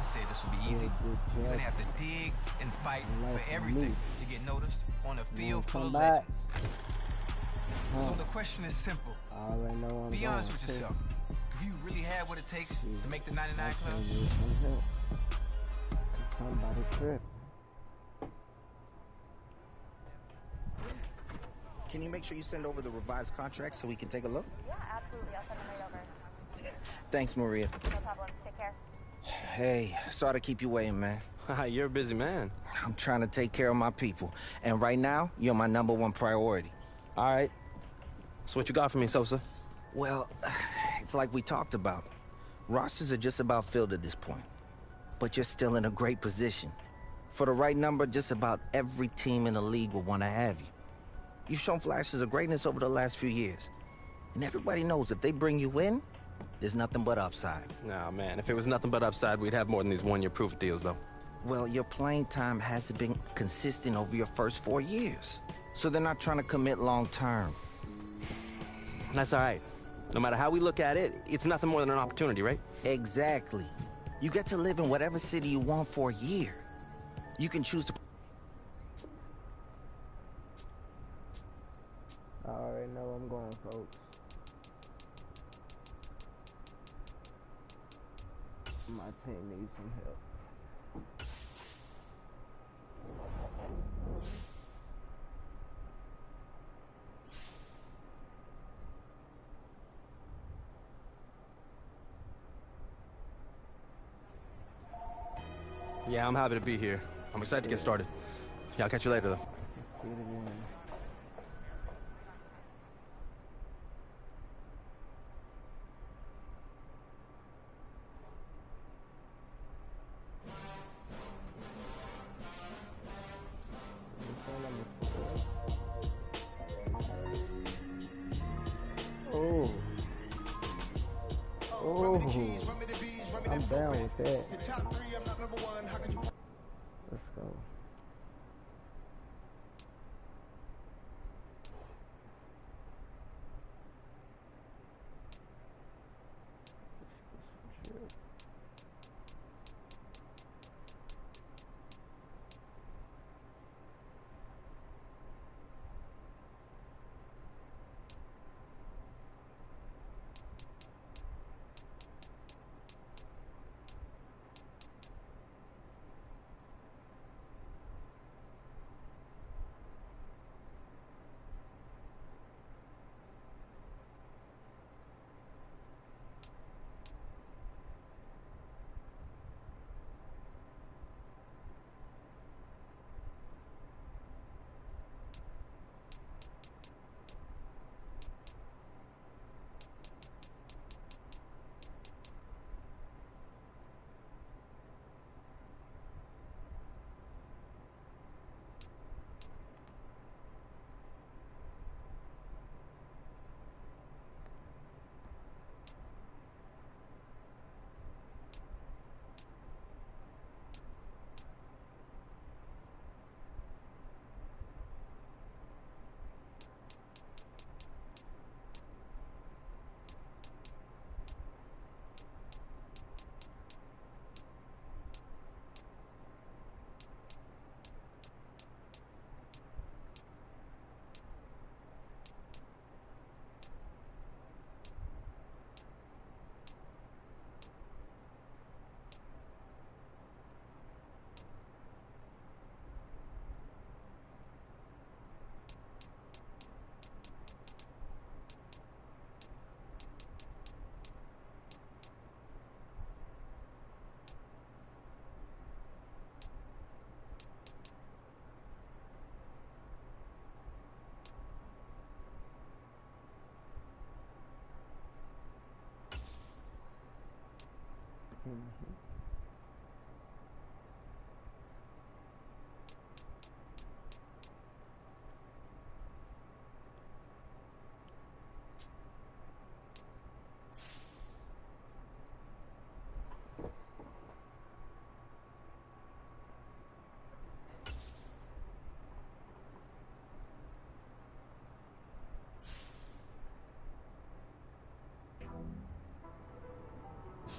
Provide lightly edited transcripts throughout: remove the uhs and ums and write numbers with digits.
never said this would be easy. You're gonna have to dig and fight for everything to get noticed on a field full of legends. So the question is simple. Be honest with yourself. Do you really have what it takes to make the 99 Club? Somebody trip. Can you make sure you send over the revised contract so we can take a look? Yeah, absolutely. I'll send them right over. Thanks, Maria. No problem. Take care. Hey, sorry to keep you waiting, man. You're a busy man. I'm trying to take care of my people. And right now, you're my #1 priority. All right. So what you got for me, Sosa? Well, it's like we talked about. Rosters are just about filled at this point. But you're still in a great position. For the right number, just about every team in the league will want to have you. You've shown flashes of greatness over the last few years. And everybody knows if they bring you in, there's nothing but upside. Nah, man, if it was nothing but upside, we'd have more than these one-year proof deals, though. Well, your playing time hasn't been consistent over your first 4 years. So they're not trying to commit long-term. That's all right. No matter how we look at it, it's nothing more than an opportunity, right? Exactly. You get to live in whatever city you want for a year. You can choose to... I already know where I'm going, folks. My team needs some help. Yeah, I'm happy to be here. I'm excited to get started. Yeah, I'll catch you later, though. Let's get it in. Oh. Oh. I'm down with that. Let's go.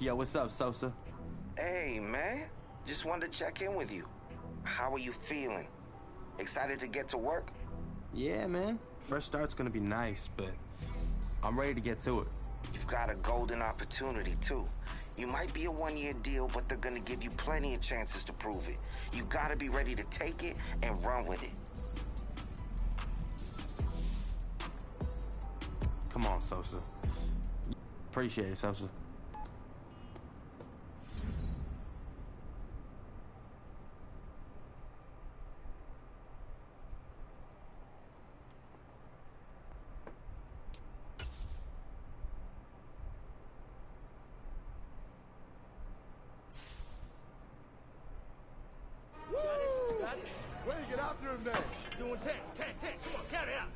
Yo, what's up, Sosa? Hey, man. Just wanted to check in with you. How are you feeling? Excited to get to work? Yeah, man. Fresh start's gonna be nice, but I'm ready to get to it. You've got a golden opportunity, too. You might be a one-year deal, but they're gonna give you plenty of chances to prove it. You gotta be ready to take it and run with it. Come on, Sosa. Appreciate it, Sosa. Way to get after him then. Doing 10. Come on, count it out.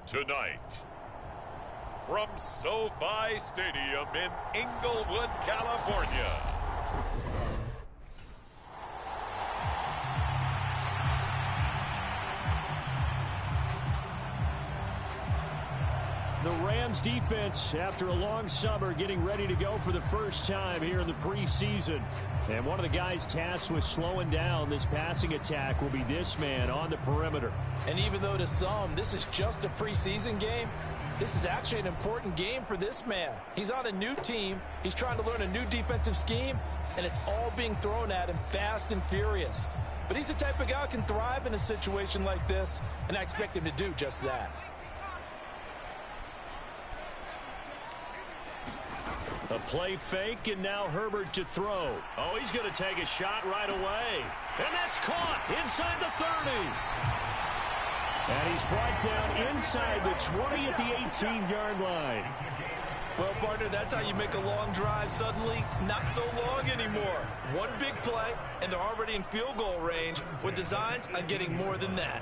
Tonight, from SoFi Stadium in Inglewood, California. The Rams defense, after a long summer, getting ready to go for the first time here in the preseason. And one of the guys tasked with slowing down this passing attack will be this man on the perimeter. And even though to some, this is just a preseason game, this is actually an important game for this man. He's on a new team. He's trying to learn a new defensive scheme, and it's all being thrown at him fast and furious. But he's the type of guy who can thrive in a situation like this, and I expect him to do just that. A play fake, and now Herbert to throw. Oh, he's going to take a shot right away. And that's caught inside the 30. And he's brought down inside the 20 at the 18-yard line. Well, partner, that's how you make a long drive suddenly not so long anymore. One big play, and they're already in field goal range with designs on getting more than that.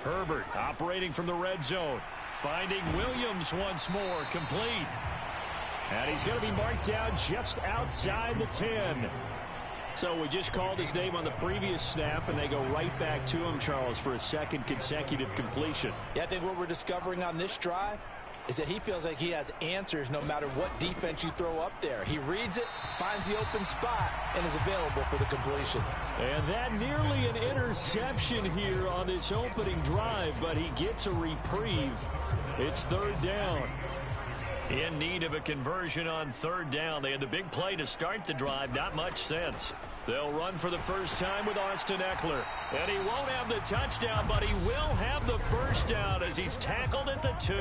Herbert operating from the red zone. Finding Williams once more, complete. And he's going to be marked down just outside the 10. So we just called his name on the previous snap, and they go right back to him, Charles, for a second consecutive completion. Yeah, I think what we're discovering on this drive is that he feels like he has answers no matter what defense you throw up there. He reads it, finds the open spot, and is available for the completion. And that nearly an interception here on this opening drive, but he gets a reprieve. It's third down. In need of a conversion on third down. They had the big play to start the drive. Not much sense. They'll run for the first time with Austin Eckler. And he won't have the touchdown, but he will have the first down as he's tackled at the 2.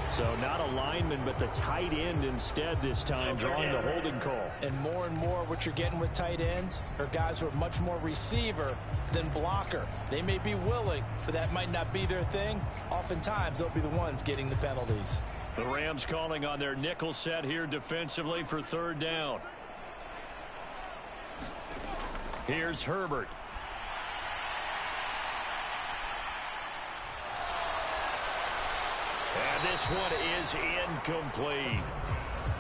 So not a lineman, but the tight end instead this time, drawing the holding call. And more what you're getting with tight ends are guys who are much more receiver than blocker. They may be willing, but that might not be their thing. Oftentimes, they'll be the ones getting the penalties. The Rams calling on their nickel set here defensively for third down. Here's Herbert. And this one is incomplete.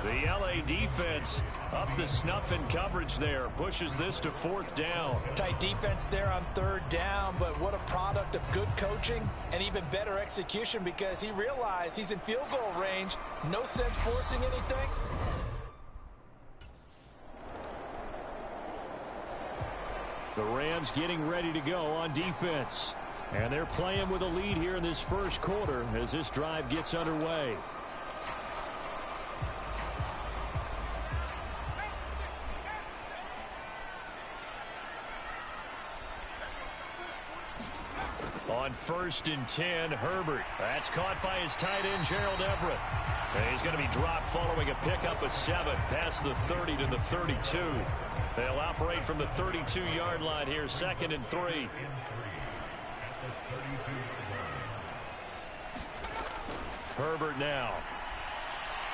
The LA defense up to snuff in coverage there. Pushes this to fourth down. Tight defense there on third down, but what a product of good coaching and even better execution because he realized he's in field goal range. No sense forcing anything. The Rams getting ready to go on defense. And they're playing with a lead here in this first quarter as this drive gets underway. On 1st and 10, Herbert. That's caught by his tight end, Gerald Everett. And he's going to be dropped following a pickup of 7 past the 30 to the 32. They'll operate from the 32-yard line here, 2nd and 3. Herbert now.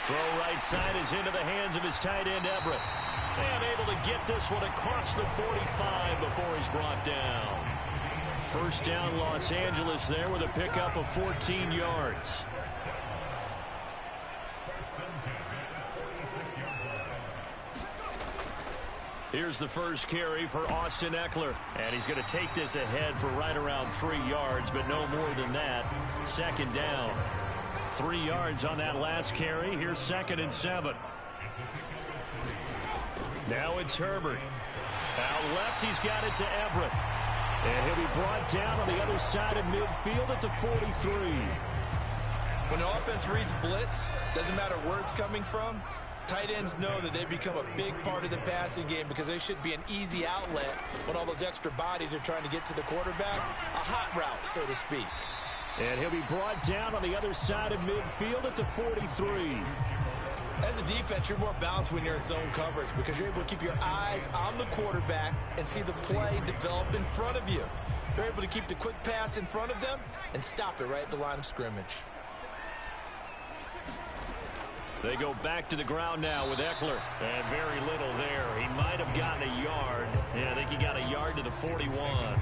Throw right side is into the hands of his tight end, Everett. And able to get this one across the 45 before he's brought down. First down, Los Angeles there with a pickup of 14 yards. Here's the first carry for Austin Eckler. And he's going to take this ahead for right around 3 yards, but no more than that. 2nd down. 3 yards on that last carry. Here's 2nd and 7. Now it's Herbert. Out left, he's got it to Everett. And he'll be brought down on the other side of midfield at the 43. When the offense reads blitz, doesn't matter where it's coming from, tight ends know that they become a big part of the passing game because they should be an easy outlet when all those extra bodies are trying to get to the quarterback. A hot route, so to speak. And he'll be brought down on the other side of midfield at the 43. As a defense, you're more balanced when you're in zone coverage because you're able to keep your eyes on the quarterback and see the play develop in front of you. You're able to keep the quick pass in front of them and stop it right at the line of scrimmage. They go back to the ground now with Eckler. And very little there. He might have gotten a yard. Yeah, I think he got a yard to the 41.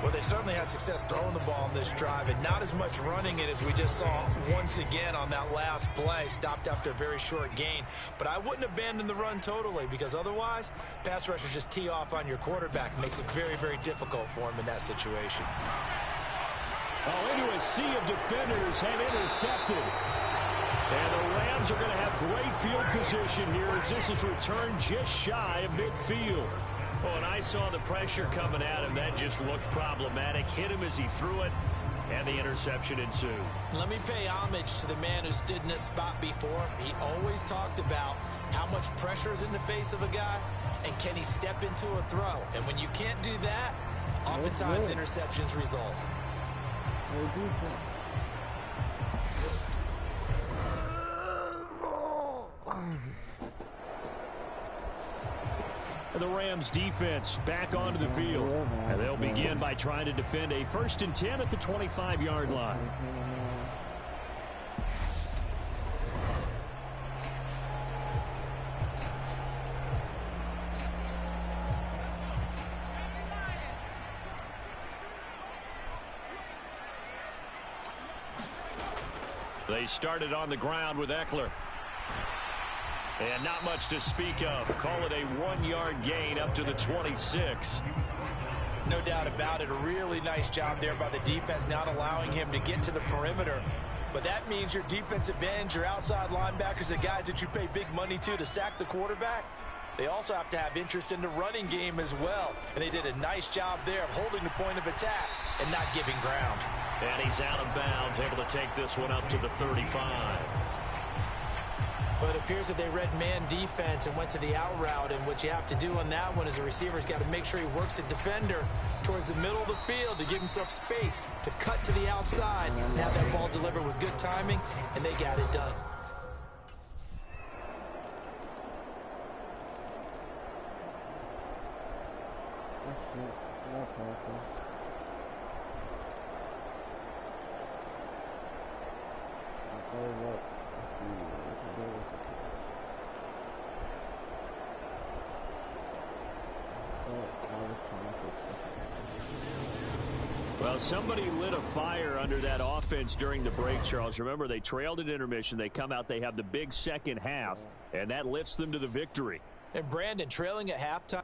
Well, they certainly had success throwing the ball in this drive and not as much running it as we just saw once again on that last play. Stopped after a very short gain. But I wouldn't abandon the run totally because otherwise, pass rushers just tee off on your quarterback. Makes it very, very difficult for him in that situation. Oh, into a sea of defenders and intercepted. And the Rams are going to have great field position here as this is returned just shy of midfield. Oh, and I saw the pressure coming at him. That just looked problematic. Hit him as he threw it, and the interception ensued. Let me pay homage to the man who stood in this spot before. He always talked about how much pressure is in the face of a guy, and can he step into a throw. And when you can't do that, oftentimes interceptions result. And the Rams defense back onto the field. And they'll begin by trying to defend a 1st and 10 at the 25-yard line. They started on the ground with Eckler. And not much to speak of. Call it a 1-yard gain up to the 26. No doubt about it. A really nice job there by the defense, not allowing him to get to the perimeter. But that means your defensive ends, your outside linebackers, the guys that you pay big money to sack the quarterback, they also have to have interest in the running game as well. And they did a nice job there of holding the point of attack and not giving ground. And he's out of bounds, able to take this one up to the 35. But it appears that they read man defense and went to the out route. And what you have to do on that one is the receiver's got to make sure he works the defender towards the middle of the field to give himself space to cut to the outside and have that ball delivered with good timing, and they got it done. Well, somebody lit a fire under that offense during the break, Charles. Remember, they trailed at intermission. They come out, they have the big second half, and that lifts them to the victory. And Brandon, trailing at halftime.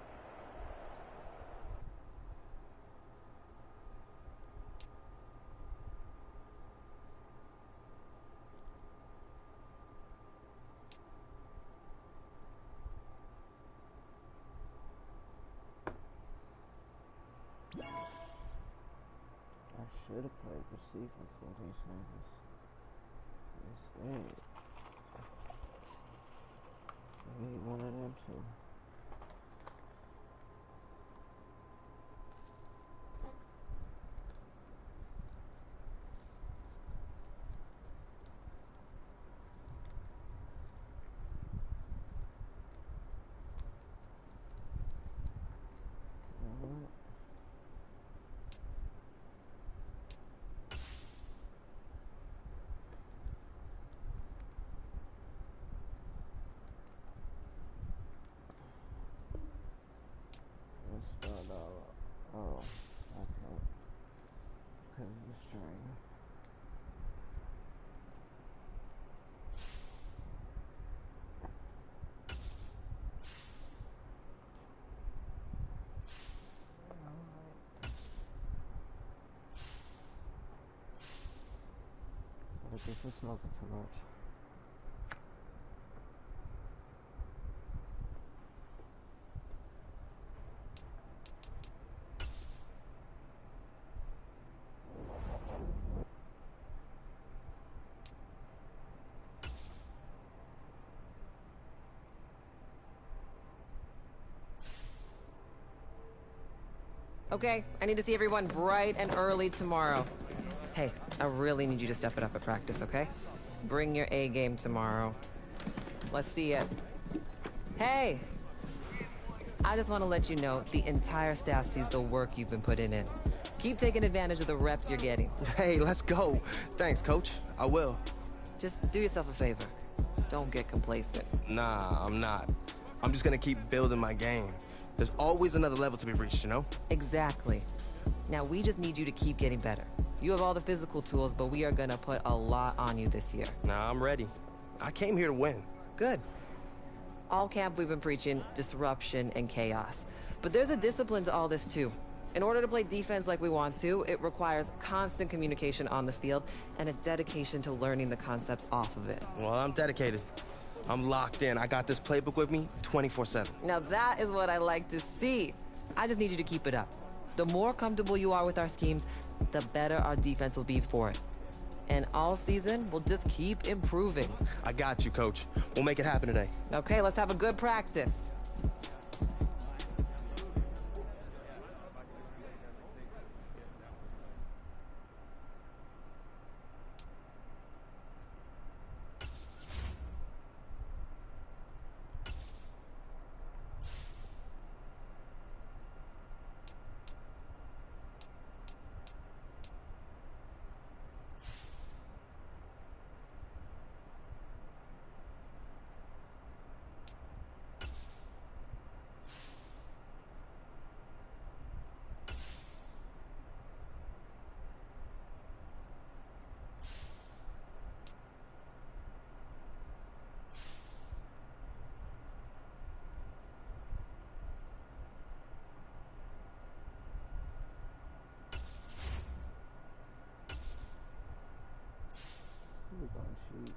I should have played receiver for these niggas. Instead, I need one of them too. Oh, okay. Because of the string. I think we're smoking too much. Okay, I need to see everyone bright and early tomorrow. Hey, I really need you to step it up at practice, okay? Bring your A game tomorrow. Let's see it. Hey! I just want to let you know the entire staff sees the work you've been putting in. Keep taking advantage of the reps you're getting. Hey, let's go. Thanks, Coach. I will. Just do yourself a favor. Don't get complacent. Nah, I'm not. I'm just gonna keep building my game. There's always another level to be reached, you know? Exactly. Now, we just need you to keep getting better. You have all the physical tools, but we are gonna put a lot on you this year. Nah, I'm ready. I came here to win. Good. All camp we've been preaching disruption and chaos. But there's a discipline to all this too. In order to play defense like we want to, it requires constant communication on the field and a dedication to learning the concepts off of it. Well, I'm dedicated. I'm locked in. I got this playbook with me 24/7. Now that is what I like to see. I just need you to keep it up. The more comfortable you are with our schemes, the better our defense will be for it. And all season, we'll just keep improving. I got you, Coach. We'll make it happen today. Okay, let's have a good practice. shoot.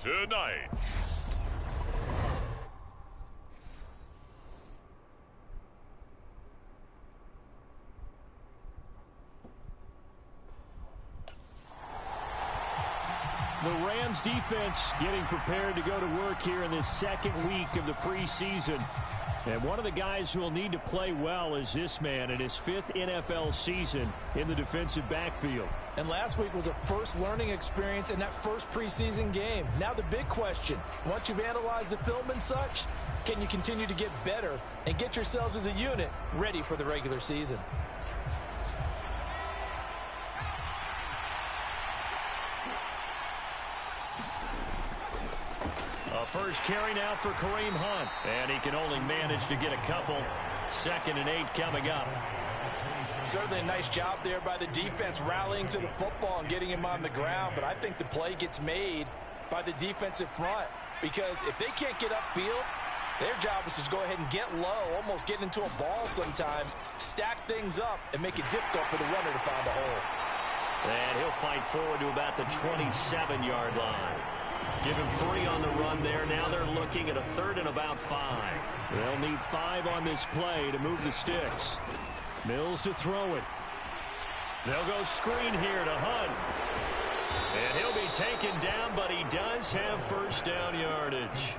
Tonight, the Rams defense getting prepared to go to work here in this second week of the preseason. And one of the guys who will need to play well is this man in his 5th NFL season in the defensive backfield. And last week was a first learning experience in that first preseason game. Now the big question, once you've analyzed the film and such, can you continue to get better and get yourselves as a unit ready for the regular season? First carry now for Kareem Hunt. And he can only manage to get a couple. 2nd and 8 coming up. Certainly a nice job there by the defense rallying to the football and getting him on the ground. But I think the play gets made by the defensive front. Because if they can't get upfield, their job is to go ahead and get low, almost get into a ball sometimes, stack things up, and make it difficult for the runner to find a hole. And he'll fight forward to about the 27-yard line. Give him 3 on the run there. Now they're looking at a 3rd and about 5. They'll need 5 on this play to move the sticks. Mills to throw it. They'll go screen here to Hunt. And he'll be taken down, but he does have first down yardage.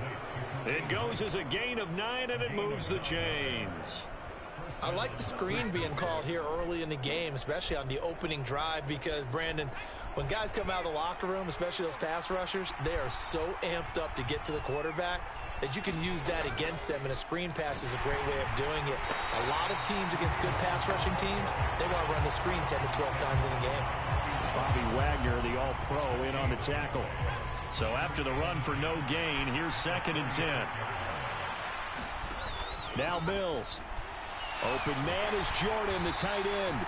It goes as a gain of 9, and it moves the chains. I like the screen being called here early in the game, especially on the opening drive, because, Brandon, when guys come out of the locker room, especially those pass rushers, they are so amped up to get to the quarterback that you can use that against them, and a screen pass is a great way of doing it. A lot of teams against good pass rushing teams, they want to run the screen 10 to 12 times in a game. Bobby Wagner, the all-pro, in on the tackle. So after the run for no gain, here's 2nd and 10. Now Mills. Open man is Jordan, the tight end.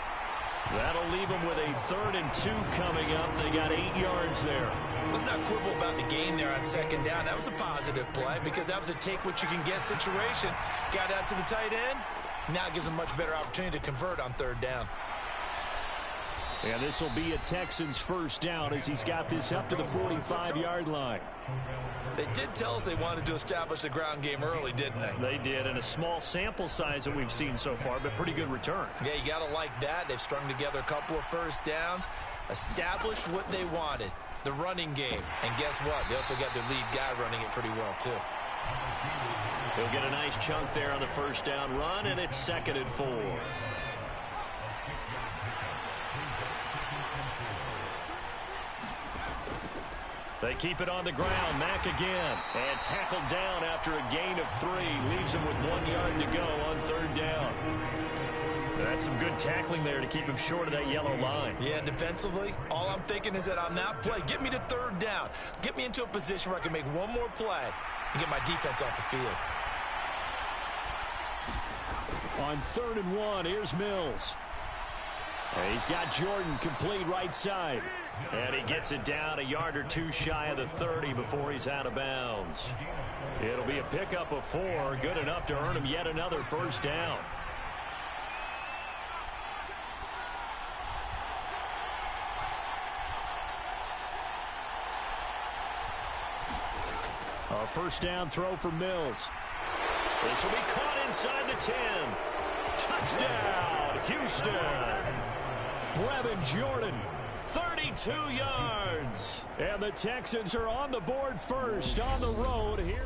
That'll leave them with a 3rd and 2 coming up. They got 8 yards there. Let's not quibble about the gain there on 2nd down. That was a positive play because that was a take-what-you-can-get situation. Got out to the tight end. Now it gives them a much better opportunity to convert on 3rd down. And this will be a Texans first down as he's got this up to the 45-yard line. They did tell us they wanted to establish the ground game early, didn't they? They did, and a small sample size that we've seen so far, but pretty good return. Yeah, you got to like that. They've strung together a couple of first downs, established what they wanted, the running game. And guess what? They also got their lead guy running it pretty well, too. He'll get a nice chunk there on the first down run, and it's 2nd and 4. They keep it on the ground. Mack again. And tackled down after a gain of 3. Leaves him with 1 yard to go on 3rd down. That's some good tackling there to keep him short of that yellow line. Yeah, defensively, all I'm thinking is that on that play, get me to 3rd down. Get me into a position where I can make one more play and get my defense off the field. On 3rd and 1, here's Mills. He's got Jordan complete right side. And he gets it down a yard or 2 shy of the 30 before he's out of bounds. It'll be a pickup of 4, good enough to earn him yet another first down. A first down throw for Mills. This will be caught inside the 10. Touchdown, Houston. Brevin Jordan. 32 yards. And the Texans are on the board first on the road here.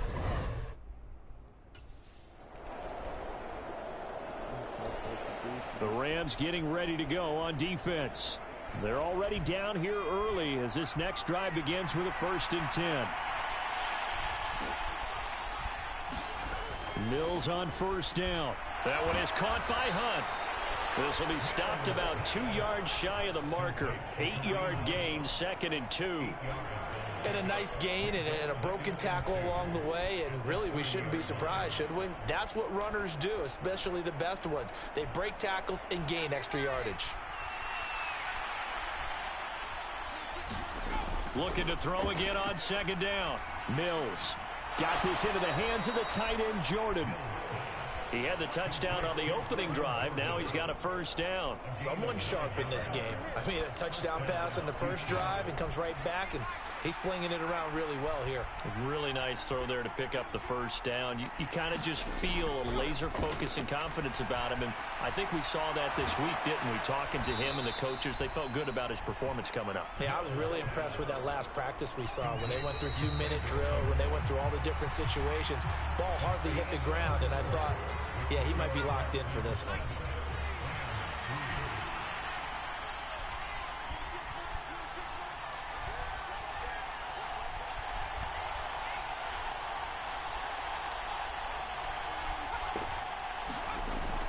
The Rams getting ready to go on defense. They're already down here early as this next drive begins with a 1st and 10. Mills on first down. That one is caught by Hunt. This will be stopped about 2 yards shy of the marker. 8-yard gain, 2nd and 2. And a nice gain and a broken tackle along the way, and really we shouldn't be surprised, should we? That's what runners do, especially the best ones. They break tackles and gain extra yardage. Looking to throw again on 2nd down. Mills got this into the hands of the tight end, Jordan. He had the touchdown on the opening drive. Now he's got a first down. Someone's sharp in this game. I mean, a touchdown pass on the first drive and comes right back, and he's flinging it around really well here. A really nice throw there to pick up the first down. You kind of just feel a laser focus and confidence about him, and I think we saw that this week, didn't we? Talking to him and the coaches, they felt good about his performance coming up. Yeah, I was really impressed with that last practice we saw when they went through 2-minute drill, when they went through all the different situations. Ball hardly hit the ground, and I thought, yeah, he might be locked in for this one.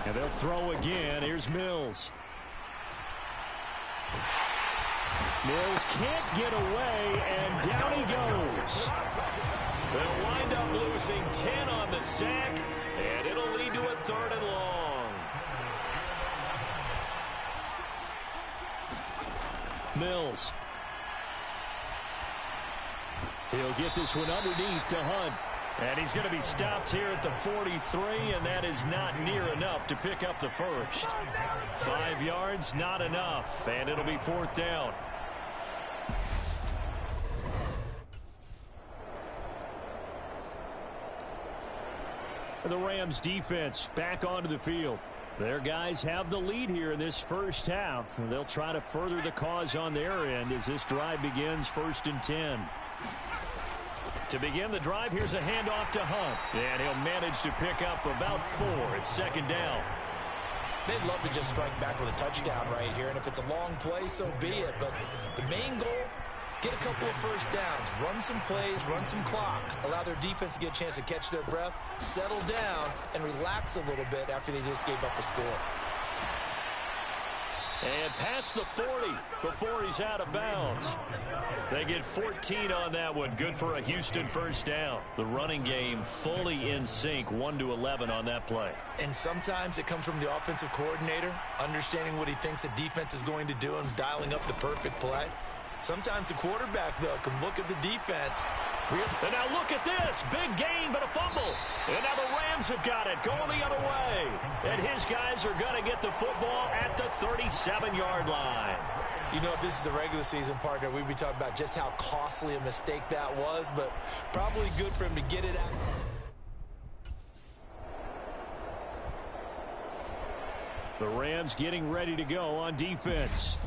And they'll throw again. Here's Mills. Mills can't get away, and down he goes. They'll wind up losing 10 on the sack, and it'll lead to a 3rd and long. Mills. He'll get this one underneath to Hunt. And he's going to be stopped here at the 43, and that is not near enough to pick up the first. 5 yards, not enough, and it'll be 4th down. The Rams defense back onto the field. Their guys have the lead here in this first half. They'll try to further the cause on their end as this drive begins 1st and 10. To begin the drive, here's a handoff to Hunt. And he'll manage to pick up about 4. It's 2nd down. They'd love to just strike back with a touchdown right here, and if it's a long play, so be it. But the main goal, get a couple of first downs, run some plays, run some clock, allow their defense to get a chance to catch their breath, settle down, and relax a little bit after they just gave up a score. And past the 40 before he's out of bounds. They get 14 on that one. Good for a Houston first down. The running game fully in sync, 1-11 on that play. And sometimes it comes from the offensive coordinator, understanding what he thinks the defense is going to do and dialing up the perfect play. Sometimes the quarterback, though, can look at the defense. And now look at this. Big gain, but a fumble. And now the Rams have got it, going the other way. And his guys are going to get the football at the 37-yard line. You know, if this is the regular season, partner, we'd be talking about just how costly a mistake that was, but probably good for him to get it out. The Rams getting ready to go on defense.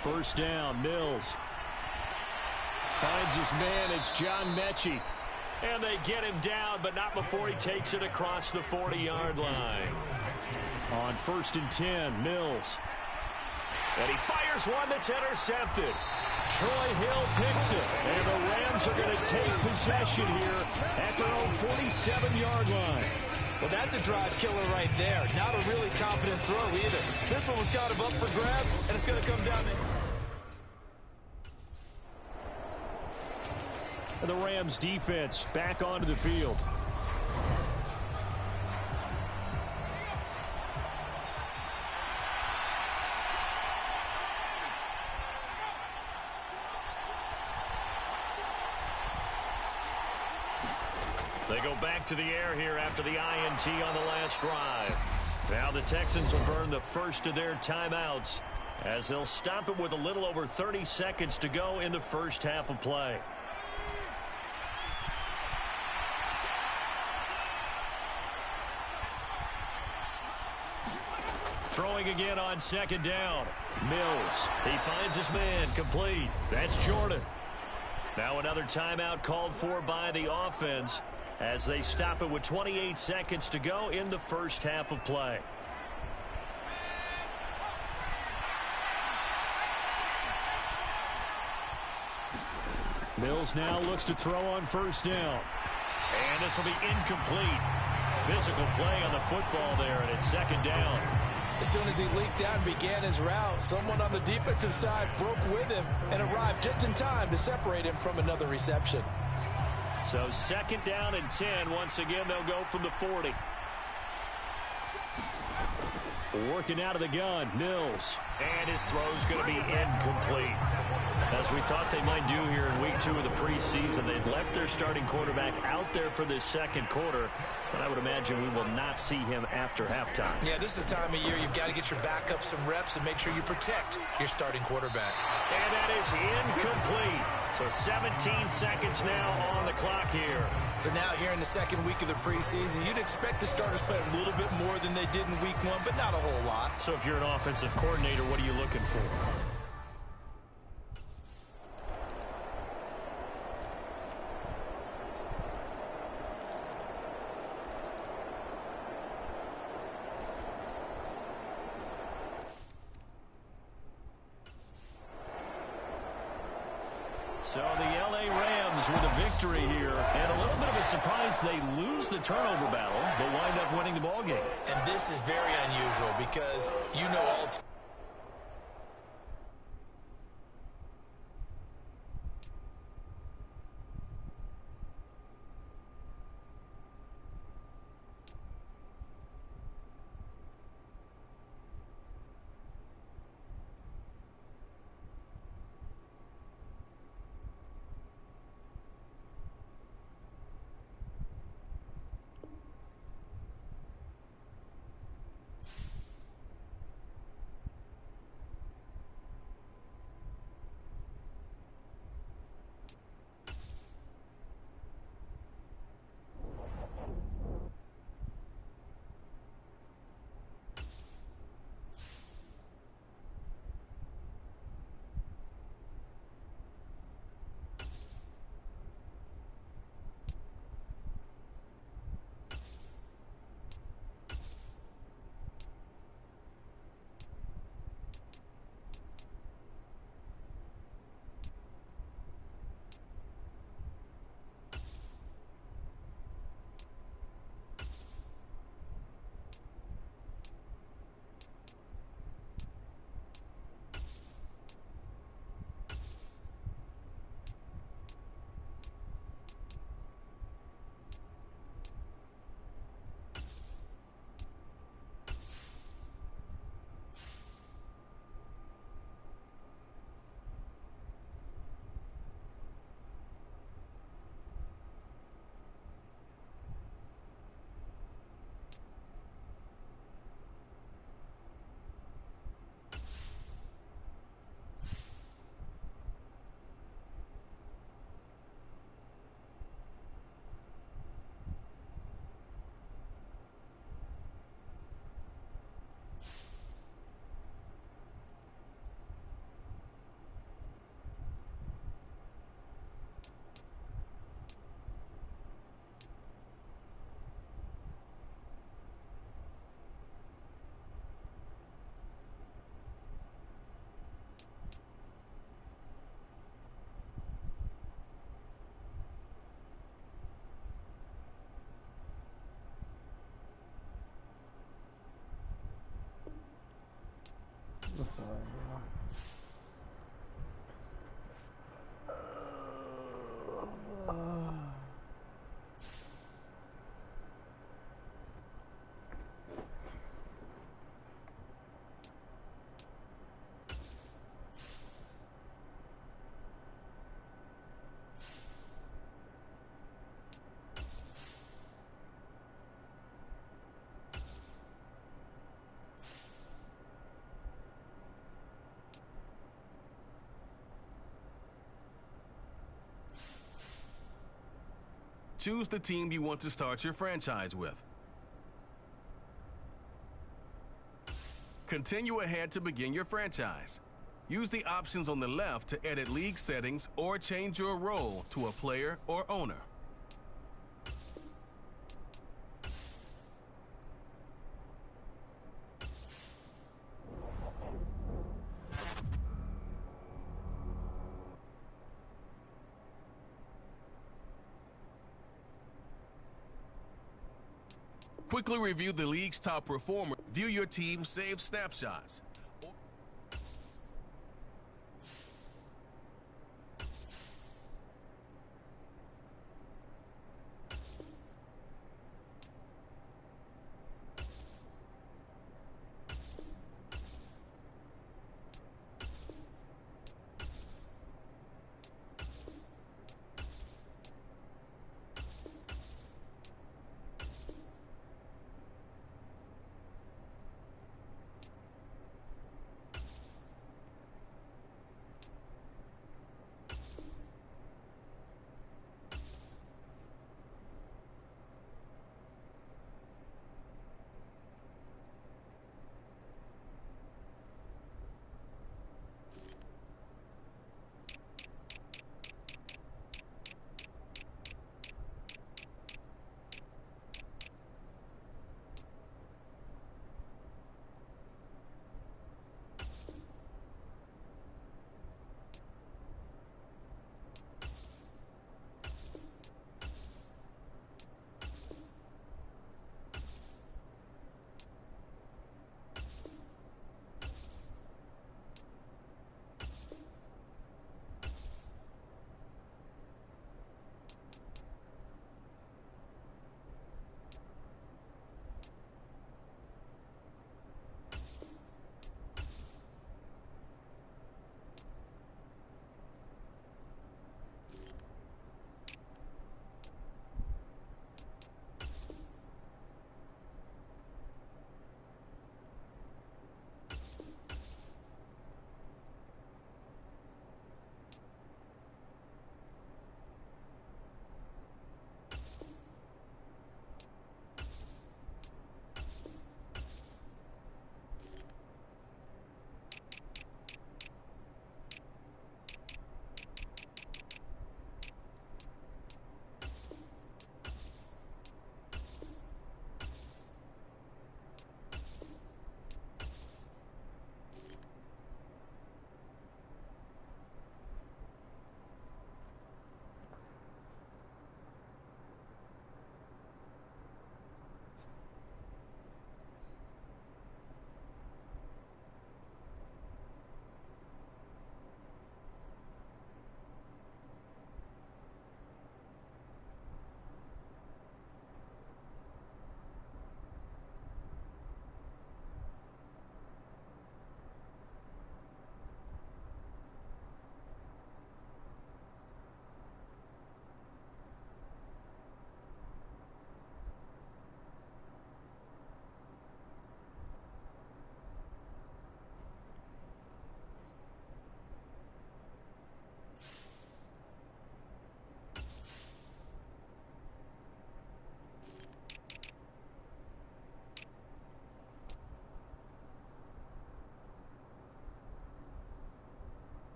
First down, Mills. Finds his man, it's John Mechie. And they get him down, but not before he takes it across the 40-yard line. On 1st and 10, Mills. And he fires one that's intercepted. Troy Hill picks it. And the Rams are going to take possession here at their own 47-yard line. Well, that's a drive killer right there. Not a really confident throw either. This one was kind of up for grabs, and it's going to come down to... The Rams defense back onto the field. They go back to the air here after the INT on the last drive. Now the Texans will burn the first of their timeouts as they'll stop it with a little over 30 seconds to go in the first half of play. Throwing again on 2nd down. Mills. He finds his man complete. That's Jordan. Now another timeout called for by the offense as they stop it with 28 seconds to go in the first half of play. Mills now looks to throw on 1st down. And this will be incomplete. Physical play on the football there, and it's 2nd down. As soon as he leaked out and began his route, someone on the defensive side broke with him and arrived just in time to separate him from another reception. So 2nd down and 10. Once again, they'll go from the 40. Working out of the gun, Mills. And his throw's going to be incomplete. As we thought they might do here in week 2 of the preseason, they'd left their starting quarterback out there for this 2nd quarter. But I would imagine we will not see him after halftime. Yeah, this is the time of year you've got to get your backup some reps and make sure you protect your starting quarterback. And that is incomplete. So 17 seconds now on the clock here. So now here in the 2nd week of the preseason, you'd expect the starters play a little bit more than they did in week 1, but not a whole lot. So if you're an offensive coordinator, what are you looking for? So the L.A. Rams with a victory here, and a little bit of a surprise they lose the turnover battle, but wind up winning the ball game. And this is very unusual because you know all What's up, bro? Choose the team you want to start your franchise with. Continue ahead to begin your franchise. Use the options on the left to edit league settings or change your role to a player or owner. Quickly review the league's top performer. View your team's saved snapshots.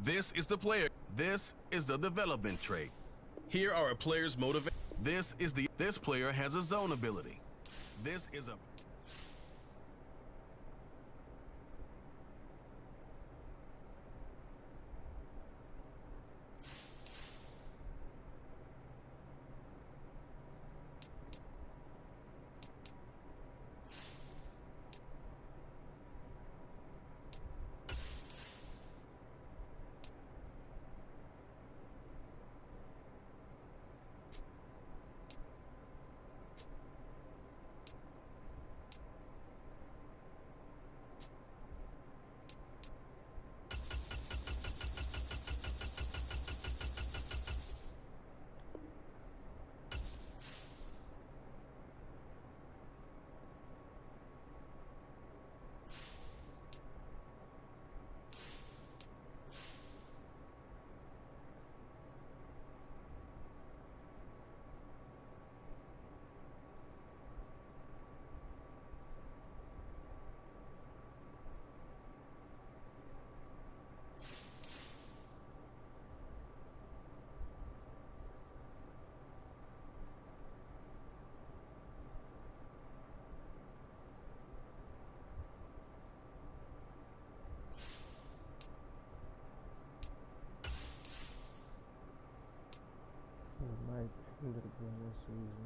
This is the player. This is the development trait. Here are a player's motivation. This player has a zone ability. This is a might end up being this season.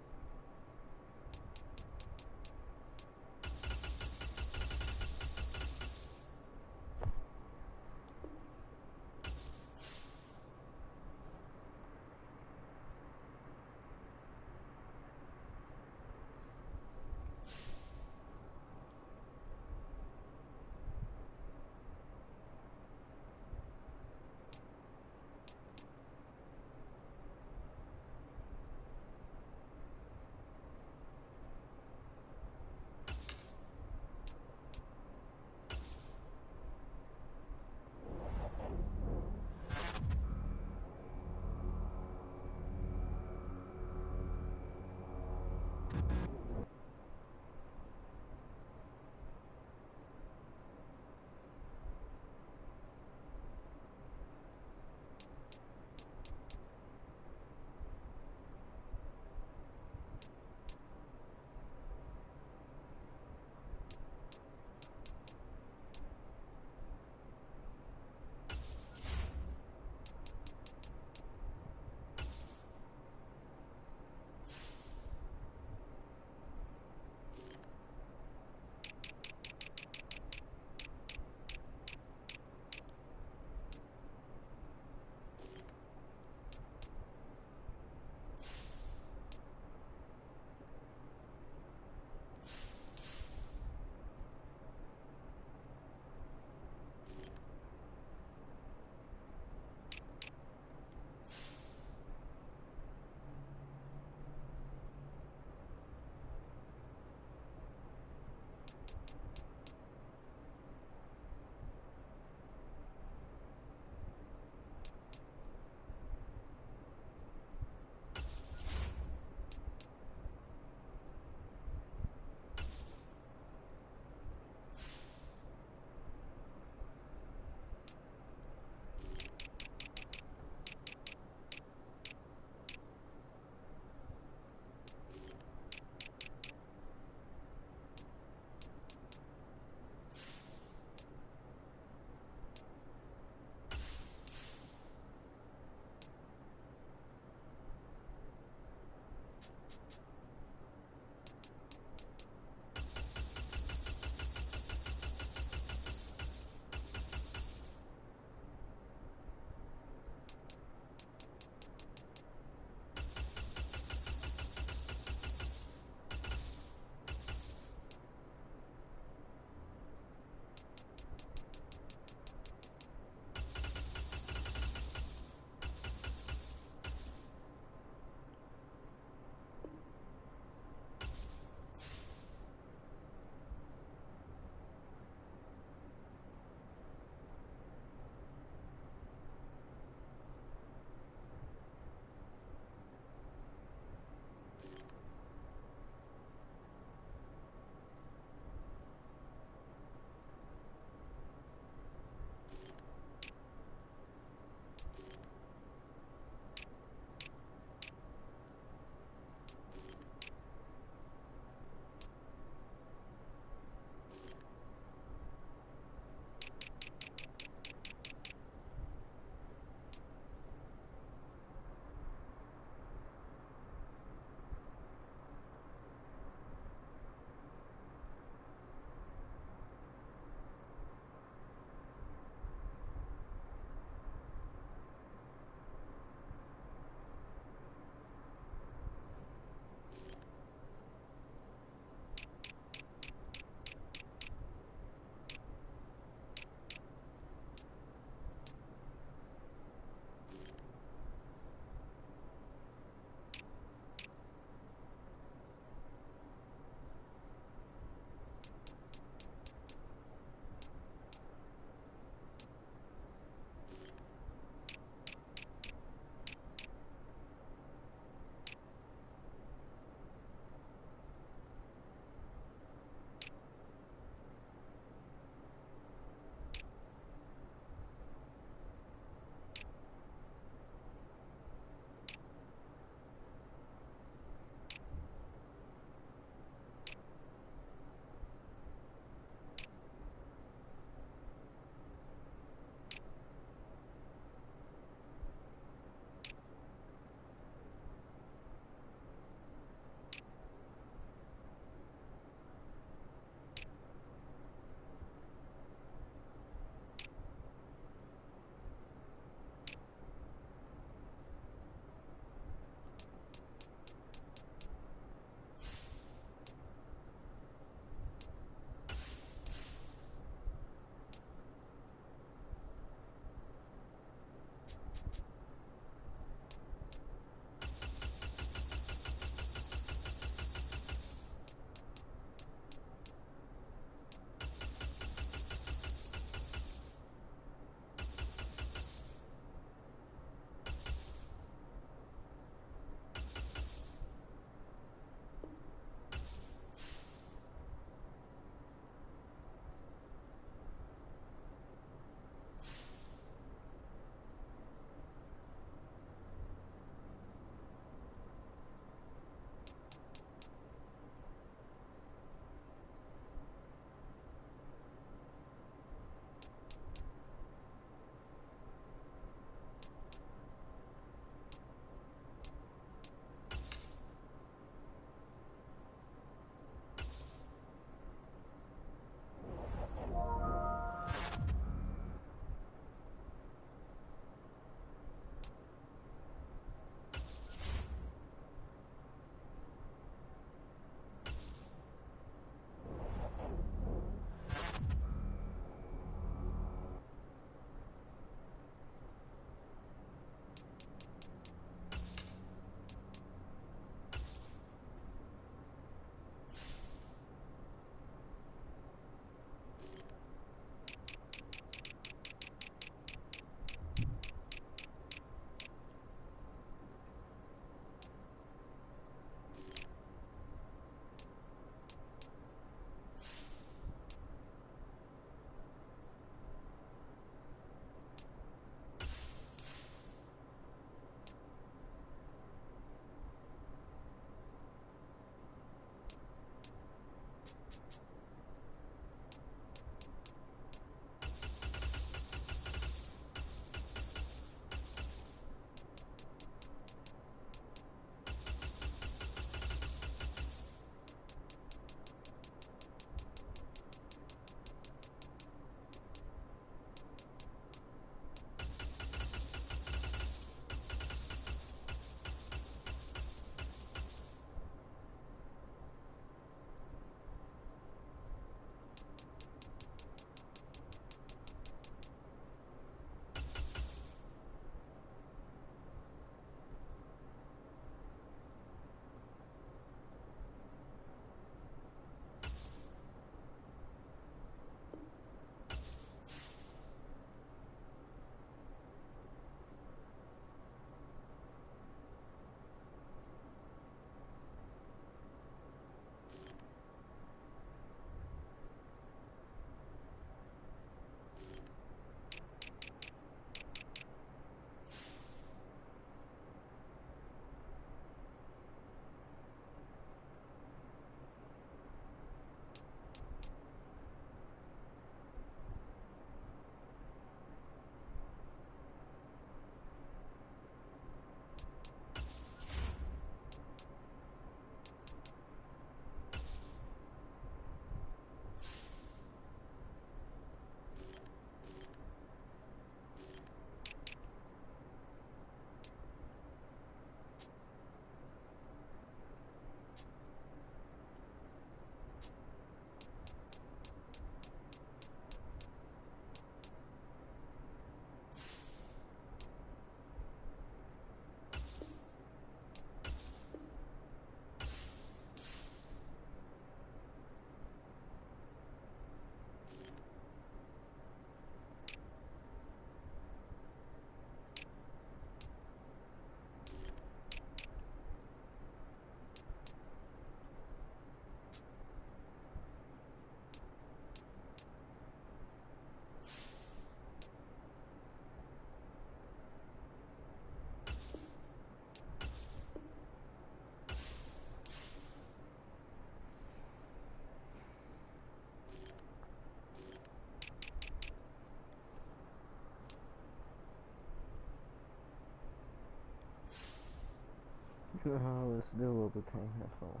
Let's do what we came here for.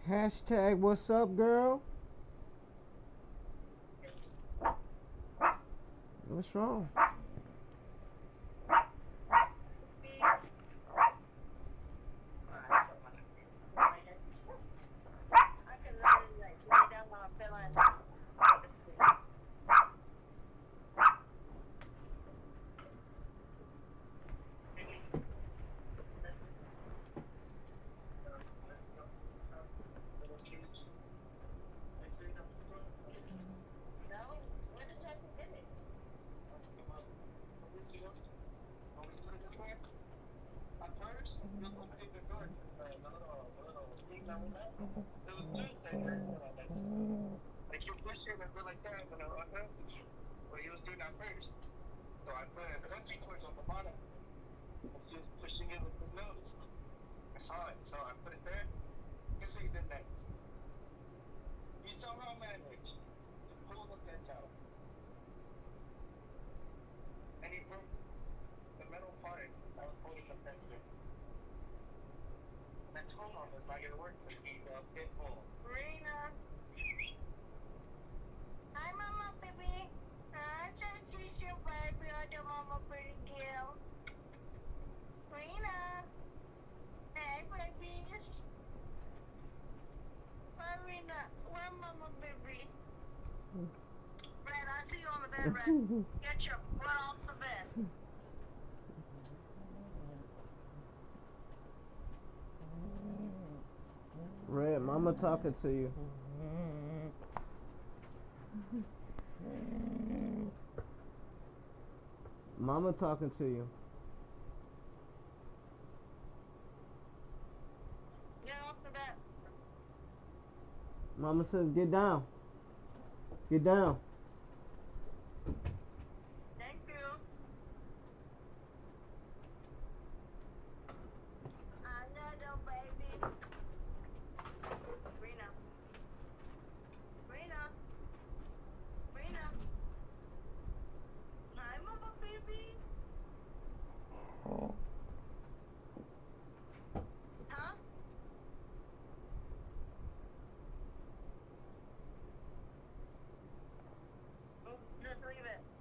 Hashtag what's up, girl? What's wrong? Get your butt off the bed. Red, mama talking to you. Mama talking to you. Get off the bed. Mama says get down. Get down. Thank you. Another baby. Rena. Rena. Rena. Hi, mama baby. Huh? Just leave it.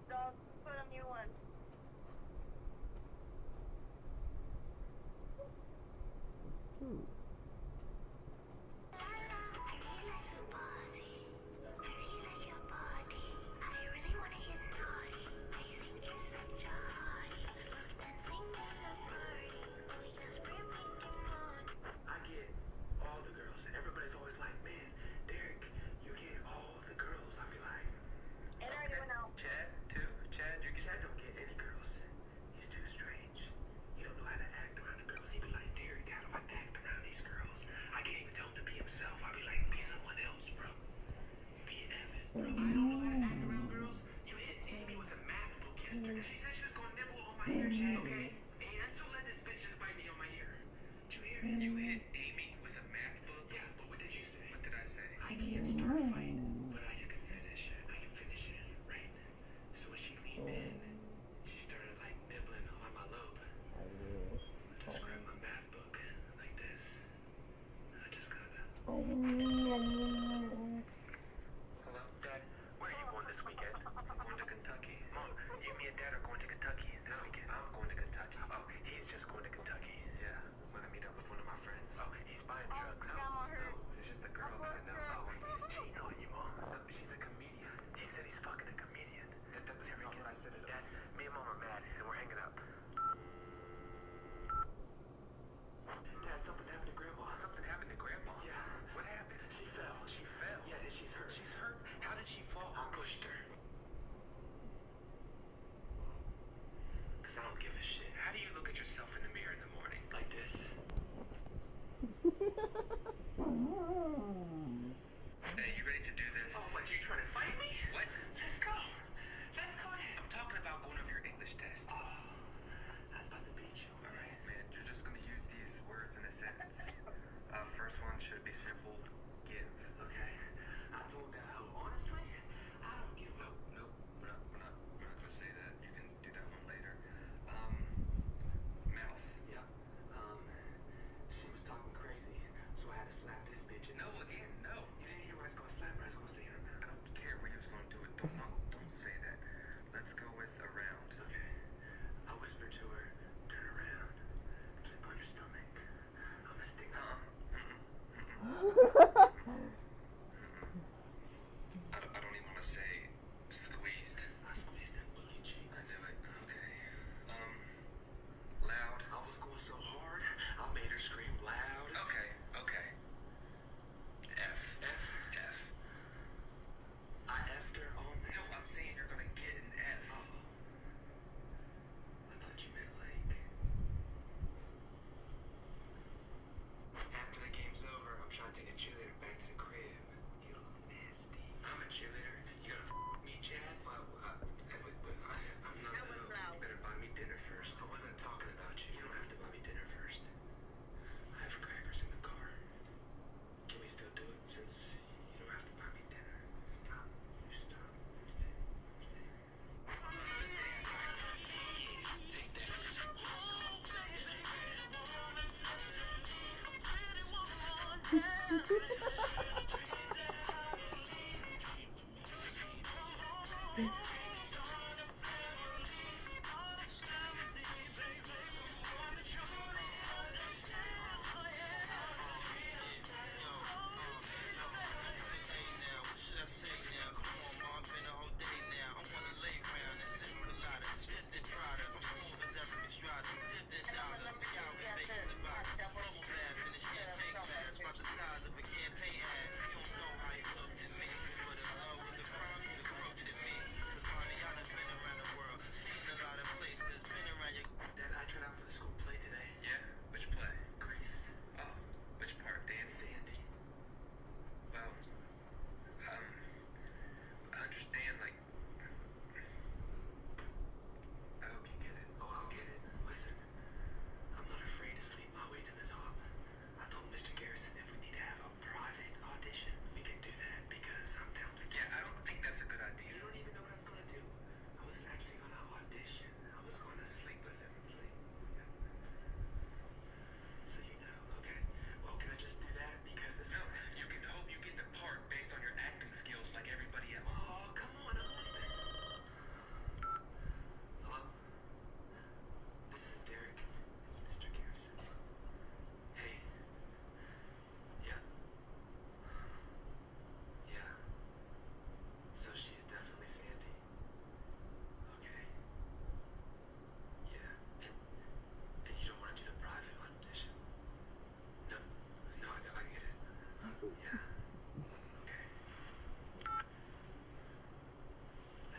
I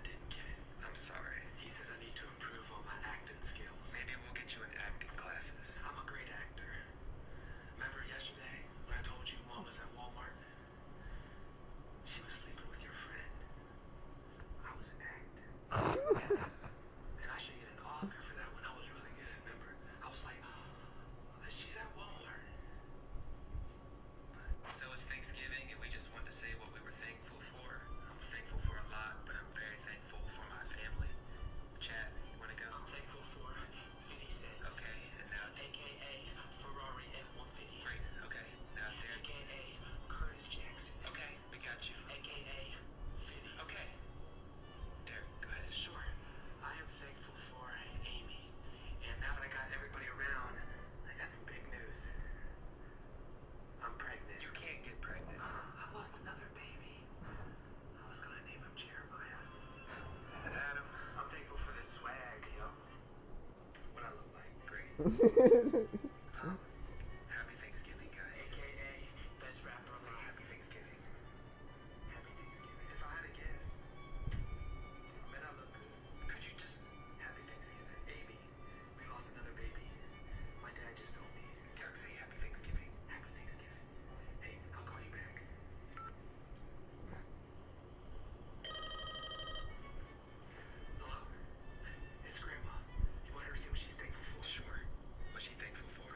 didn't get it. I'm sorry. He said I need to improve on my acting skills. Maybe we'll get you in acting classes. I'm a great actor. Remember yesterday when I told you Mom was at Walmart? She was sleeping with your friend. I was acting. And I should get an Oscar for that one. I was really good, remember? I was like, she's at Walmart. So it's Thanksgiving, and we just wanted to say what we were thankful for. I'm thankful for a lot, but I'm very thankful for my family. Chad, you want to go? I'm thankful for 50 Cent. Okay, and now AKA Ferrari F-150. Great, okay. Now Derek. AKA Curtis Jackson. Okay, we got you. AKA 50. Okay. Derek, go ahead. Sure. I am thankful for Amy. And now that I got everybody around, I got some big news. I'm pregnant. You can't get pregnant. I lost another baby. I was gonna name him Jeremiah. Adam, I'm thankful for this swag, yo. What I look like? Great. Happy Thanksgiving, guys. AKA best rapper alive. Happy Thanksgiving. Happy Thanksgiving. If I had to guess, I mean, I look good. Could you just Happy Thanksgiving? Amy, we lost another baby. My dad just told me. Gotta say Happy Thanksgiving. Happy Thanksgiving. Hey, I'll call you back. Hello? It's Grandma. You want her to see what she's thankful for? Sure. What's she thankful for?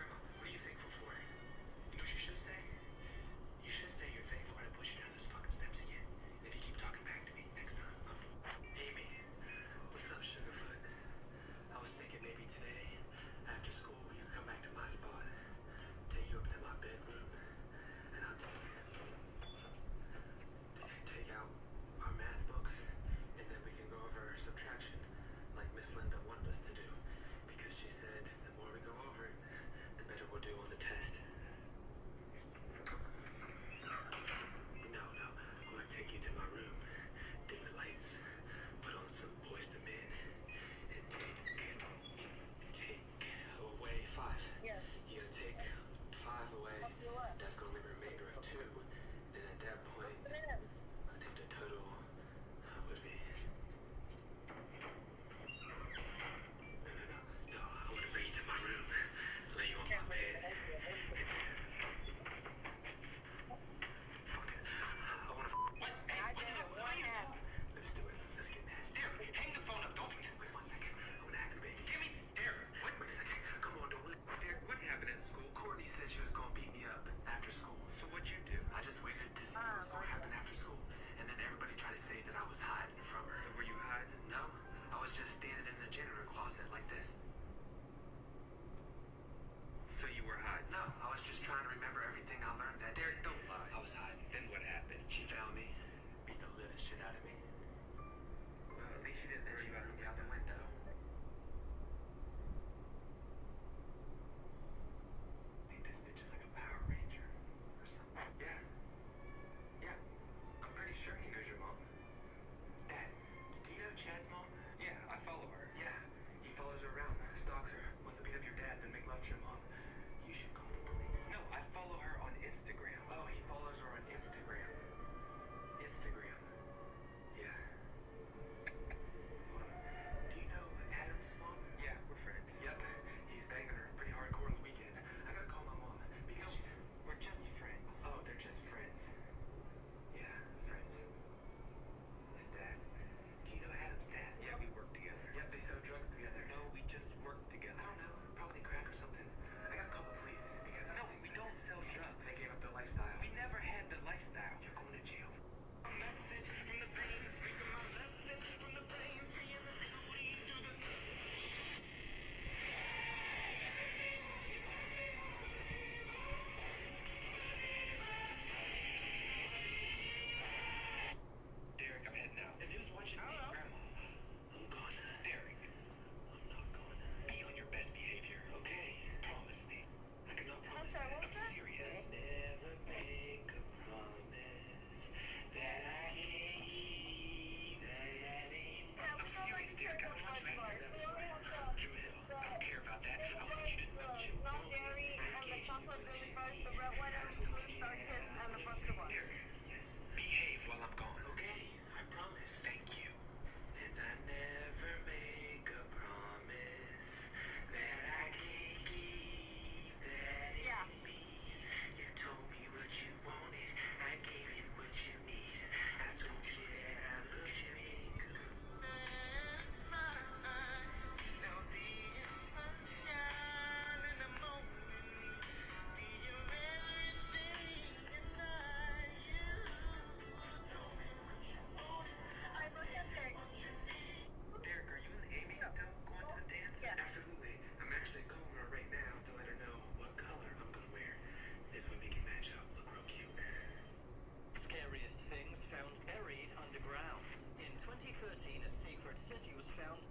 said he was found.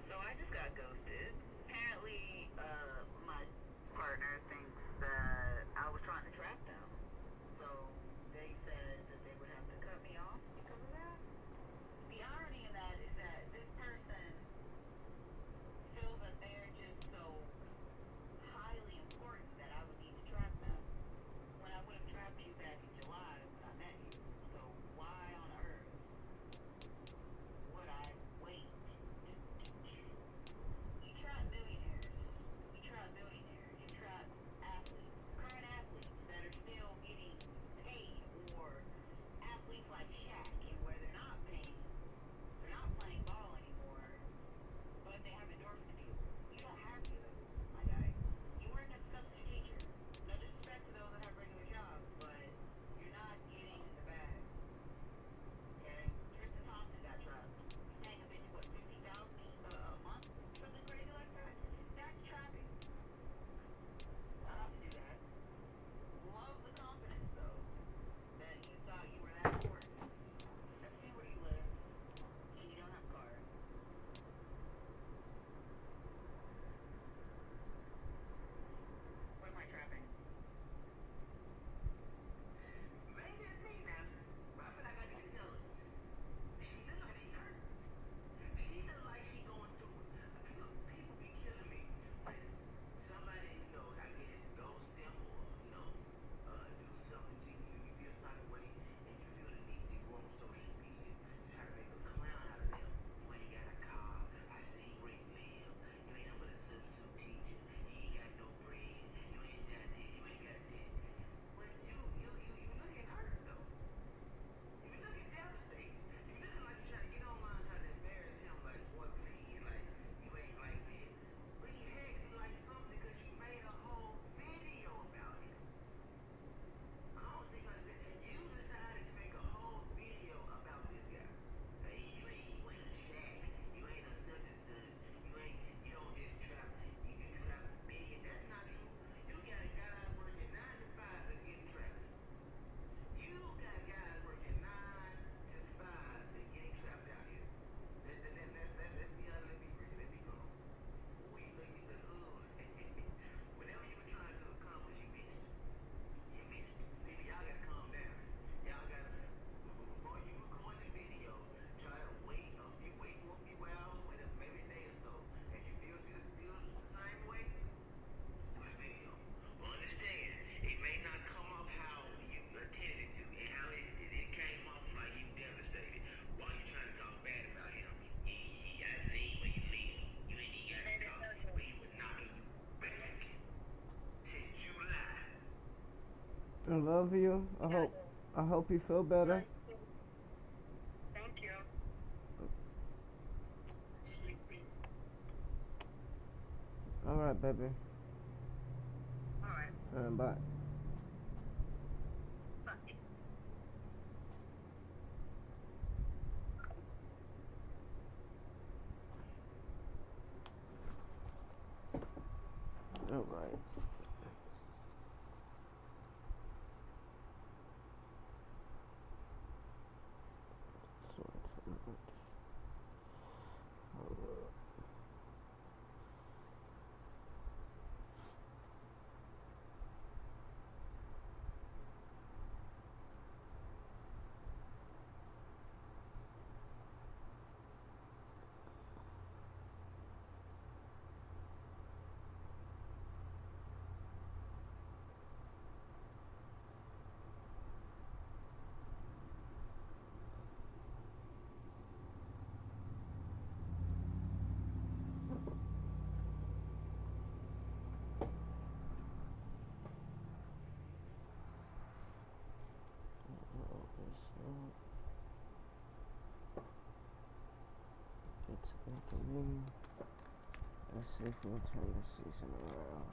So I just got ghosted. Apparently, my partner thinks that I was trying to trap them. So they said that they would have to cut me off because of that. The irony in that is that this person feels that they're just so highly important that I would need to trap them when I would have trapped you back in July when I met you. So why on earth would I wait? You trap millionaires. You trap billionaires. You trap athletes, current athletes that are still getting paid, or athletes like Shaq, and where they're not playing ball anymore, but they have endorsement deals. You don't have to, my guy. You weren't a substitute teacher. No disrespect to those that have regular jobs, but you're not getting in the bag. Okay? Tristan Thompson got trapped. He's paying a bitch, what, $50,000 a month? Something crazy like that? That's trapping. I have to do that. Love the confidence, though, that you thought you were that important. I've seen where you live, and you don't have cars. What am I trapping? Maybe it's me now, but I feel like I need to tell her. She look like she hurt. She look like she going through it. People be killing me when somebody, I guess, ghost them or, do something to you, you feel some type of way, and you feel the need to go on social media to try to make a clown out of them. You ain't got a car. I seen where you live. You ain't nothing but a substitute teacher. You ain't got no bread. You ain't got this. You ain't got that. But you looking hurt though. You be looking devastated. You be looking like you trying to get online, trying to embarrass him. Like, boy, please, like you ain't like that. But you had to be like something because you made a whole video about it. I don't think I understand. You decided to make a whole video about this guy. Hey, you ain't a Shaq. You ain't a such and such. You don't just trap. You trap million. That's not true. You got guys working 9 to 5 that's getting trapped. You got guys working 9 to 5 that getting trapped out here. Let's be honest. Let's be real. Let's be calm. Ooh, you look. Whatever you were trying to accomplish, you missed. You missed. People, y'all gotta calm down. Y'all gotta, before you record the video, try to wait for a few hours, wait maybe a day or so. If you feel the same way, do the video. But understand, it may not come off how you intended it to, and how it came off like you devastated while you trying to talk bad about him. I seen where you live. You ain't even got a car, but he was knocking you back since July. I love you. I hope you feel better. Thank you. Sleepy. All right, baby. All right. Bye. Bye. All right. It's good to me. Let's see if we can turn this season around.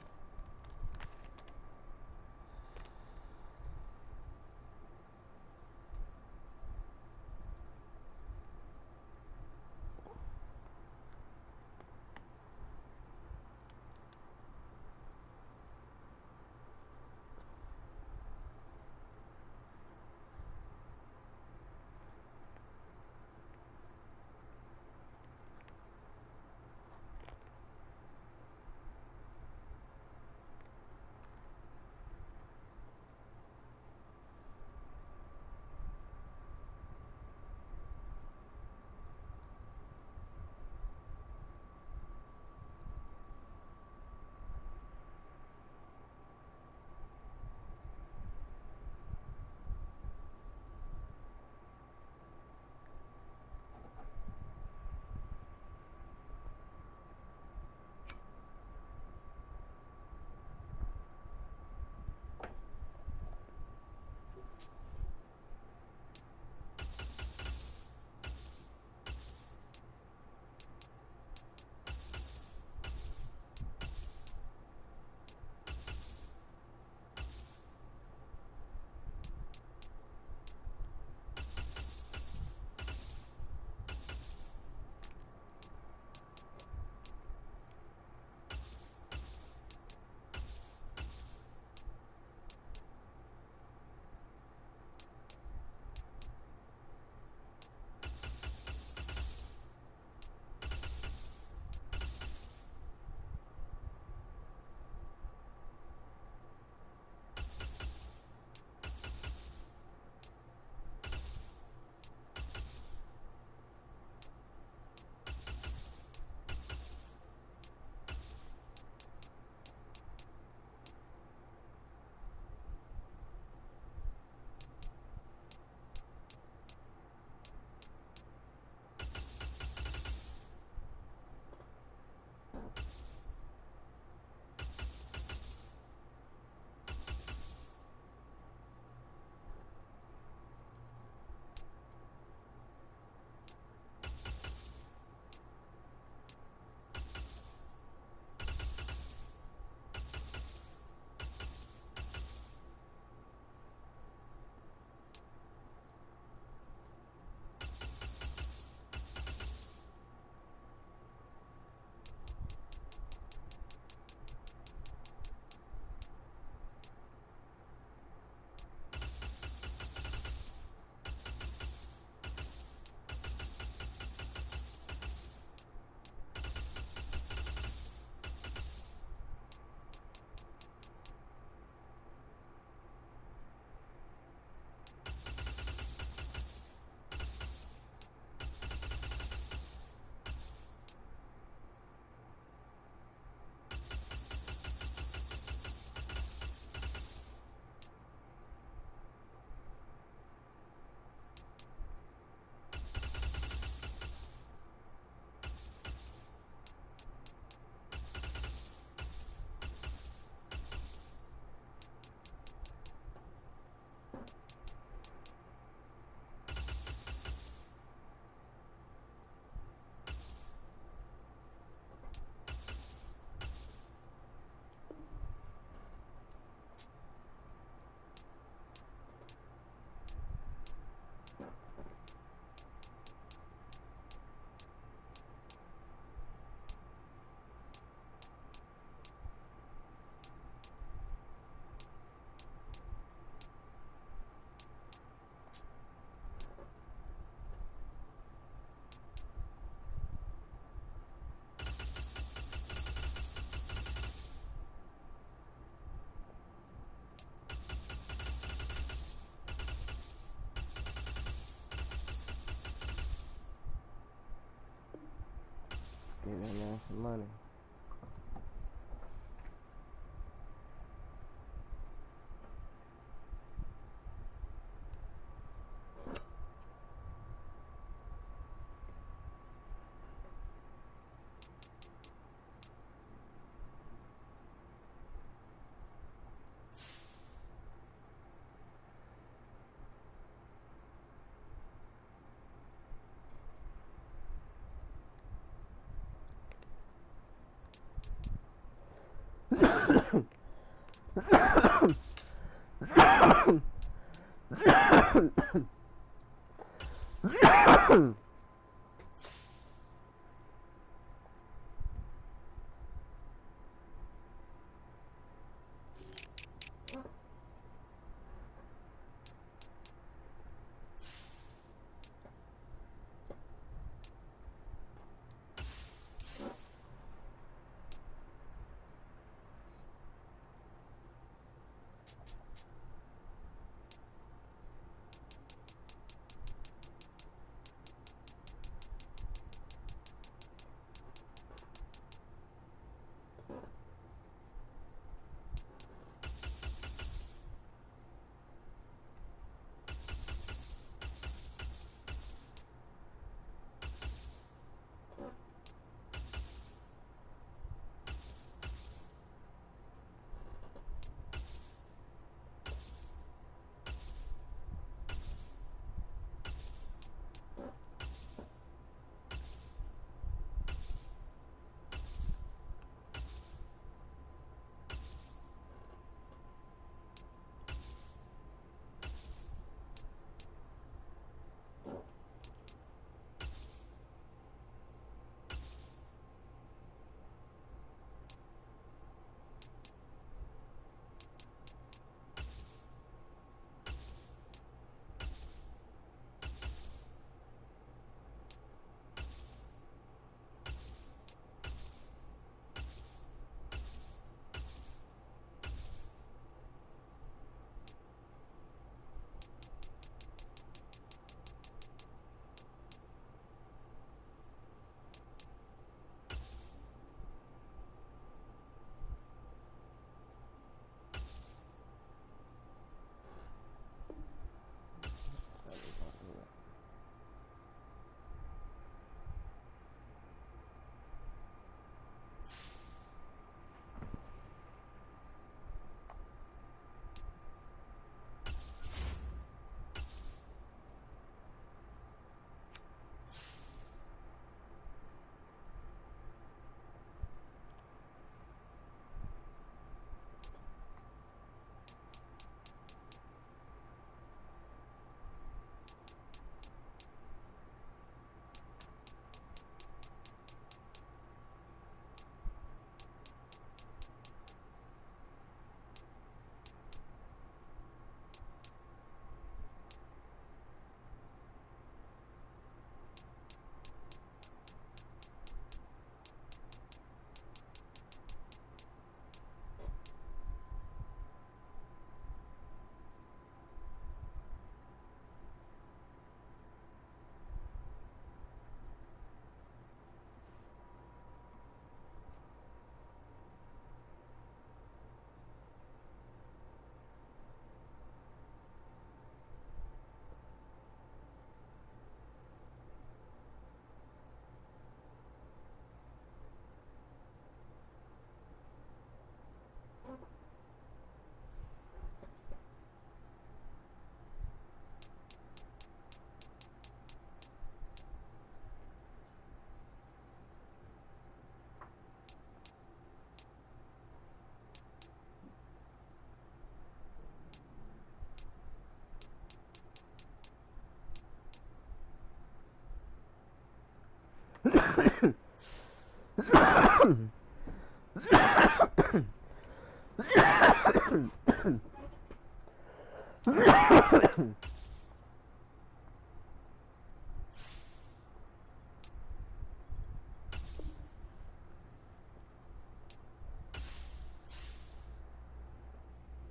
Get that man some money.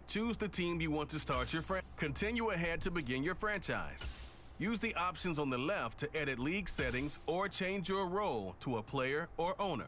Choose the team you want to start your Continue ahead to begin your franchise. Use the options on the left to edit league settings or change your role to a player or owner.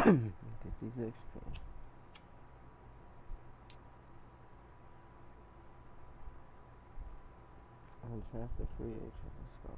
Get these extra. Undrafted free agent. Let's go.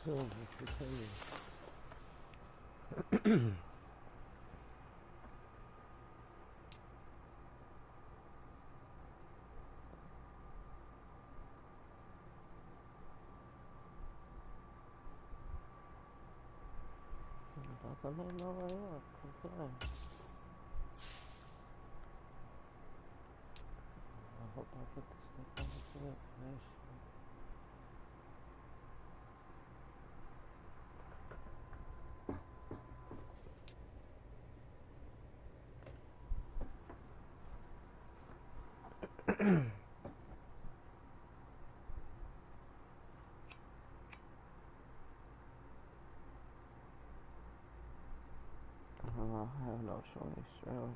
I hope I get this stuff on the information. I have no choice, really.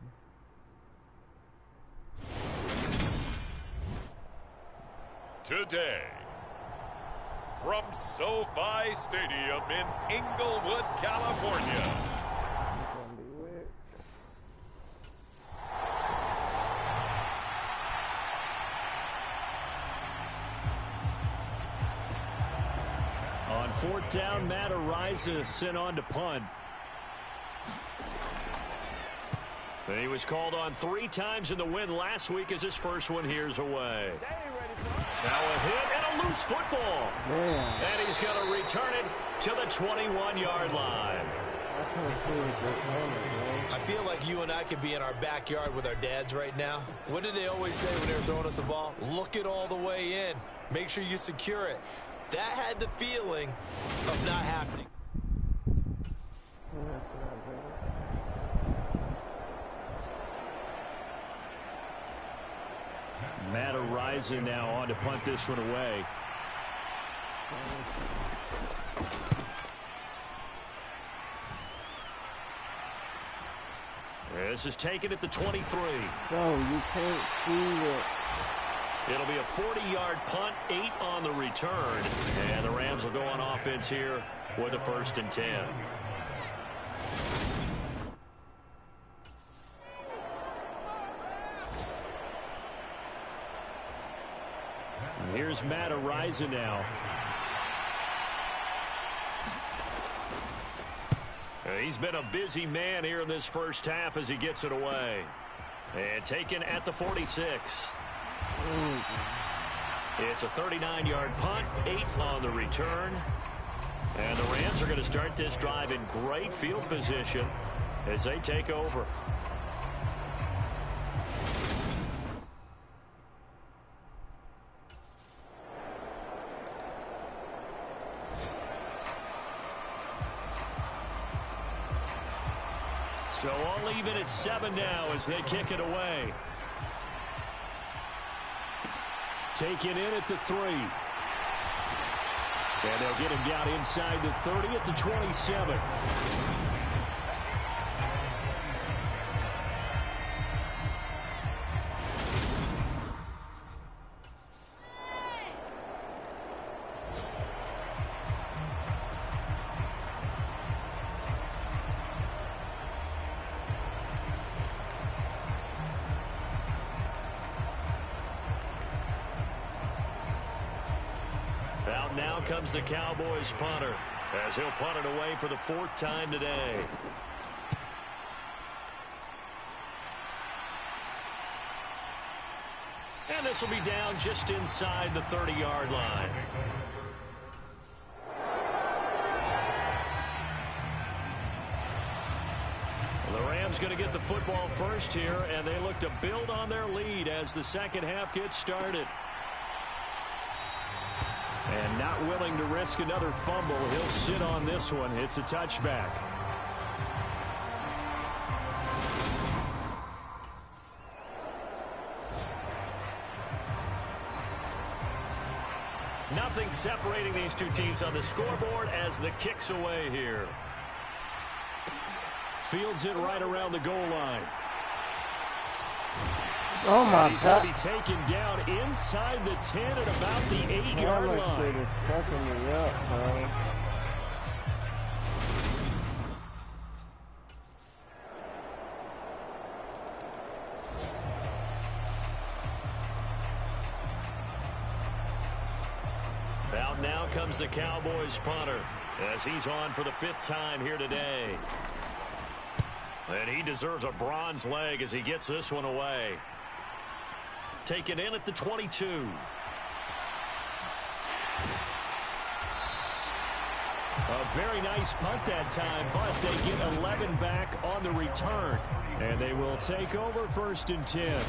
Today, from SoFi Stadium in Inglewood, California. It's gonna be weird. On fourth down, Matt Ariza sent on to punt. And he was called on 3 times in the win last week as his first one here's away. Now a hit and a loose football. Yeah. And he's going to return it to the 21-yard line. I feel like you and I could be in our backyard with our dads right now. What did they always say when they were throwing us the ball? Look it all the way in. Make sure you secure it. That had the feeling of not happening. Matt Ariza now on to punt this one away. This is taken at the 23. Bro, you can't see it. It'll be a 40-yard punt, 8 on the return. And the Rams will go on offense here with a 1st and 10. And here's Matt Ariza now. He's been a busy man here in this first half as he gets it away. And taken at the 46. It's a 39-yard punt, 8 on the return. And the Rams are going to start this drive in great field position as they take over. So all even at 7 now as they kick it away. Taken in at the 3. And they'll get him down inside the 30 at the 27. Out now comes the Cowboys punter as he'll punt it away for the 4th time today. And this will be down just inside the 30-yard line. Well, the Rams going to get the football first here, and they look to build on their lead as the second half gets started. And not willing to risk another fumble. He'll sit on this one. It's a touchback. Nothing separating these two teams on the scoreboard as the kick's away here. Fields it right around the goal line. Oh my He's God. going to be taken down inside the 10 at about the 8-yard line. Is fucking me up, bro. Out now comes comes the Cowboys punter as he's on for the 5th time here today. And he deserves a bronze leg as he gets this one away. Taken in at the 22. A very nice punt that time, but they get 11 back on the return. And they will take over 1st and 10.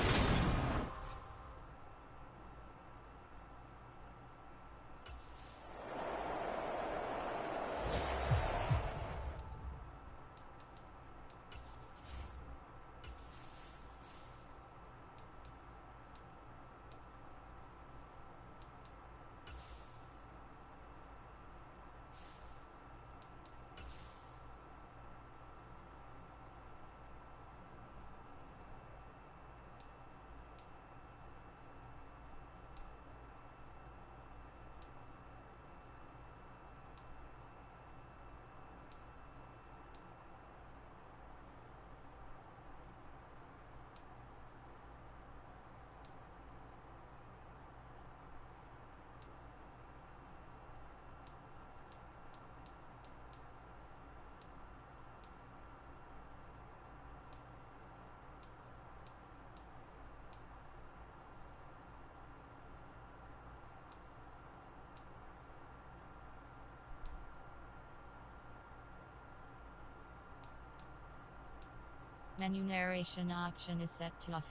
Menu narration option is set to off.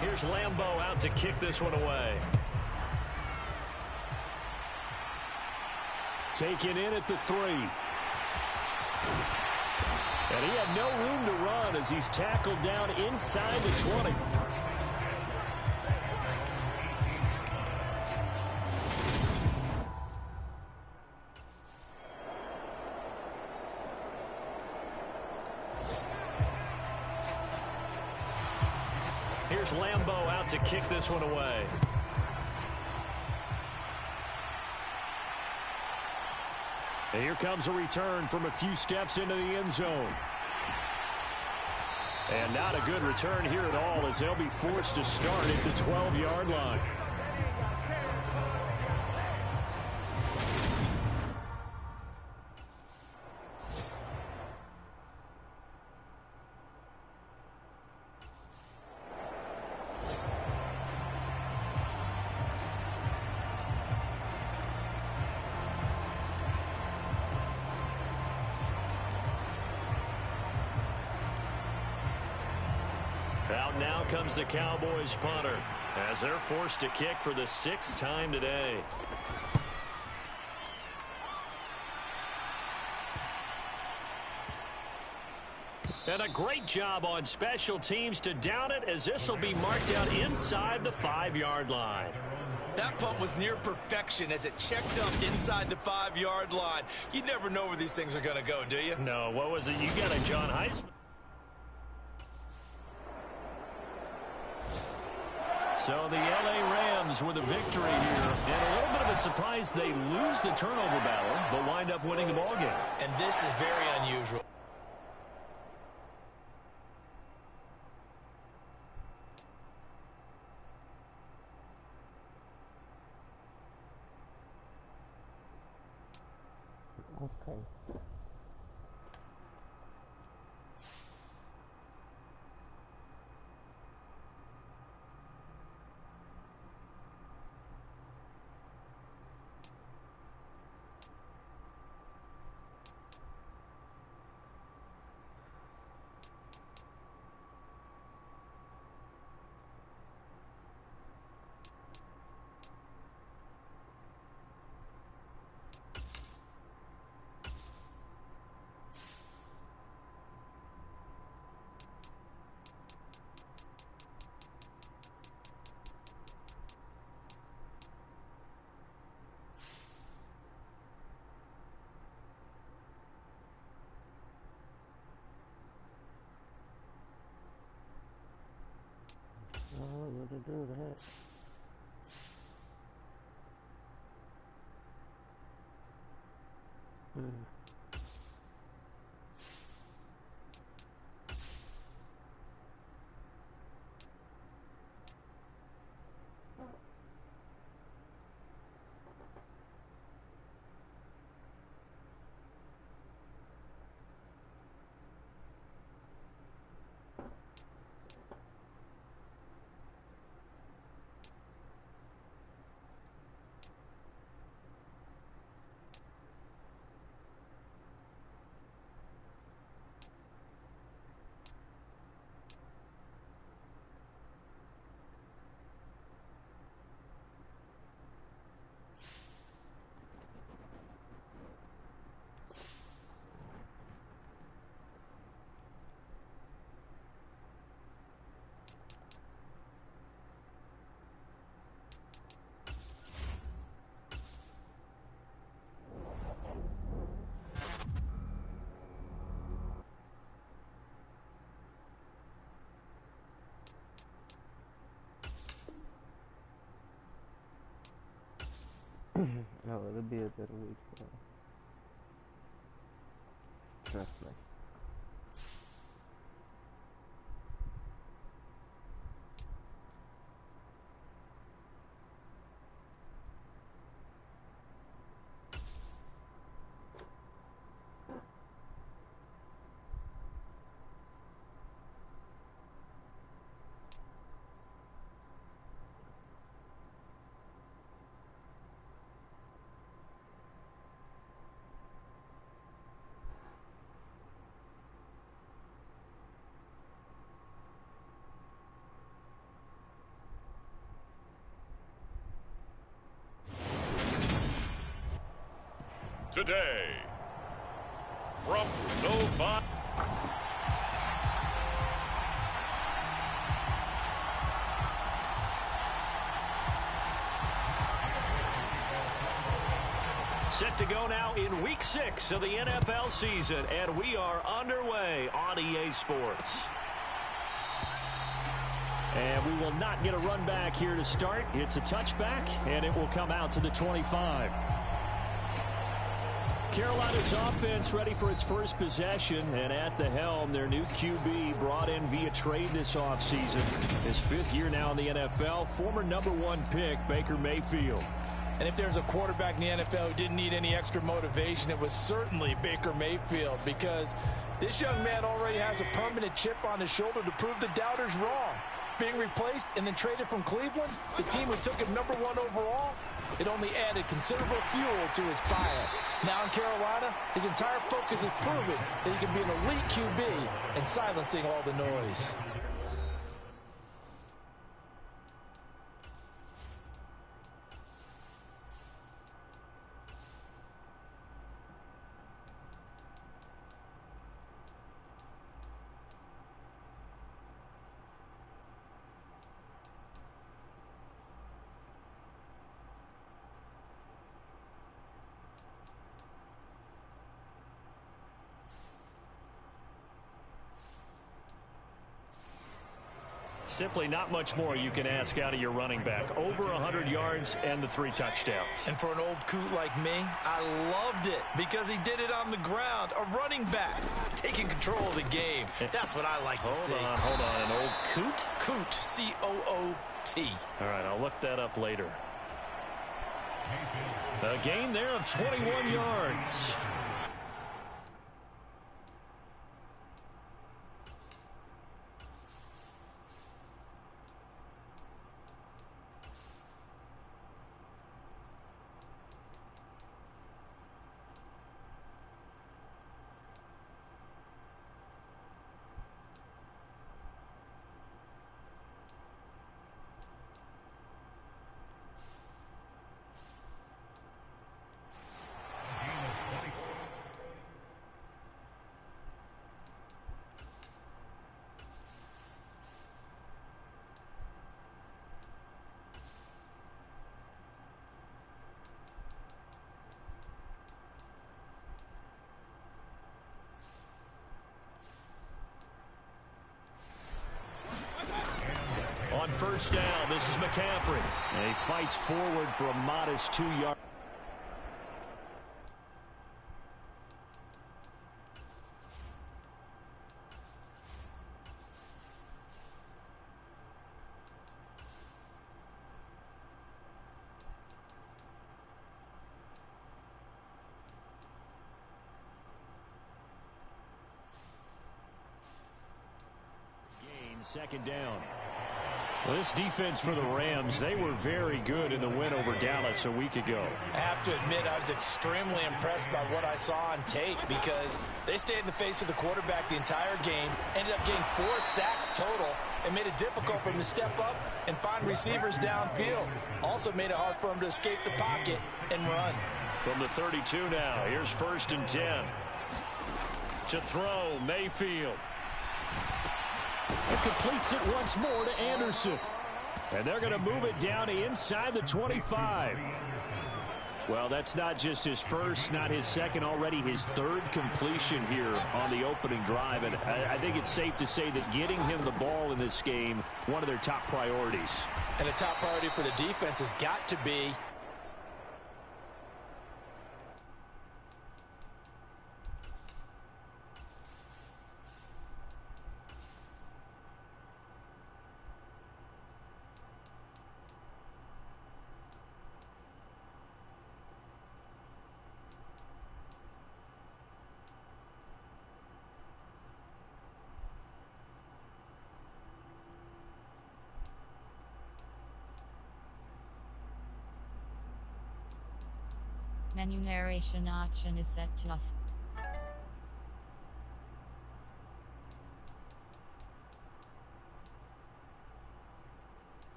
Here's Lambeau out to kick this one away. Taken in at the 3. And he had no room to run as he's tackled down inside the 20. Here's Lambeau out to kick this one away. And here comes a return from a few steps into the end zone. And not a good return here at all as they'll be forced to start at the 12-yard line. Out now comes the Cowboys punter as they're forced to kick for the 6th time today. And a great job on special teams to down it as this will be marked out inside the 5-yard line. That punt was near perfection as it checked up inside the 5-yard line. You never know where these things are going to go, do you? No, what was it? You got a John Heisman. So the L.A. Rams with a victory here. And a little bit of a surprise, they lose the turnover battle, but wind up winning the ballgame. And this is very unusual. Okay. what to do that. No, it'll be a better week for us. Trust me. Today, from SoFi. Set to go now in Week 6 of the NFL season, and we are underway on EA Sports. And we will not get a run back here to start. It's a touchback, and it will come out to the 25. Carolina's offense ready for its first possession, and at the helm, their new QB brought in via trade this offseason. His 5th year now in the NFL, former #1 pick, Baker Mayfield. And if there's a quarterback in the NFL who didn't need any extra motivation, it was certainly Baker Mayfield, because this young man already has a permanent chip on his shoulder to prove the doubters wrong. Being replaced and then traded from Cleveland, the team who took him #1 overall, it only added considerable fuel to his fire. Now in Carolina, his entire focus is proving that he can be an elite QB and silencing all the noise. Simply not much more you can ask out of your running back. Over 100 yards and the 3 touchdowns. And for an old coot like me, I loved it because he did it on the ground. A running back taking control of the game. That's what I like to see. Hold on. An old coot? Coot, C-O-O-T. All right, I'll look that up later. A gain there of 21 yards. on first down. This is McCaffrey. And he fights forward for a modest 2 yards. Second down. Well, this defense for the Rams, they were very good in the win over Dallas a week ago. I have to admit, I was extremely impressed by what I saw on tape because they stayed in the face of the quarterback the entire game, ended up getting 4 sacks total, and made it difficult for him to step up and find receivers downfield. Also made it hard for him to escape the pocket and run. From the 32 now, here's 1st and 10. To throw, Mayfield. It completes it once more to Anderson. And they're going to move it down to inside the 25. Well, that's not just his first, not his second, already his 3rd completion here on the opening drive. And I think it's safe to say that getting him the ball in this game, one of their top priorities. And a top priority for the defense has got to be Menu narration option is set to off.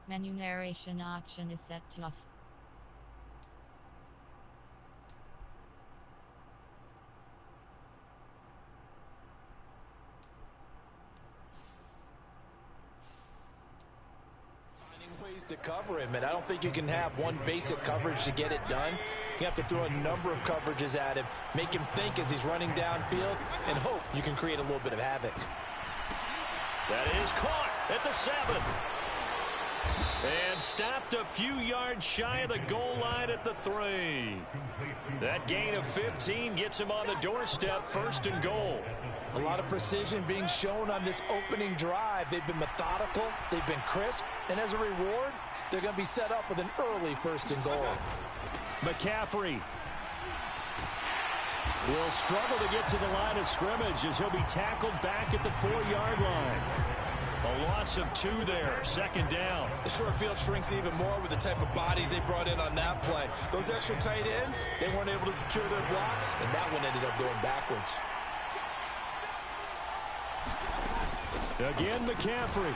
Menu narration option is set to off. to cover him, and I don't think you can have one basic coverage to get it done. You have to throw a number of coverages at him, make him think as he's running downfield, and hope you can create a little bit of havoc. That is caught at the 7. And stopped a few yards shy of the goal line at the 3. That gain of 15 gets him on the doorstep, 1st and goal. A lot of precision being shown on this opening drive. They've been methodical, they've been crisp, and as a reward, they're going to be set up with an early 1st and goal. McCaffrey will struggle to get to the line of scrimmage as he'll be tackled back at the 4-yard line. A loss of 2 there, 2nd down. The short field shrinks even more with the type of bodies they brought in on that play. Those extra tight ends, they weren't able to secure their blocks, and that one ended up going backwards. Again, McCaffrey.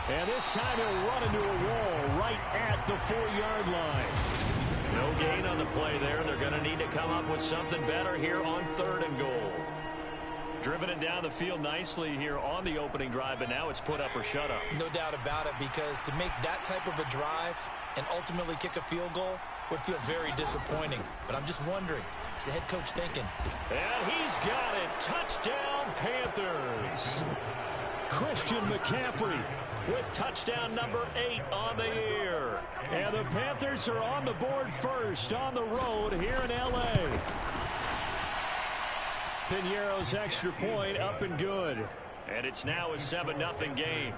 And this time he'll run into a wall right at the 4-yard line. No gain on the play there. They're going to need to come up with something better here on 3rd and goal. Driven it down the field nicely here on the opening drive, but now it's put up or shut up. No doubt about it, because to make that type of a drive and ultimately kick a field goal would feel very disappointing. But I'm just wondering, what's the head coach thinking? And he's got it. Touchdown, Panthers. Christian McCaffrey with touchdown number 8 on the year. And the Panthers are on the board first on the road here in L.A. Piñeiro's extra point up and good. And it's now a 7-0 game.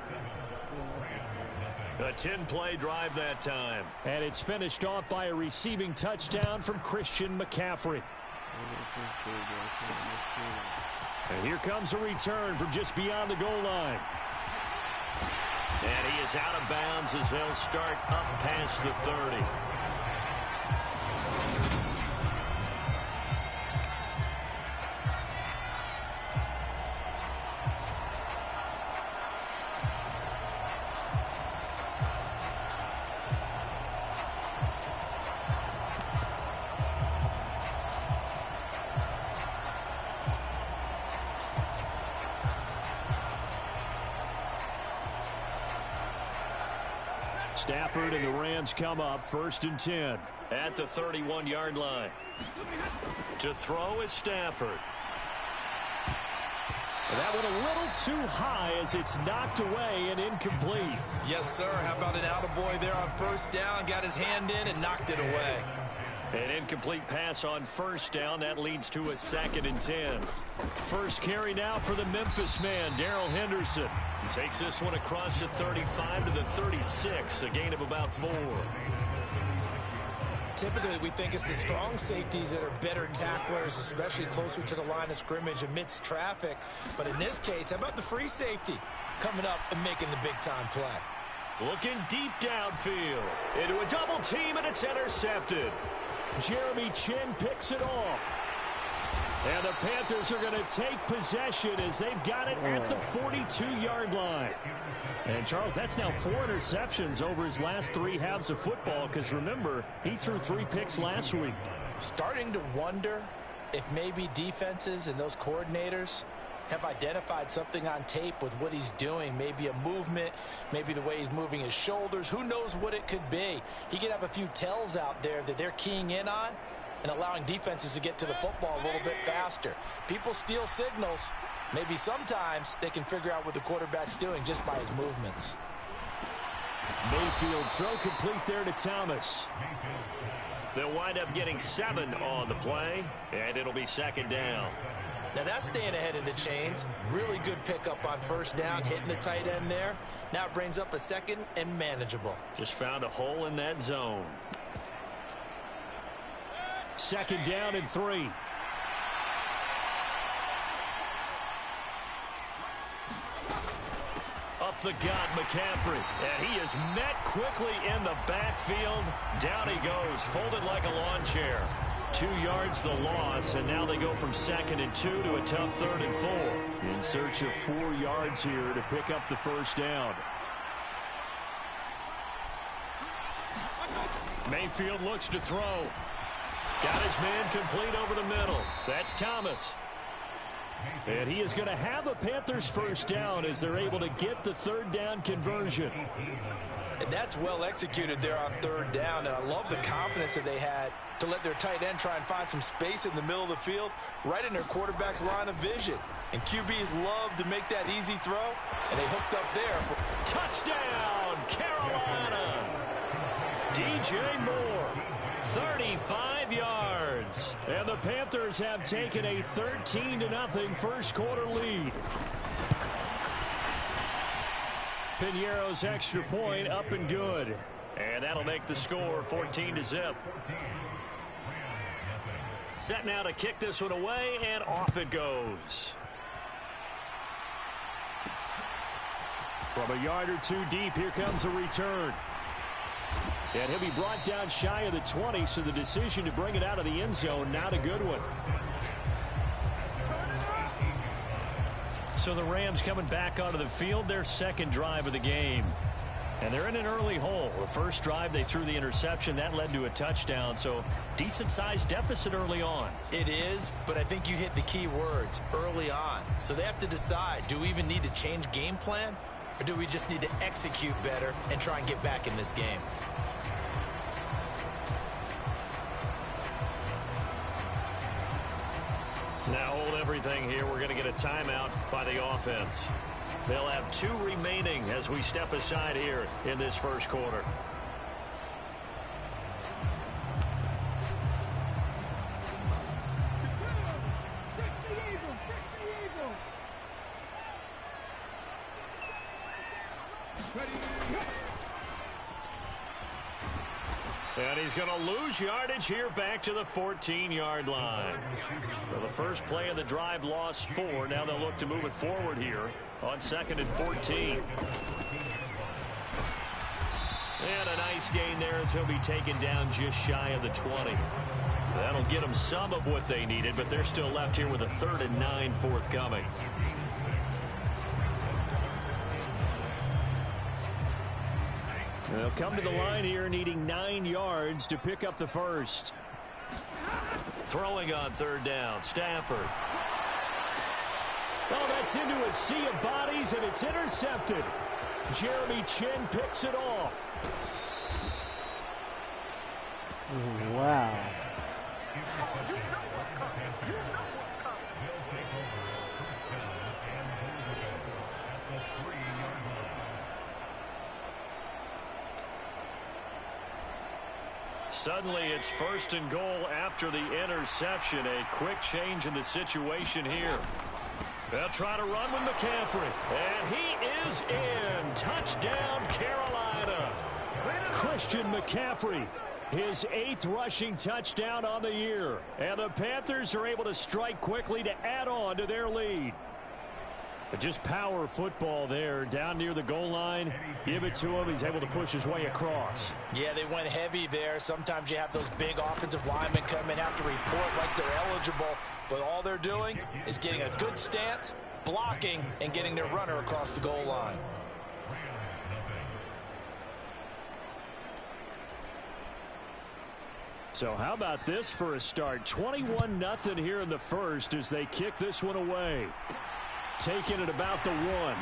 A 10-play drive that time. And it's finished off by a receiving touchdown from Christian McCaffrey. And here comes a return from just beyond the goal line. And he is out of bounds as they'll start up past the 30. Stafford and the Rams come up 1st and 10 at the 31-yard line. To throw is Stafford. That went a little too high as it's knocked away and incomplete. Yes, sir. How about an attaboy there on first down? Got his hand in and knocked it away. An incomplete pass on first down. That leads to a 2nd and 10. First carry now for the Memphis man, Darrell Henderson. He takes this one across the 35 to the 36, a gain of about 4. Typically, we think it's the strong safeties that are better tacklers, especially closer to the line of scrimmage amidst traffic. But in this case, how about the free safety coming up and making the big-time play? Looking deep downfield. Into a double team, and it's intercepted. Jeremy Chin picks it off. And the Panthers are going to take possession as they've got it at the 42-yard line. And, Charles, that's now 4 interceptions over his last 3 halves of football because, remember, he threw 3 picks last week. Starting to wonder if maybe defenses and those coordinators have identified something on tape with what he's doing. Maybe a movement, maybe the way he's moving his shoulders. Who knows what it could be? He could have a few tells out there that they're keying in on and allowing defenses to get to the football a little bit faster. People steal signals. Maybe sometimes they can figure out what the quarterback's doing just by his movements. Mayfield throw complete there to Thomas. They'll wind up getting 7 on the play, and it'll be 2nd down. Now that's staying ahead of the chains. Really good pickup on first down, hitting the tight end there. Now it brings up a 2nd and manageable. Just found a hole in that zone. 2nd down and 3. Up the gut, McCaffrey. And he is met quickly in the backfield. Down he goes, folded like a lawn chair. 2 yards the loss, and now they go from 2nd and 2 to a tough 3rd and 4. In search of 4 yards here to pick up the first down. Mayfield looks to throw. Got his man complete over the middle. That's Thomas. And he is going to have a Panthers first down as they're able to get the 3rd down conversion. And that's well executed there on 3rd down, and I love the confidence that they had to let their tight end try and find some space in the middle of the field, right in their quarterback's line of vision. And QBs love to make that easy throw, and they hooked up there for touchdown, Carolina. DJ Moore, 35 yards. And the Panthers have taken a 13-0 first quarter lead. Piñeiro's extra point up and good. And that'll make the score 14-0. Set now to kick this one away, and off it goes. From a yard or 2 deep, here comes a return. And he'll be brought down shy of the 20, so the decision to bring it out of the end zone, not a good one. So the Rams coming back onto the field, their 2nd drive of the game. And they're in an early hole. The first drive, they threw the interception. That led to a touchdown, so decent-sized deficit early on. It is, but I think you hit the key words, early on. So they have to decide, do we even need to change game plan, or do we just need to execute better and try and get back in this game? Now hold everything here. We're going to get a timeout by the offense. They'll have 2 remaining as we step aside here in this first quarter. And he's going to lose yardage here back to the 14-yard line. Well, the first play of the drive lost 4. Now they'll look to move it forward here on 2nd and 14. And a nice gain there as he'll be taken down just shy of the 20. That'll get them some of what they needed, but they're still left here with a 3rd and 9 forthcoming. They'll come to the line here needing 9 yards to pick up the first. Throwing on 3rd down, Stafford. Oh, that's into a sea of bodies, and it's intercepted. Jeremy Chin picks it off. Wow. Suddenly it's 1st and goal after the interception. A quick change in the situation here. They'll try to run with McCaffrey. And he is in. Touchdown, Carolina. Christian McCaffrey, his 8th rushing touchdown on the year. And the Panthers are able to strike quickly to add on to their lead. But just power football there, down near the goal line. Give it to him. He's able to push his way across. Yeah, they went heavy there. Sometimes you have those big offensive linemen come in, have to report like they're eligible. But all they're doing is getting a good stance, blocking, and getting their runner across the goal line. So how about this for a start? 21-0 here in the first as they kick this one away. Taking it about the 1.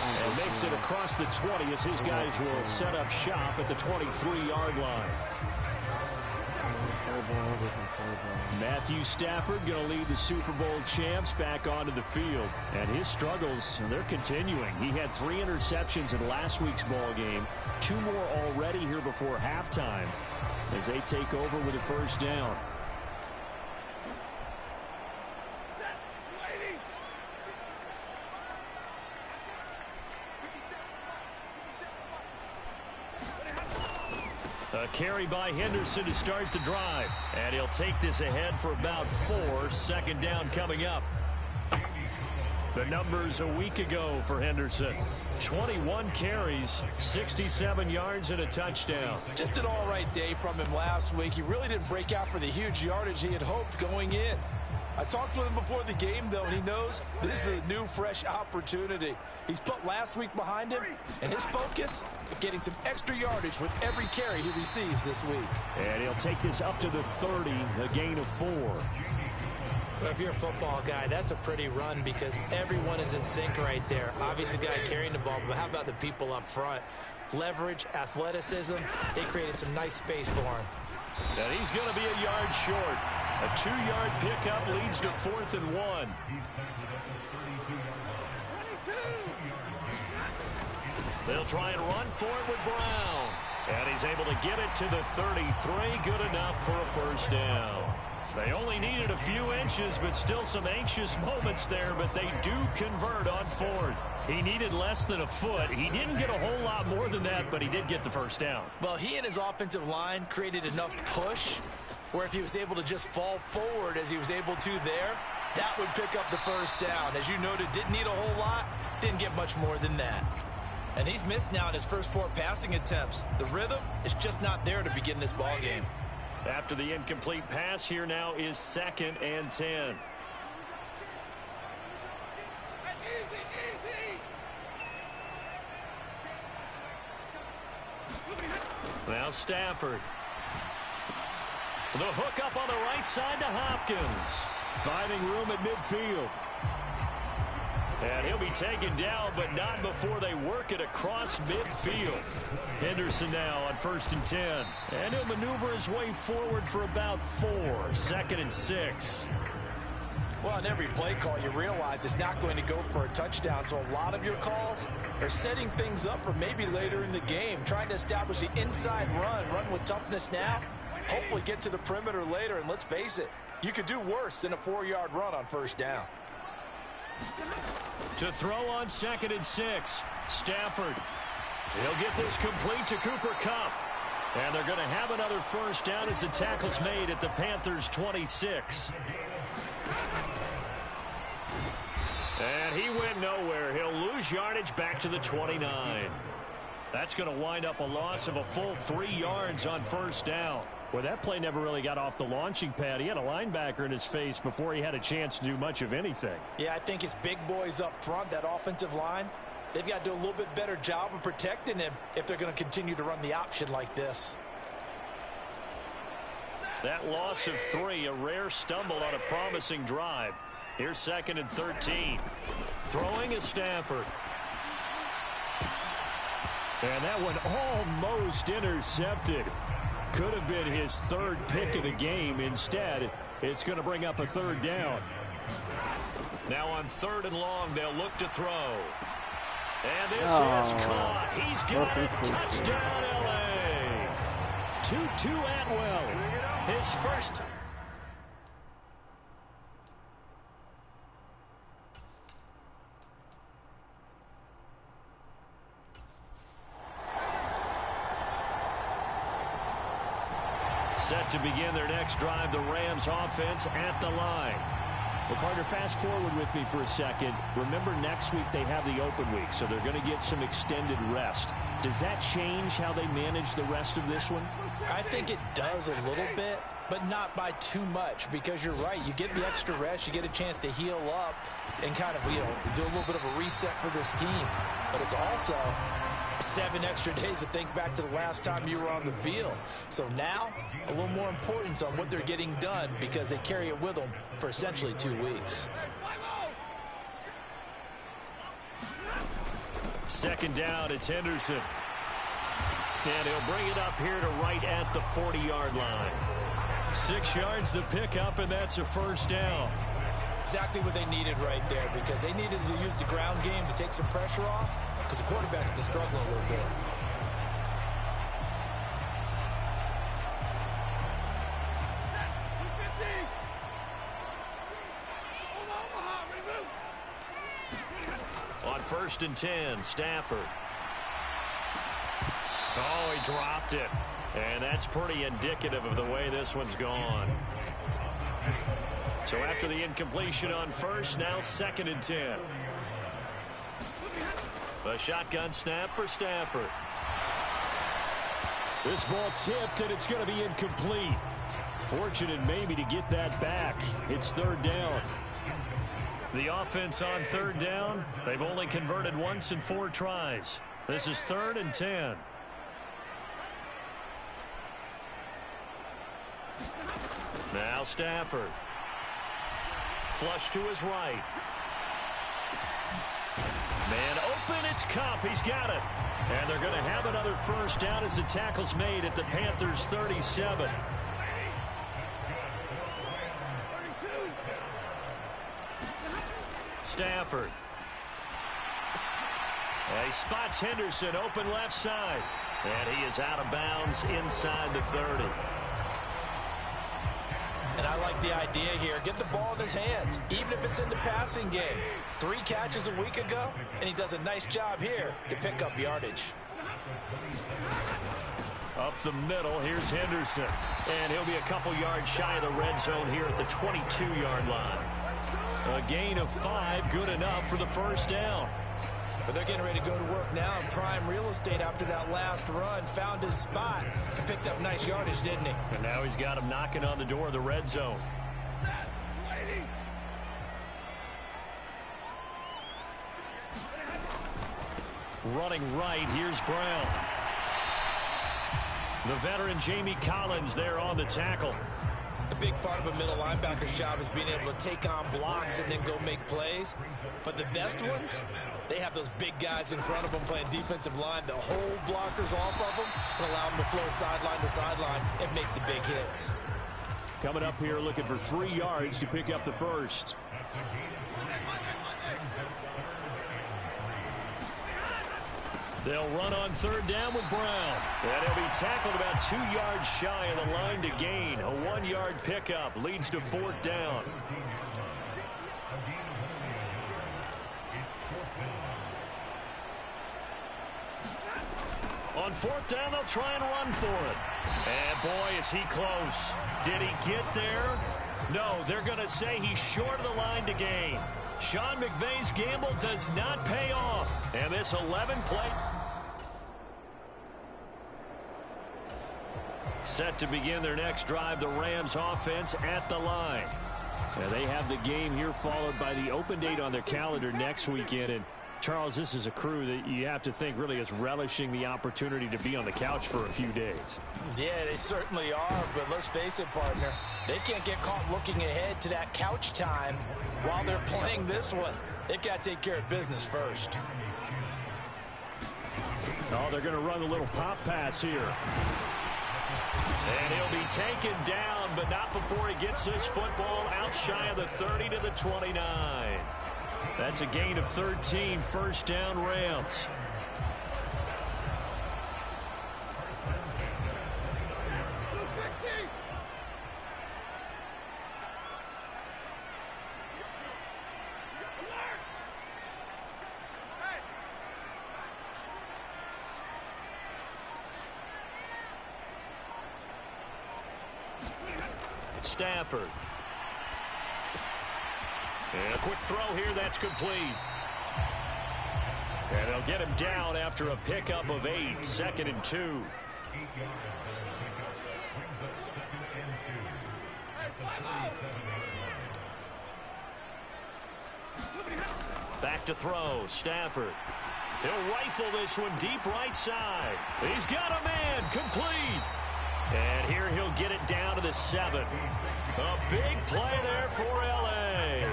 And makes it across the 20 as his guys will set up shop at the 23-yard line. Matthew Stafford going to lead the Super Bowl champs back onto the field. And his struggles, they're continuing. He had 3 interceptions in last week's ball game. 2 more already here before halftime as they take over with a first down. A carry by Henderson to start the drive. And he'll take this ahead for about 4. 2nd down coming up. The numbers a week ago for Henderson. 21 carries, 67 yards, and a touchdown. Just an all-right day from him last week. He really didn't break out for the huge yardage he had hoped going in. I talked with him before the game, though, and he knows this is a new, fresh opportunity. He's put last week behind him, and his focus, getting some extra yardage with every carry he receives this week. And he'll take this up to the 30, a gain of 4. Well, if you're a football guy, that's a pretty run because everyone is in sync right there. Obviously, the guy carrying the ball, but how about the people up front? Leverage, athleticism, they created some nice space for him. And he's going to be a yard short. A 2-yard pickup leads to 4th and 1. They'll try and run for it with Brown. And he's able to get it to the 33. Good enough for a first down. They only needed a few inches, but still some anxious moments there, but they do convert on 4th. He needed less than a foot. He didn't get a whole lot more than that, but he did get the first down. Well, he and his offensive line created enough push where if he was able to just fall forward as he was able to there, that would pick up the first down. As you noted, didn't need a whole lot, didn't get much more than that. And he's missed now in his first 4 passing attempts. The rhythm is just not there to begin this ball game. After the incomplete pass, here now is 2nd and 10. Now Stafford. The hook up on the right side to Hopkins. Finding room at midfield. And he'll be taken down, but not before they work it across midfield. Henderson now on 1st and 10. And he'll maneuver his way forward for about 4. 2nd and 6. Well, in every play call, you realize it's not going to go for a touchdown. So a lot of your calls are setting things up for maybe later in the game. Trying to establish the inside run with toughness now. Hopefully get to the perimeter later. And let's face it, you could do worse than a 4-yard run on 1st down. To throw on 2nd and 6. Stafford. He'll get this complete to Cooper Kupp. And they're going to have another first down as the tackle's made at the Panthers' 26. And he went nowhere. He'll lose yardage back to the 29. That's going to wind up a loss of a full 3 yards on 1st down. Well, that play never really got off the launching pad. He had a linebacker in his face before he had a chance to do much of anything. Yeah, I think it's big boys up front, that offensive line. They've got to do a little bit better job of protecting him if they're going to continue to run the option like this. That loss of 3, a rare stumble on a promising drive. Here's 2nd and 13. Throwing is Stafford. And that one almost intercepted. Could have been his 3rd pick of the game. Instead, it's going to bring up a 3rd down. Now on 3rd and long, they'll look to throw. And this is caught. He's got it. Touchdown, L.A. Tutu Atwell. His first. Set to begin their next drive, the Rams offense at the line. Well, partner, fast forward with me for a second. Remember, next week they have the open week, so they're going to get some extended rest. Does that change how they manage the rest of this one? I think it does a little bit, but not by too much, because you're right. You get the extra rest, you get a chance to heal up and kind of, do a little bit of a reset for this team. But it's also 7 extra days to think back to the last time you were on the field. So now, a little more importance on what they're getting done because they carry it with them for essentially 2 weeks. Second down, it's Henderson. And he'll bring it up here to right at the 40-yard line. 6 yards the pickup, and that's a first down. Exactly what they needed right there, because they needed to use the ground game to take some pressure off, because the quarterback's been struggling a little bit. On 1st and 10, Stafford. Oh, he dropped it. And that's pretty indicative of the way this one's gone. So after the incompletion on first, now 2nd and 10. A shotgun snap for Stafford. This ball tipped, and it's going to be incomplete. Fortunate maybe to get that back. It's 3rd down. The offense on 3rd down, they've only converted once in 4 tries. This is 3rd and 10. Now Stafford. Flush to his right. Man open, it's Cup. He's got it. And they're going to have another first down as the tackle's made at the Panthers' 37. Stafford. He spots Henderson open left side. And he is out of bounds inside the 30. And I like the idea here. Get the ball in his hands, even if it's in the passing game. 3 catches a week ago, and he does a nice job here to pick up yardage. Up the middle, here's Henderson. And he'll be a couple yards shy of the red zone here at the 22-yard line. A gain of 5, good enough for the first down. But they're getting ready to go to work now in prime real estate after that last run. Found his spot and picked up nice yardage, didn't he? And now he's got him knocking on the door of the red zone. Running right, here's Brown. The veteran Jamie Collins there on the tackle. A big part of a middle linebacker's job is being able to take on blocks and then go make plays. But the best ones, they have those big guys in front of them playing defensive line that hold blockers off of them and allow them to flow sideline to sideline and make the big hits. Coming up here looking for 3 yards to pick up the first. They'll run on 3rd down with Brown. And he'll be tackled about 2 yards shy of the line to gain. A 1-yard pickup leads to 4th down. On 4th down, they'll try and run for it. And boy, is he close. Did he get there? No, they're going to say he's short of the line to gain. Sean McVay's gamble does not pay off. And this 11-play. Set to begin their next drive, the Rams offense at the line. Now they have the game here followed by the open date on their calendar next weekend. And Charles, this is a crew that you have to think really is relishing the opportunity to be on the couch for a few days. Yeah, they certainly are, but let's face it, partner. They can't get caught looking ahead to that couch time while they're playing this one. They've got to take care of business first. Oh, they're going to run a little pop pass here. And he'll be taken down, but not before he gets this football out shy of the 30 to the 29. That's a gain of 13, first down Rams. Stafford. And a quick throw here, that's complete. And they'll get him down after a pickup of 8, 2nd and 2. Back to throw, Stafford. He'll rifle this one deep right side. He's got a man, complete. And here he'll get it down to the 7. A big play there for L.A.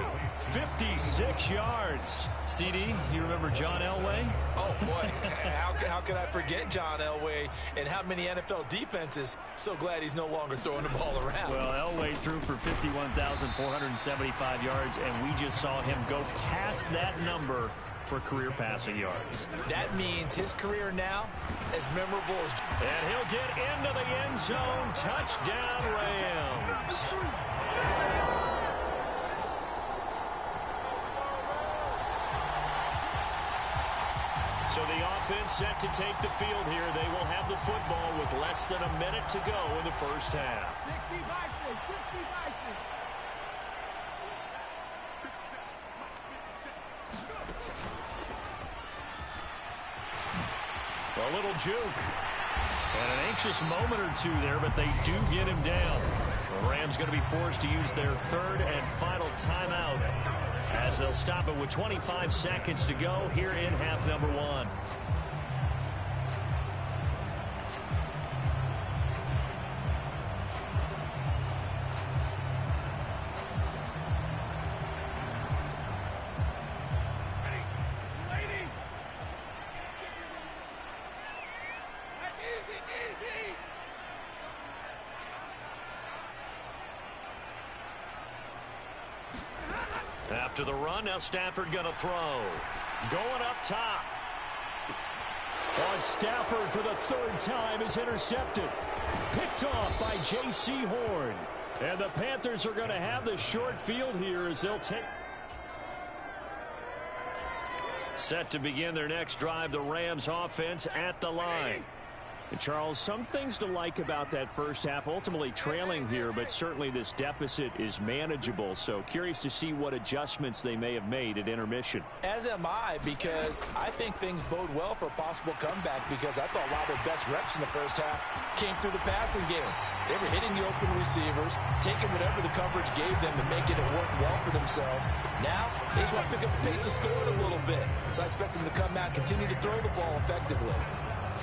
56 yards. CD, you remember John Elway? Oh, boy. How could I forget John Elway and how many NFL defenses? So glad he's no longer throwing the ball around. Well, Elway threw for 51,475 yards, and we just saw him go past that number for career passing yards. That means his career now as memorable as... And he'll get into the end zone. Touchdown, Rams. So the offense set to take the field here. They will have the football with less than a minute to go in the first half. A little juke. And an anxious moment or two there, but they do get him down. The Rams going to be forced to use their 3rd and final timeout as they'll stop it with 25 seconds to go here in half number 1. After the run, now Stafford going to throw. Going up top. On Stafford for the 3rd time is intercepted. Picked off by J.C. Horn. And the Panthers are going to have the short field here as they'll take... Set to begin their next drive, the Rams offense at the line. And Charles, some things to like about that first half, ultimately trailing here, but certainly this deficit is manageable. So curious to see what adjustments they may have made at intermission. As am I, because I think things bode well for a possible comeback, because I thought a lot of their best reps in the first half came through the passing game. They were hitting the open receivers, taking whatever the coverage gave them and making it work well for themselves. Now, they just want to pick up the pace of scoring a little bit. So I expect them to come out and continue to throw the ball effectively.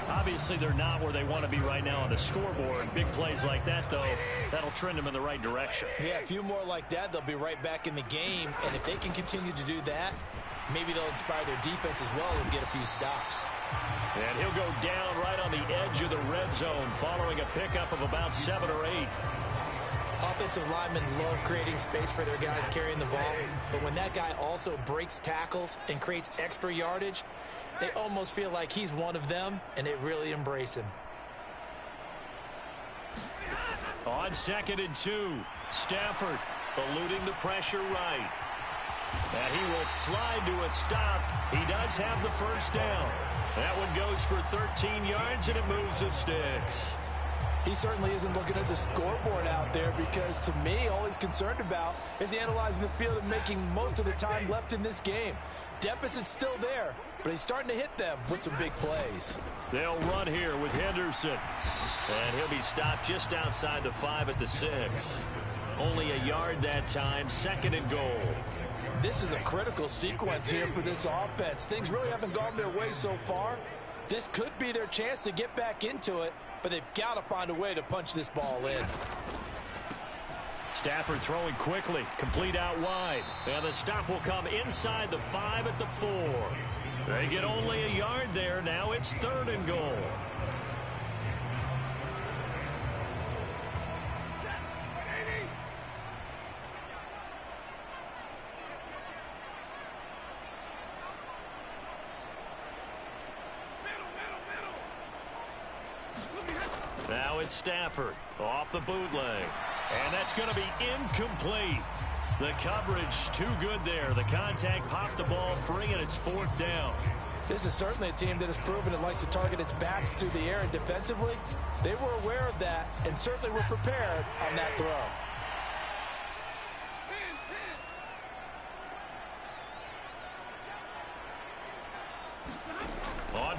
Obviously, they're not where they want to be right now on the scoreboard. Big plays like that, though, that'll trend them in the right direction. Yeah, a few more like that, they'll be right back in the game. And if they can continue to do that, maybe they'll inspire their defense as well and get a few stops. And he'll go down right on the edge of the red zone following a pickup of about 7 or 8. Offensive linemen love creating space for their guys carrying the ball. But when that guy also breaks tackles and creates extra yardage, they almost feel like he's one of them, and they really embrace him. On 2nd and 2, Stafford eluding the pressure right. And he will slide to a stop. He does have the first down. That one goes for 13 yards, and it moves the sticks. He certainly isn't looking at the scoreboard out there, because to me, all he's concerned about is analyzing the field and making most of the time left in this game. Deficit's still there, but he's starting to hit them with some big plays. They'll run here with Henderson. And he'll be stopped just outside the 5 at the 6. Only a yard that time, 2nd and goal. This is a critical sequence here for this offense. Things really haven't gone their way so far. This could be their chance to get back into it, but they've got to find a way to punch this ball in. Stafford throwing quickly, complete out wide. And the stop will come inside the 5 at the 4. They get only a yard there. Now it's 3rd and goal. Now it's Stafford off the bootleg. And that's going to be incomplete. The coverage too good there. The contact popped the ball free, and it's 4th down. This is certainly a team that has proven it likes to target its backs through the air, and defensively, they were aware of that and certainly were prepared on that throw.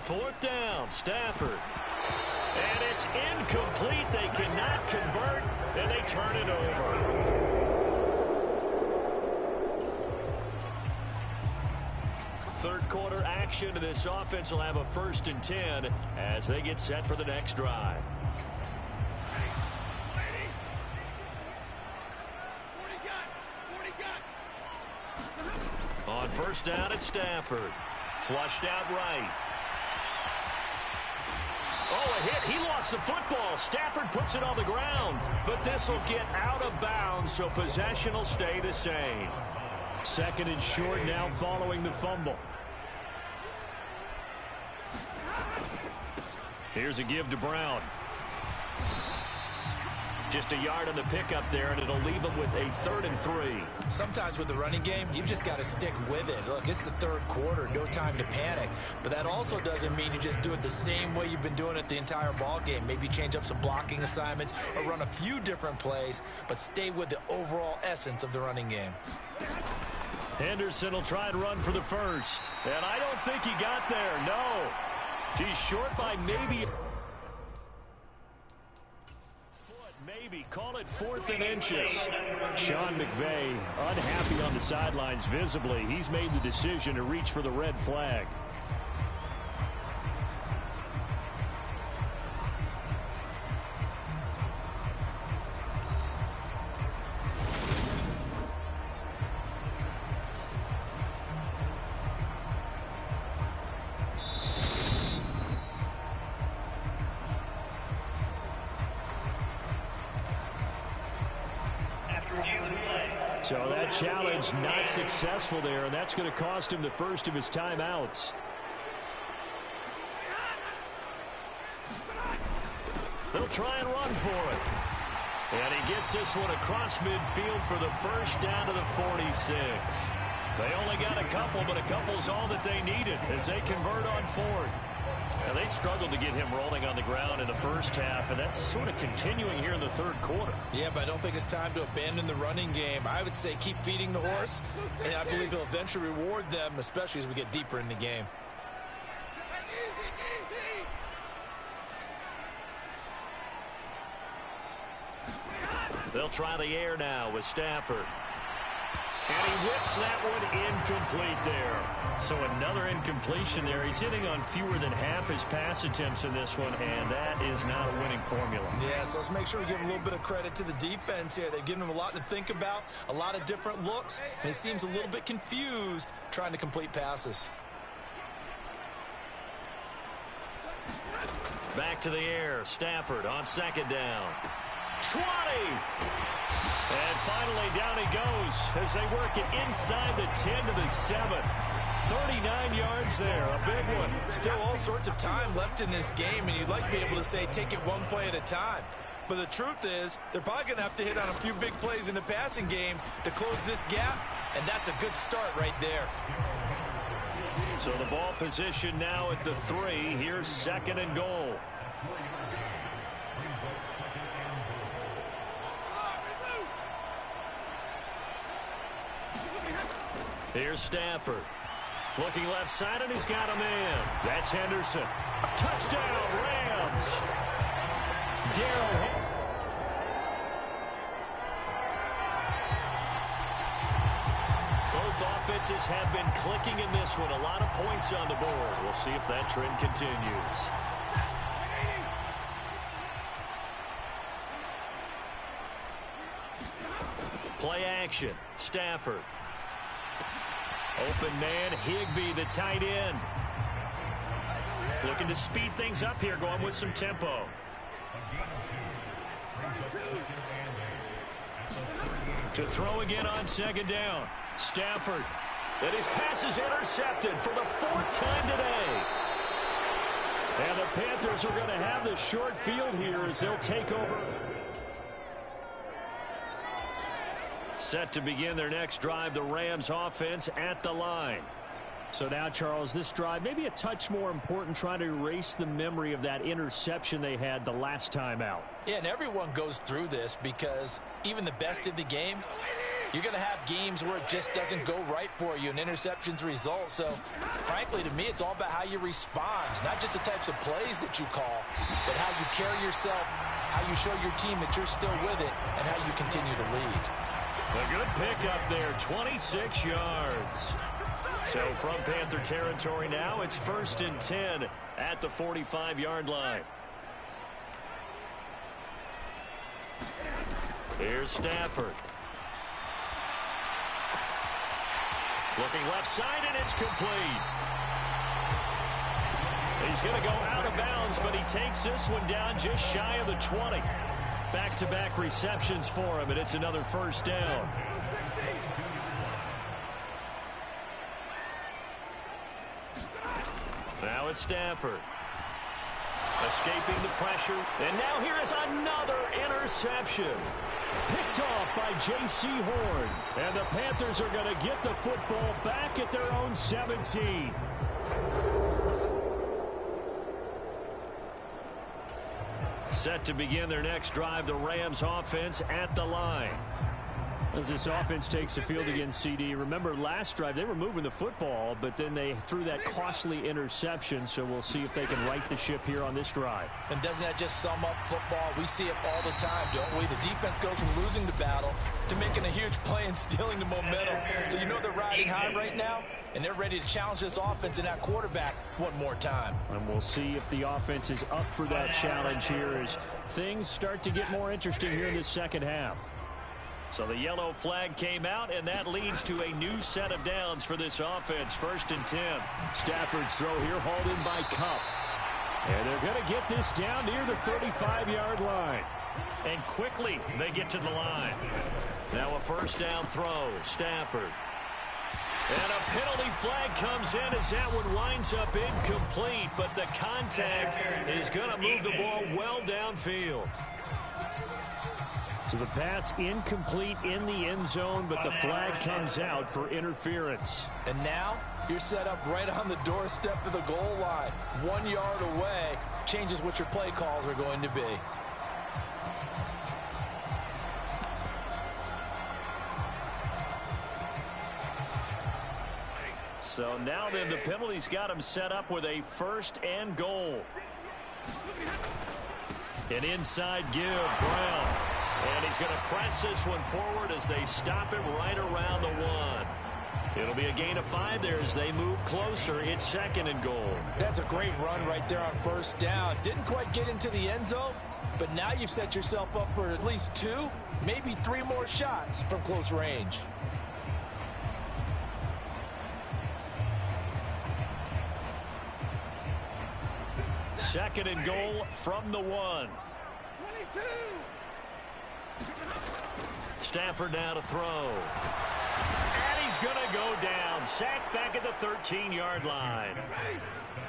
4th down, Stafford. And it's incomplete. They cannot convert, and they turn it over. Third quarter action to this offense will have a 1st and 10 as they get set for the next drive. On 1st down, it's Stafford. Flushed out right. Oh, a hit. He lost the football. Stafford puts it on the ground. But this will get out of bounds, so possession will stay the same. 2nd and short now following the fumble. Here's a give to Brown. Just a yard on the pickup there, and it'll leave him with a 3rd and 3. Sometimes with the running game, you've just got to stick with it. Look, it's the 3rd quarter, no time to panic. But that also doesn't mean you just do it the same way you've been doing it the entire ball game. Maybe change up some blocking assignments or run a few different plays, but stay with the overall essence of the running game. Henderson will try and run for the 1st. And I don't think he got there, no. He's short by maybe... Maybe. Call it 4th and inches. Sean McVay unhappy on the sidelines visibly. He's made the decision to reach for the red flag. So that challenge not successful there, and that's going to cost him the 1st of his timeouts. They'll try and run for it. And he gets this one across midfield for the 1st down to the 46. They only got a couple, but a couple's all that they needed as they convert on 4th. Now, they struggled to get him rolling on the ground in the 1st half, and that's sort of continuing here in the 3rd quarter. Yeah, but I don't think it's time to abandon the running game. I would say keep feeding the horse, and I believe he'll eventually reward them, especially as we get deeper in the game. They'll try the air now with Stafford. And he whips that one incomplete there. So another incompletion there. He's hitting on fewer than half his pass attempts in this one, and that is not a winning formula. Yeah, so let's make sure we give a little bit of credit to the defense here. They've given him a lot to think about, a lot of different looks, and he seems a little bit confused trying to complete passes. Back to the air. Stafford on 2nd down. 20! And finally down he goes as they work it inside the 10 to the 7. 39 yards there, a big one. Still all sorts of time left in this game, and you'd like to be able to say take it one play at a time. But the truth is, they're probably going to have to hit on a few big plays in the passing game to close this gap, and that's a good start right there. So the ball position now at the 3. Here's 2nd and goal. Here's Stafford. Looking left side, and he's got a man. That's Henderson. Touchdown, Rams. Darrell. Both offenses have been clicking in this one. A lot of points on the board. We'll see if that trend continues. Play action. Stafford. Open man, Higbee, the tight end. Looking to speed things up here, going with some tempo. To throw again on 2nd down. Stafford. And his pass is intercepted for the 4th time today. And the Panthers are going to have the short field here as they'll take over. Set to begin their next drive, the Rams offense at the line. So now, Charles, this drive maybe a touch more important, trying to erase the memory of that interception they had the last time out. Yeah, and everyone goes through this because even the best in the game, You're going to have games where it just doesn't go right for you and interceptions result. So, frankly, to me, it's all about how you respond. Not just the types of plays that you call, but how you carry yourself, how you show your team that you're still with it, and how you continue to lead. A good pickup there, 26 yards. So from Panther territory now, it's 1st and 10 at the 45-yard line. Here's Stafford. Looking left side, and it's complete. He's going to go out of bounds, but he takes this one down just shy of the 20. Back-to-back receptions for him, and it's another first down. Now it's Stafford. Escaping the pressure, and now here is another interception. Picked off by J.C. Horn. And the Panthers are going to get the football back at their own 17. Set to begin their next drive, the Rams offense at the line. As this offense takes the field against CD, remember last drive they were moving the football, but then they threw that costly interception, so we'll see if they can right the ship here on this drive. And doesn't that just sum up football? We see it all the time, don't we? The defense goes from losing the battle to making a huge play and stealing the momentum. So you know they're riding high right now, and they're ready to challenge this offense and that quarterback one more time. And we'll see if the offense is up for that challenge here as things start to get more interesting here in the second half. So the yellow flag came out, and that leads to a new set of downs for this offense. 1st and 10. Stafford's throw here hauled in by Cup. And they're going to get this down near the 35-yard line. And quickly they get to the line. Now a first down throw. Stafford. And a penalty flag comes in as that one winds up incomplete, but the contact is going to move the ball well downfield. So the pass incomplete in the end zone, but the flag comes out for interference. And now you're set up right on the doorstep of the goal line. 1 yard away changes what your play calls are going to be. So now then the penalty's got him set up with a 1st and goal. An inside give, Brown. And he's going to press this one forward as they stop it right around the 1. It'll be a gain of 5 there as they move closer. It's 2nd and goal. That's a great run right there on first down. Didn't quite get into the end zone, but now you've set yourself up for at least 2, maybe 3 more shots from close range. Second and goal from the 1. Stafford now to throw. And he's going to go down. Sacked back at the 13-yard line.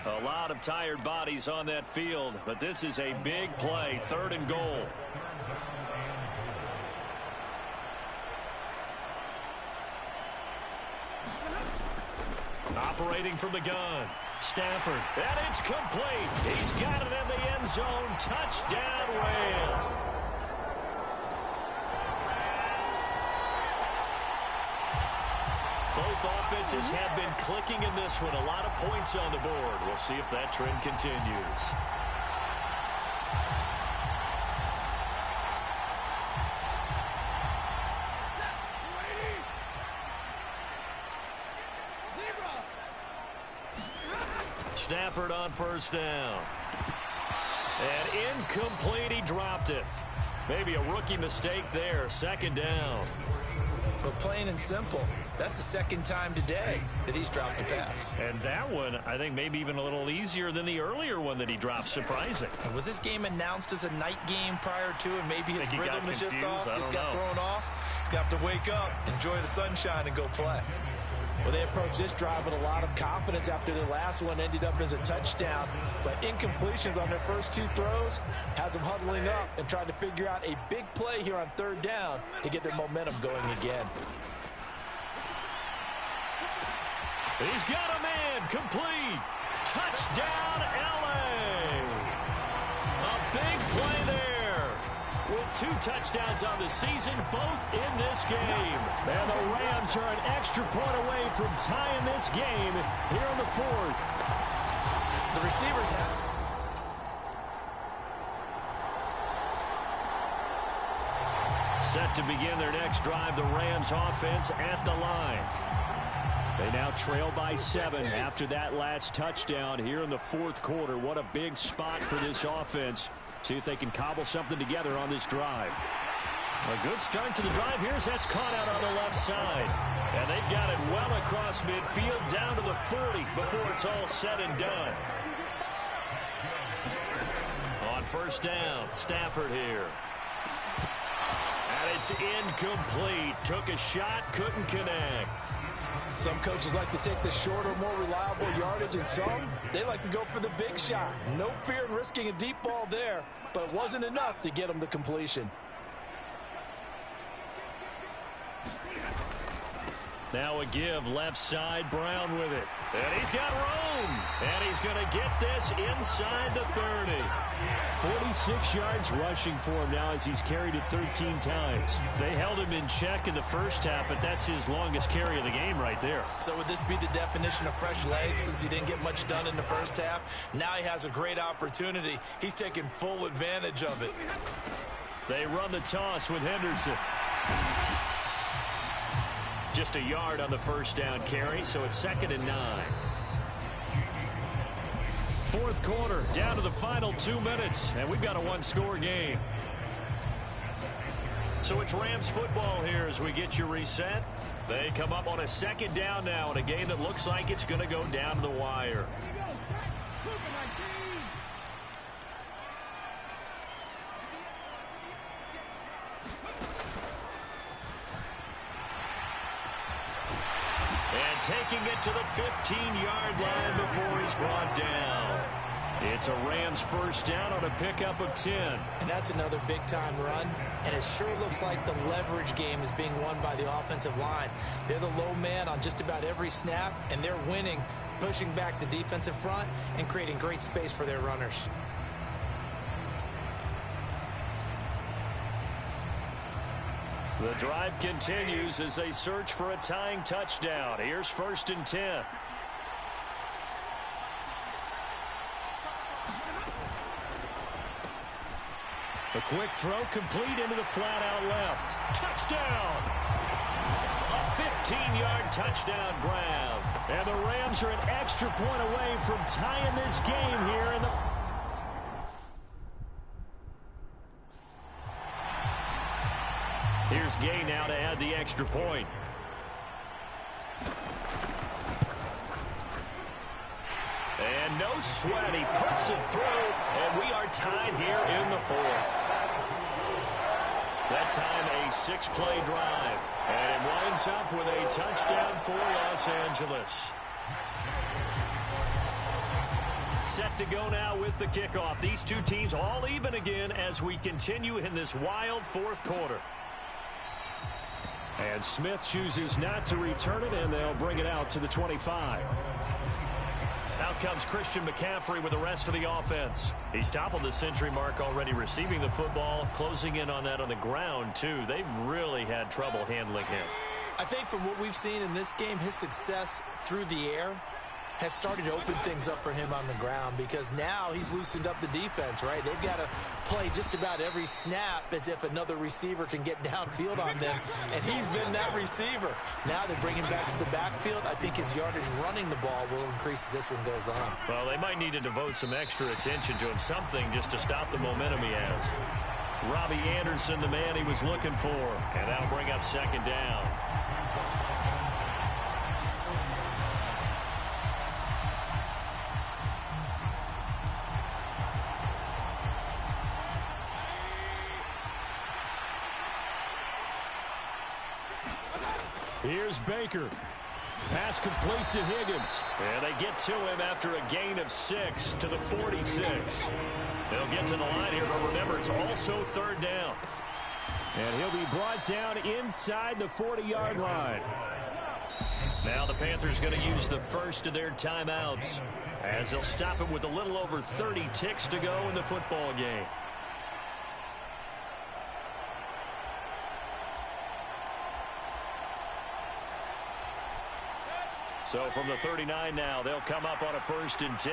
A lot of tired bodies on that field, but this is a big play. 3rd and goal. Operating from the gun. Stafford. And it's complete. He's got it in the end zone. Touchdown, Rams. Both offenses have been clicking in this one. A lot of points on the board. We'll see if that trend continues. Stafford on first down. And incomplete. He dropped it. Maybe a rookie mistake there. 2nd down. But plain and simple, that's the 2nd time today that he's dropped a pass. And that one, I think, maybe even a little easier than the earlier one that he dropped. Surprising. And was this game announced as a night game prior to, and maybe his rhythm is just off? Just got thrown off. He's got to wake up, enjoy the sunshine, and go play. Well, they approached this drive with a lot of confidence after their last one ended up as a touchdown. But incompletions on their first 2 throws has them huddling up and trying to figure out a big play here on 3rd down to get their momentum going again. He's got a man. Complete. Touchdown, L.A. A big play there with 2 touchdowns on the season, both in this game. And the Rams are an extra point away from tying this game here in the 4th. The receivers have... Set to begin their next drive, the Rams offense at the line. They now trail by 7 after that last touchdown here in the 4th quarter. What a big spot for this offense. See if they can cobble something together on this drive. A good start to the drive. Here's that's caught out on the left side. And they've got it well across midfield down to the 40 before it's all said and done. On first down, Stafford here. And it's incomplete. Took a shot, couldn't connect. Some coaches like to take the shorter, more reliable yardage, and some, they like to go for the big shot. No fear in risking a deep ball there, but it wasn't enough to get them the completion. Now a give, left side, Brown with it. And he's got room. And he's going to get this inside the 30. 46 yards rushing for him now as he's carried it 13 times. They held him in check in the first half, but that's his longest carry of the game right there. So would this be the definition of fresh legs since he didn't get much done in the first half? Now he has a great opportunity. He's taking full advantage of it. They run the toss with Henderson. Just a yard on the first down carry, so it's 2nd and 9. 4th quarter, down to the final 2 minutes, and we've got a one-score game. So it's Rams football here as we get you reset. They come up on a 2nd down now in a game that looks like it's going to go down to the wire. Taking it to the 15-yard line before he's brought down. It's a Rams first down on a pickup of 10. And that's another big-time run. And it sure looks like the leverage game is being won by the offensive line. They're the low man on just about every snap, and they're winning, pushing back the defensive front and creating great space for their runners. The drive continues as they search for a tying touchdown. Here's 1st and 10. A quick throw complete into the flat out left. Touchdown! A 15-yard touchdown grab. And the Rams are an extra point away from tying this game here in the... Here's Gay now to add the extra point. And no sweat. He puts it through, and we are tied here in the 4th. That time a 6-play drive. And it winds up with a touchdown for Los Angeles. Set to go now with the kickoff. These two teams all even again as we continue in this wild 4th quarter. And Smith chooses not to return it, and they'll bring it out to the 25. Out comes Christian McCaffrey with the rest of the offense. He's toppled the century mark already receiving the football, closing in on that on the ground, too. They've really had trouble handling him. I think from what we've seen in this game, his success through the air has started to open things up for him on the ground because now he's loosened up the defense, right? They've got to play just about every snap as if another receiver can get downfield on them, and he's been that receiver. Now they bring him back to the backfield. I think his yardage running the ball will increase as this one goes on. Well, they might need to devote some extra attention to him, something just to stop the momentum he has. Robbie Anderson, the man he was looking for, and that'll bring up 2nd down. Here's Baker. Pass complete to Higgins. And they get to him after a gain of 6 to the 46. They'll get to the line here, but remember, it's also 3rd down. And he'll be brought down inside the 40-yard line. Now the Panthers going to use the first of their timeouts as they'll stop him with a little over 30 ticks to go in the football game. So from the 39 now, they'll come up on a 1st and 10.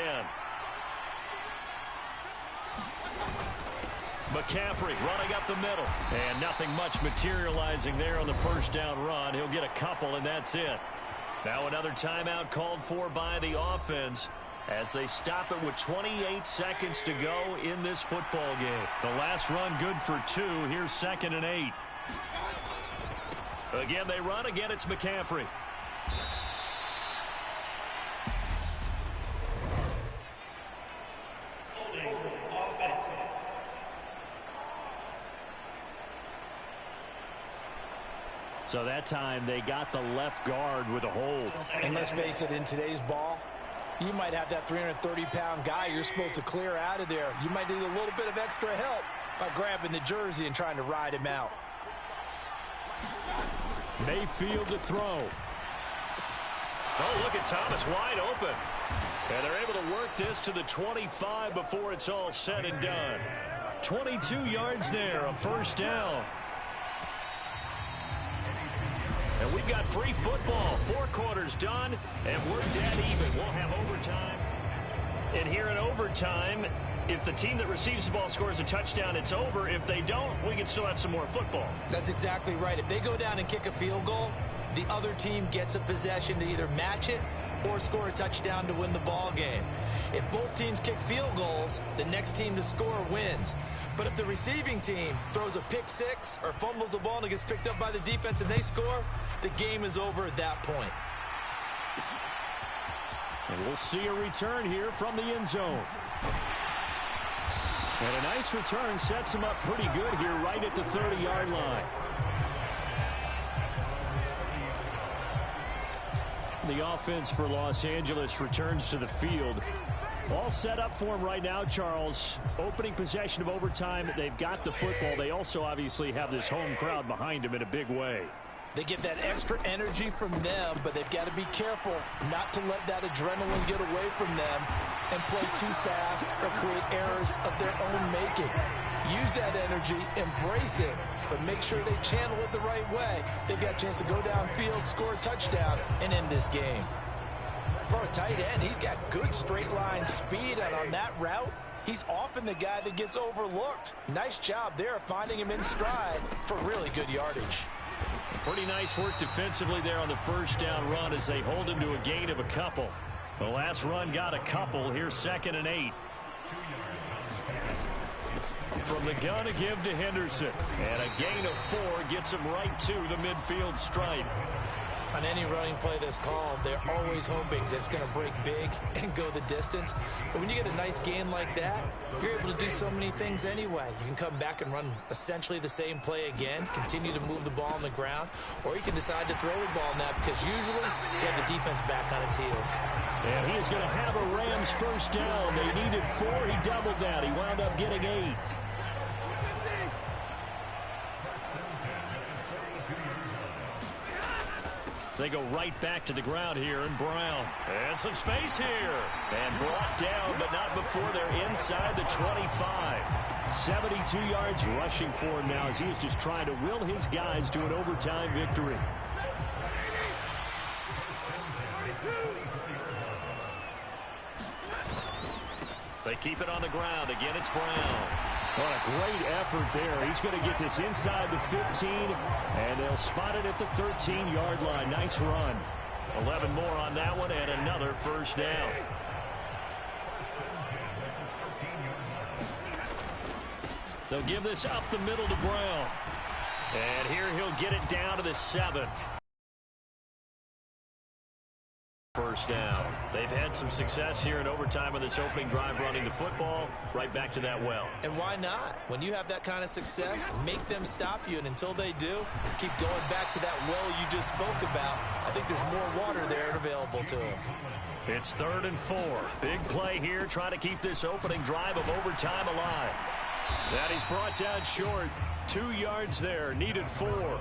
McCaffrey running up the middle. And nothing much materializing there on the 1st down run. He'll get a couple, and that's it. Now another timeout called for by the offense as they stop it with 28 seconds to go in this football game. The last run good for 2. Here's 2nd and 8. Again, they run. Again, it's McCaffrey. So that time they got the left guard with a hold. And let's face it, in today's ball, you might have that 330-pound guy you're supposed to clear out of there. You might need a little bit of extra help by grabbing the jersey and trying to ride him out. Mayfield to throw. Oh, look at Thomas wide open. And they're able to work this to the 25 before it's all said and done. 22 yards there, a 1st down. And we've got free football. 4 quarters done, and we're dead even. We'll have overtime. And here in overtime, if the team that receives the ball scores a touchdown, it's over. If they don't, we can still have some more football. That's exactly right. If they go down and kick a field goal, the other team gets a possession to either match it or score a touchdown to win the ball game. If both teams kick field goals, the next team to score wins. But if the receiving team throws a pick 6 or fumbles the ball and it gets picked up by the defense and they score, the game is over at that point. And we'll see a return here from the end zone. And a nice return sets him up pretty good here right at the 30-yard line. The offense for Los Angeles returns to the field. All set up for him right now, Charles. Opening possession of overtime. They've got the football. They also obviously have this home crowd behind them in a big way. They get that extra energy from them, but they've got to be careful not to let that adrenaline get away from them and play too fast or create errors of their own making. Use that energy, embrace it, but make sure they channel it the right way. They've got a chance to go downfield, score a touchdown, and end this game. For a tight end, he's got good straight line speed, and on that route, he's often the guy that gets overlooked. Nice job there finding him in stride for really good yardage. Pretty nice work defensively there on the 1st down run as they hold him to a gain of a couple. The last run got a couple. Here's 2nd and 8. From the gun to give to Henderson. And a gain of 4 gets him right to the midfield stripe. On any running play that's called, they're always hoping that it's going to break big and go the distance. But when you get a nice gain like that, you're able to do so many things anyway. You can come back and run essentially the same play again, continue to move the ball on the ground, or you can decide to throw the ball now because usually you have the defense back on its heels. And he is going to have a Rams 1st down. They needed 4. He doubled that. He wound up getting 8. They go right back to the ground here, and Brown. And some space here. And brought down, but not before they're inside the 25. 72 yards rushing for him now as he is just trying to will his guys to an overtime victory. They keep it on the ground. Again, it's Brown. What a great effort there. He's going to get this inside the 15, and they'll spot it at the 13-yard line. Nice run. 11 more on that one, and another 1st down. They'll give this up the middle to Brown. And here he'll get it down to the 7. 1st down. They've had some success here in overtime on this opening drive running the football right back to that well. And why not? When you have that kind of success, make them stop you. And until they do, keep going back to that well you just spoke about. I think there's more water there available to them. It's 3rd and 4. Big play here, trying to keep this opening drive of overtime alive. That he's brought down short. 2 yards there, needed 4.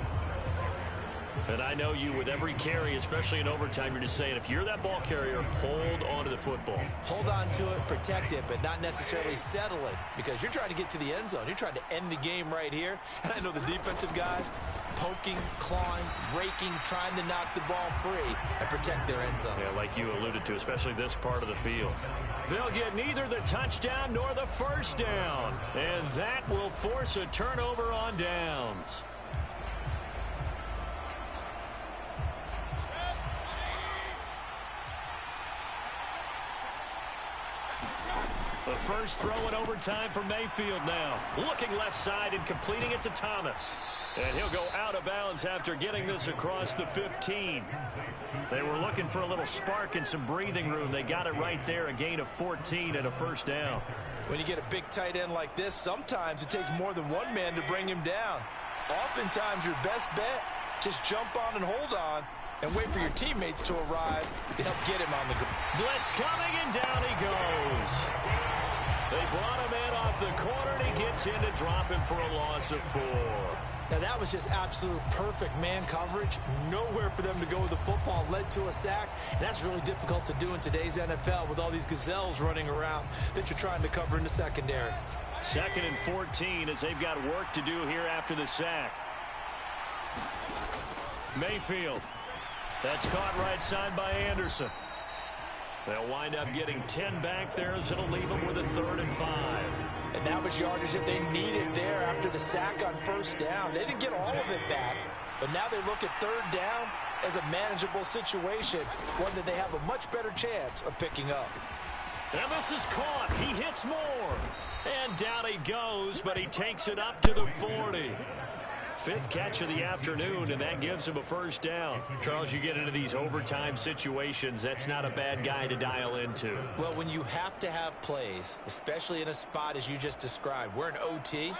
And I know you, with every carry, especially in overtime, you're just saying, if you're that ball carrier, hold on to the football. Hold on to it, protect it, but not necessarily settle it, because you're trying to get to the end zone. You're trying to end the game right here. And I know the defensive guys, poking, clawing, raking, trying to knock the ball free and protect their end zone. Yeah, like you alluded to, especially this part of the field. They'll get neither the touchdown nor the first down, and that will force a turnover on downs. The first throw in overtime for Mayfield now. Looking left side and completing it to Thomas. And he'll go out of bounds after getting this across the 15. They were looking for a little spark and some breathing room. They got it right there, a gain of 14 and a first down. When you get a big tight end like this, sometimes it takes more than one man to bring him down. Oftentimes, your best bet, just jump on and hold on and wait for your teammates to arrive to help get him on the ground. Blitz coming, and down he goes. They brought him in off the corner, and he gets in to drop him for a loss of 4. Now, that was just absolute perfect man coverage. Nowhere for them to go with the football. Led to a sack, and that's really difficult to do in today's NFL with all these gazelles running around that you're trying to cover in the secondary. 2nd and 14 as they've got work to do here after the sack. Mayfield. That's caught right side by Anderson. They'll wind up getting 10 back there as it'll leave them with a 3rd and 5. And that was yardage that they needed there after the sack on first down. They didn't get all of it back, but now they look at 3rd down as a manageable situation, one that they have a much better chance of picking up. And this is caught. He hits more. And down he goes, but he takes it up to the 40. 5th catch of the afternoon, and that gives him a first down. Charles, you get into these overtime situations, that's not a bad guy to dial into. Well, when you have to have plays, especially in a spot as you just described, we're in OT,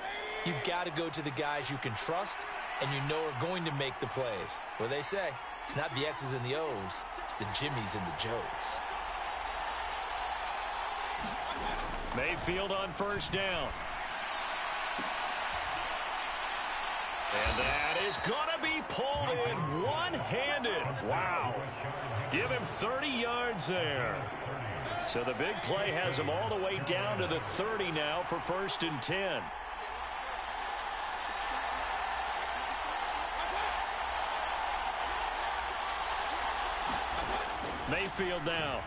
you've got to go to the guys you can trust and you know are going to make the plays. Well, they say, it's not the X's and the O's, it's the Jimmies and the Joes. Mayfield on first down. And that is going to be pulled in one-handed. Wow. Give him 30 yards there. So the big play has him all the way down to the 30 now for 1st and 10. Mayfield now.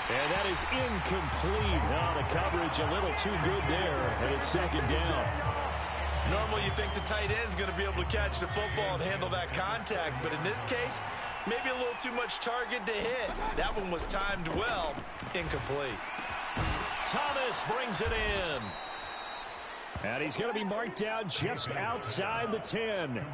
And that is incomplete. Now the coverage a little too good there, and it's 2nd down. Normally you think the tight end's going to be able to catch the football and handle that contact, but in this case, maybe a little too much target to hit. That one was timed well, incomplete. Thomas brings it in. And he's going to be marked down just outside the 10.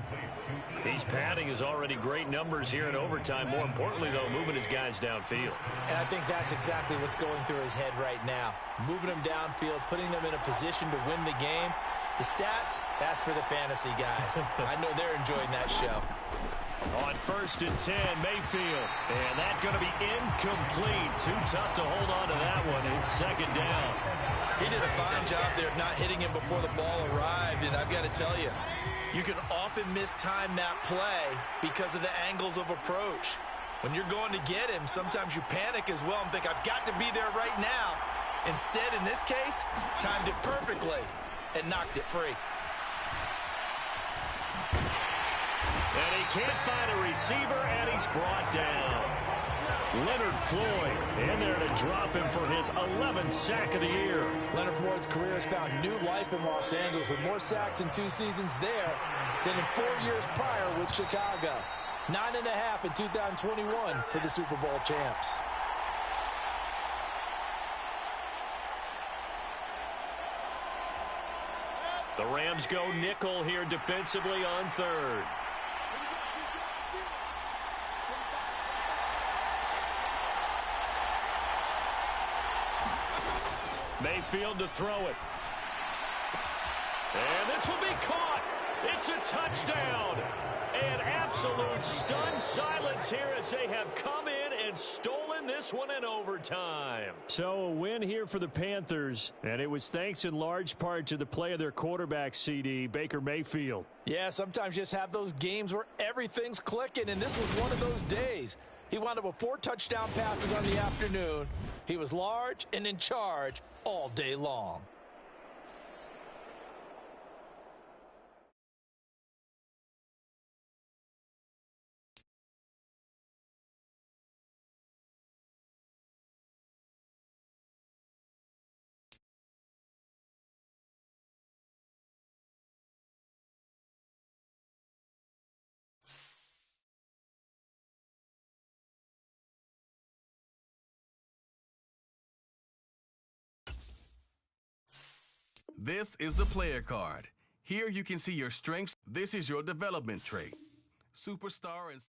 He's padding his already great numbers here in overtime. More importantly, though, moving his guys downfield. And I think that's exactly what's going through his head right now. Moving them downfield, putting them in a position to win the game. The stats, that's for the fantasy guys. I know they're enjoying that show. On 1st and 10, Mayfield. And that's going to be incomplete. Too tough to hold on to that one. It's 2nd down. He did a fine job there of not hitting him before the ball arrived. And I've got to tell you, you can often mistime that play because of the angles of approach. When you're going to get him, sometimes you panic as well and think, I've got to be there right now. Instead, in this case, timed it perfectly and knocked it free. And he can't find a receiver, and he's brought down. Leonard Floyd in there to drop him for his 11th sack of the year. Leonard Floyd's career has found new life in Los Angeles with more sacks in 2 seasons there than in 4 years prior with Chicago. 9.5 in 2021 for the Super Bowl champs. The Rams go nickel here defensively on 3rd. Mayfield to throw it. And this will be caught. It's a touchdown. An absolute stunned silence here as they have come in and stolen this one in overtime. So a win here for the Panthers, and it was thanks in large part to the play of their quarterback, CD, Baker Mayfield. Yeah, sometimes you just have those games where everything's clicking, and this was one of those days. He wound up with 4 touchdown passes on the afternoon. He was large and in charge all day long. This is the player card. Here you can see your strengths. This is your development trait. Superstar and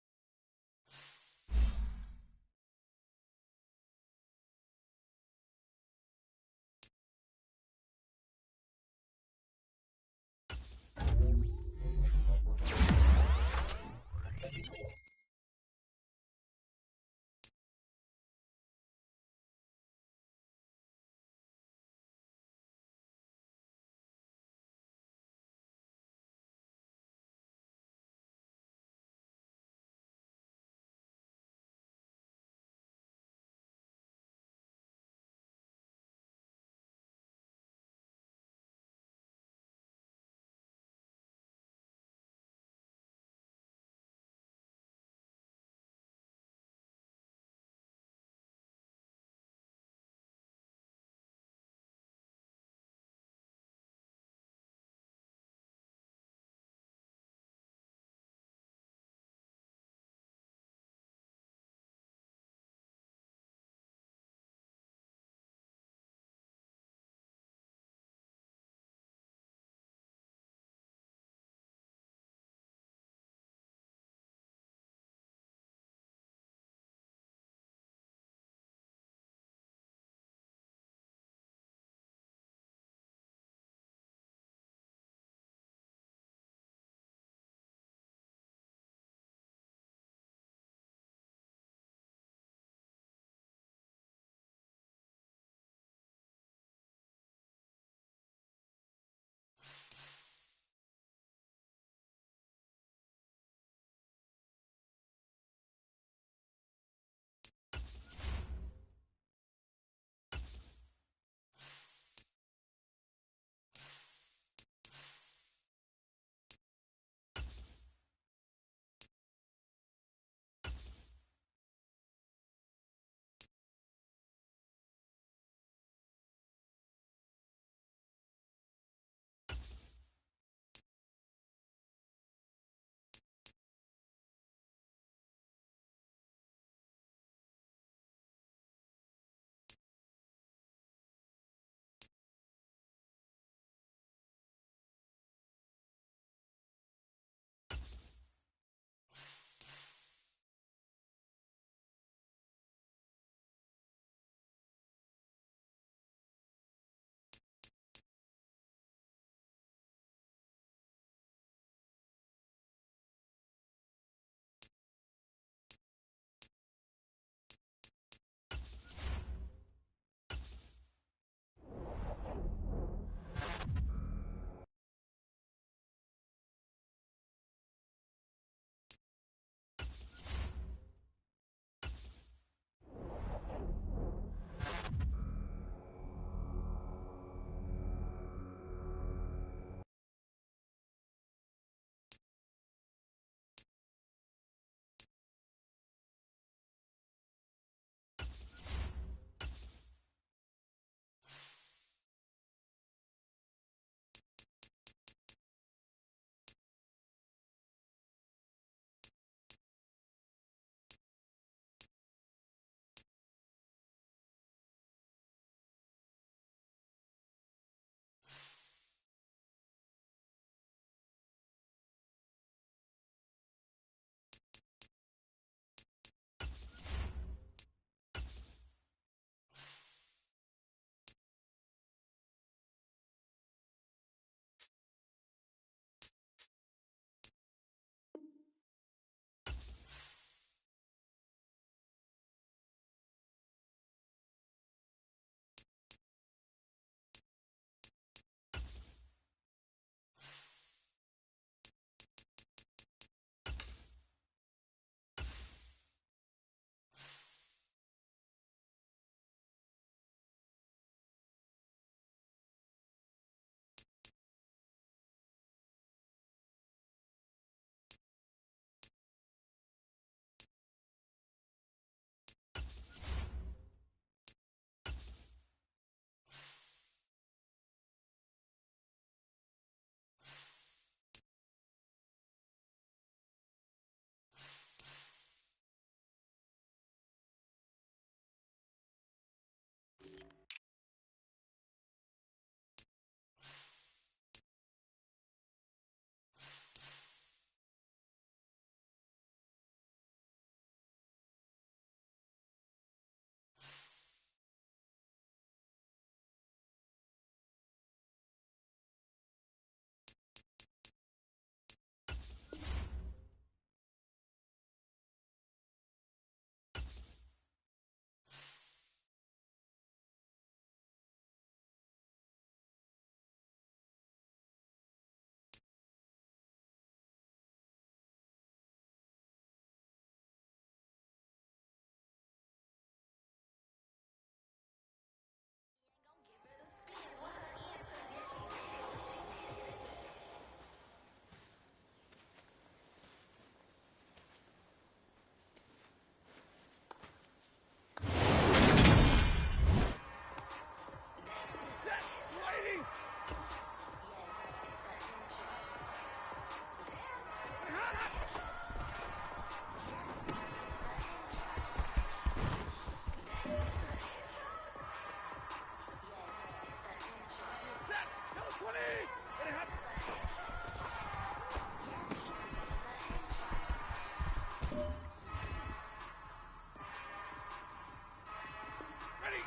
Ready?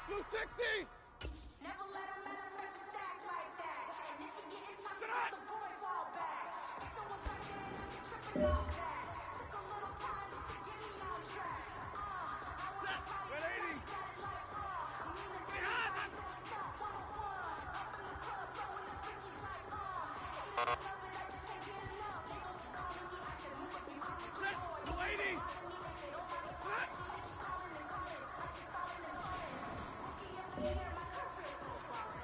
Blue 60! Never let a manufacture stack like that. And if you get intoxicated, the boy fall back. If it was like that, I'd be tripping off that. Took a little time just to get me on track. I wanna fight it, got it like, Nina did it right, this is step 101. Up in the club, throwing the freakies like, hate it, love it, I just can't get enough. Niggas calling me, I said, move if you call me, come on. Lady! They say, oh my God, I keep calling and calling. I keep calling and calling. Rookie of the year, my career still falling.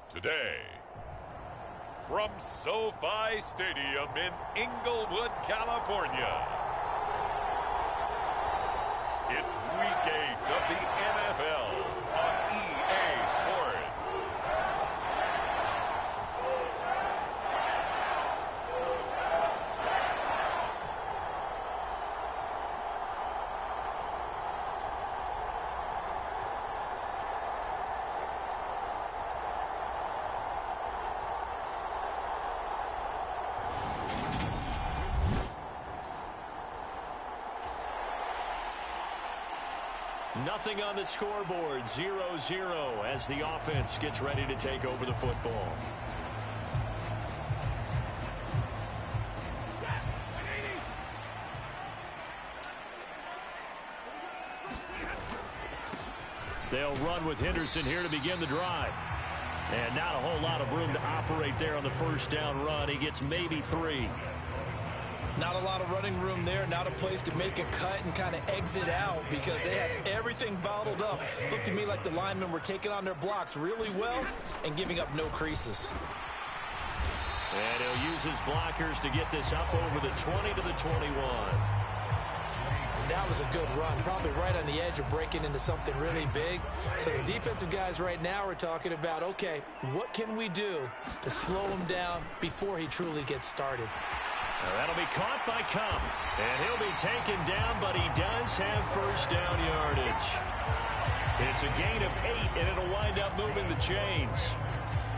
Today, from SoFi Stadium in Inglewood, California, it's Week 8 of the NFL on EA Sports. Nothing on the scoreboard, 0-0 as the offense gets ready to take over the football. They'll run with Henderson here to begin the drive. And not a whole lot of room to operate there on the first down run. He gets maybe 3. Not a lot of running room there, not a place to make a cut and kind of exit out because they had everything bottled up. Looked to me like the linemen were taking on their blocks really well and giving up no creases. And he'll use his blockers to get this up over the 20 to the 21. That was a good run, probably right on the edge of breaking into something really big. So the defensive guys right now are talking about, okay, what can we do to slow him down before he truly gets started? Now that'll be caught by Cup, and he'll be taken down, but he does have first down yardage. It's a gain of 8, and it'll wind up moving the chains.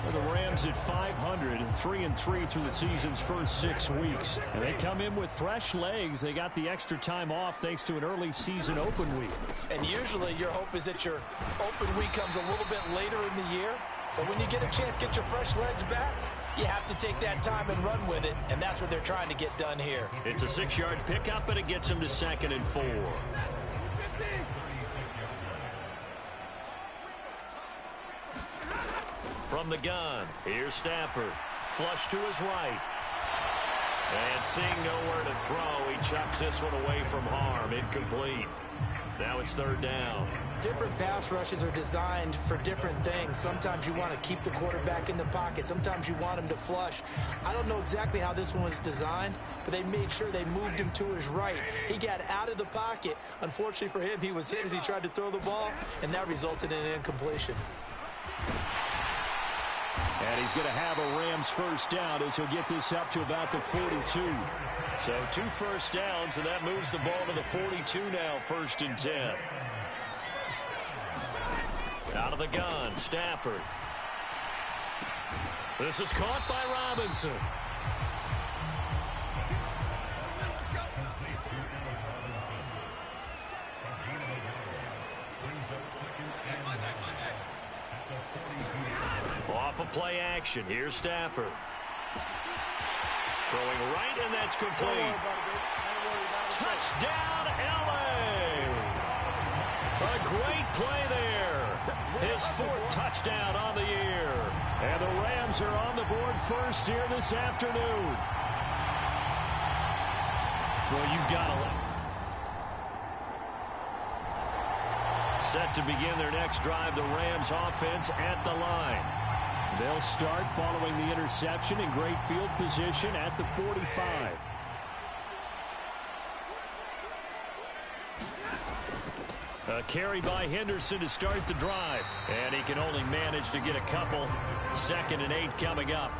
For the Rams at 500, 3-3 through the season's first 6 weeks. And they come in with fresh legs. They got the extra time off thanks to an early season open week. And usually your hope is that your open week comes a little bit later in the year. But when you get a chance to get your fresh legs back, you have to take that time and run with it, and that's what they're trying to get done here. It's a 6-yard pickup, and it gets him to 2nd and 4. From the gun, here's Stafford. Flush to his right. And seeing nowhere to throw, he chucks this one away from harm. Incomplete. Now it's 3rd down. Different pass rushes are designed for different things. Sometimes you want to keep the quarterback in the pocket. Sometimes you want him to flush. I don't know exactly how this one was designed, but they made sure they moved him to his right. He got out of the pocket. Unfortunately for him, he was hit as he tried to throw the ball, and that resulted in an incompletion. And he's going to have a Rams first down as he'll get this up to about the 42. So 2 first downs, and that moves the ball to the 42 now, 1st and 10. Out of the gun, Stafford. This is caught by Robinson. Off of play action. Here's Stafford. Throwing right, and that's complete. Touchdown, L.A. A great play there. His 4th touchdown on the year. And the Rams are on the board first here this afternoon. Well, you've got to... Set to begin their next drive, the Rams offense at the line. They'll start following the interception in great field position at the 45. A carry by Henderson to start the drive. And he can only manage to get a couple. 2nd and 8 coming up.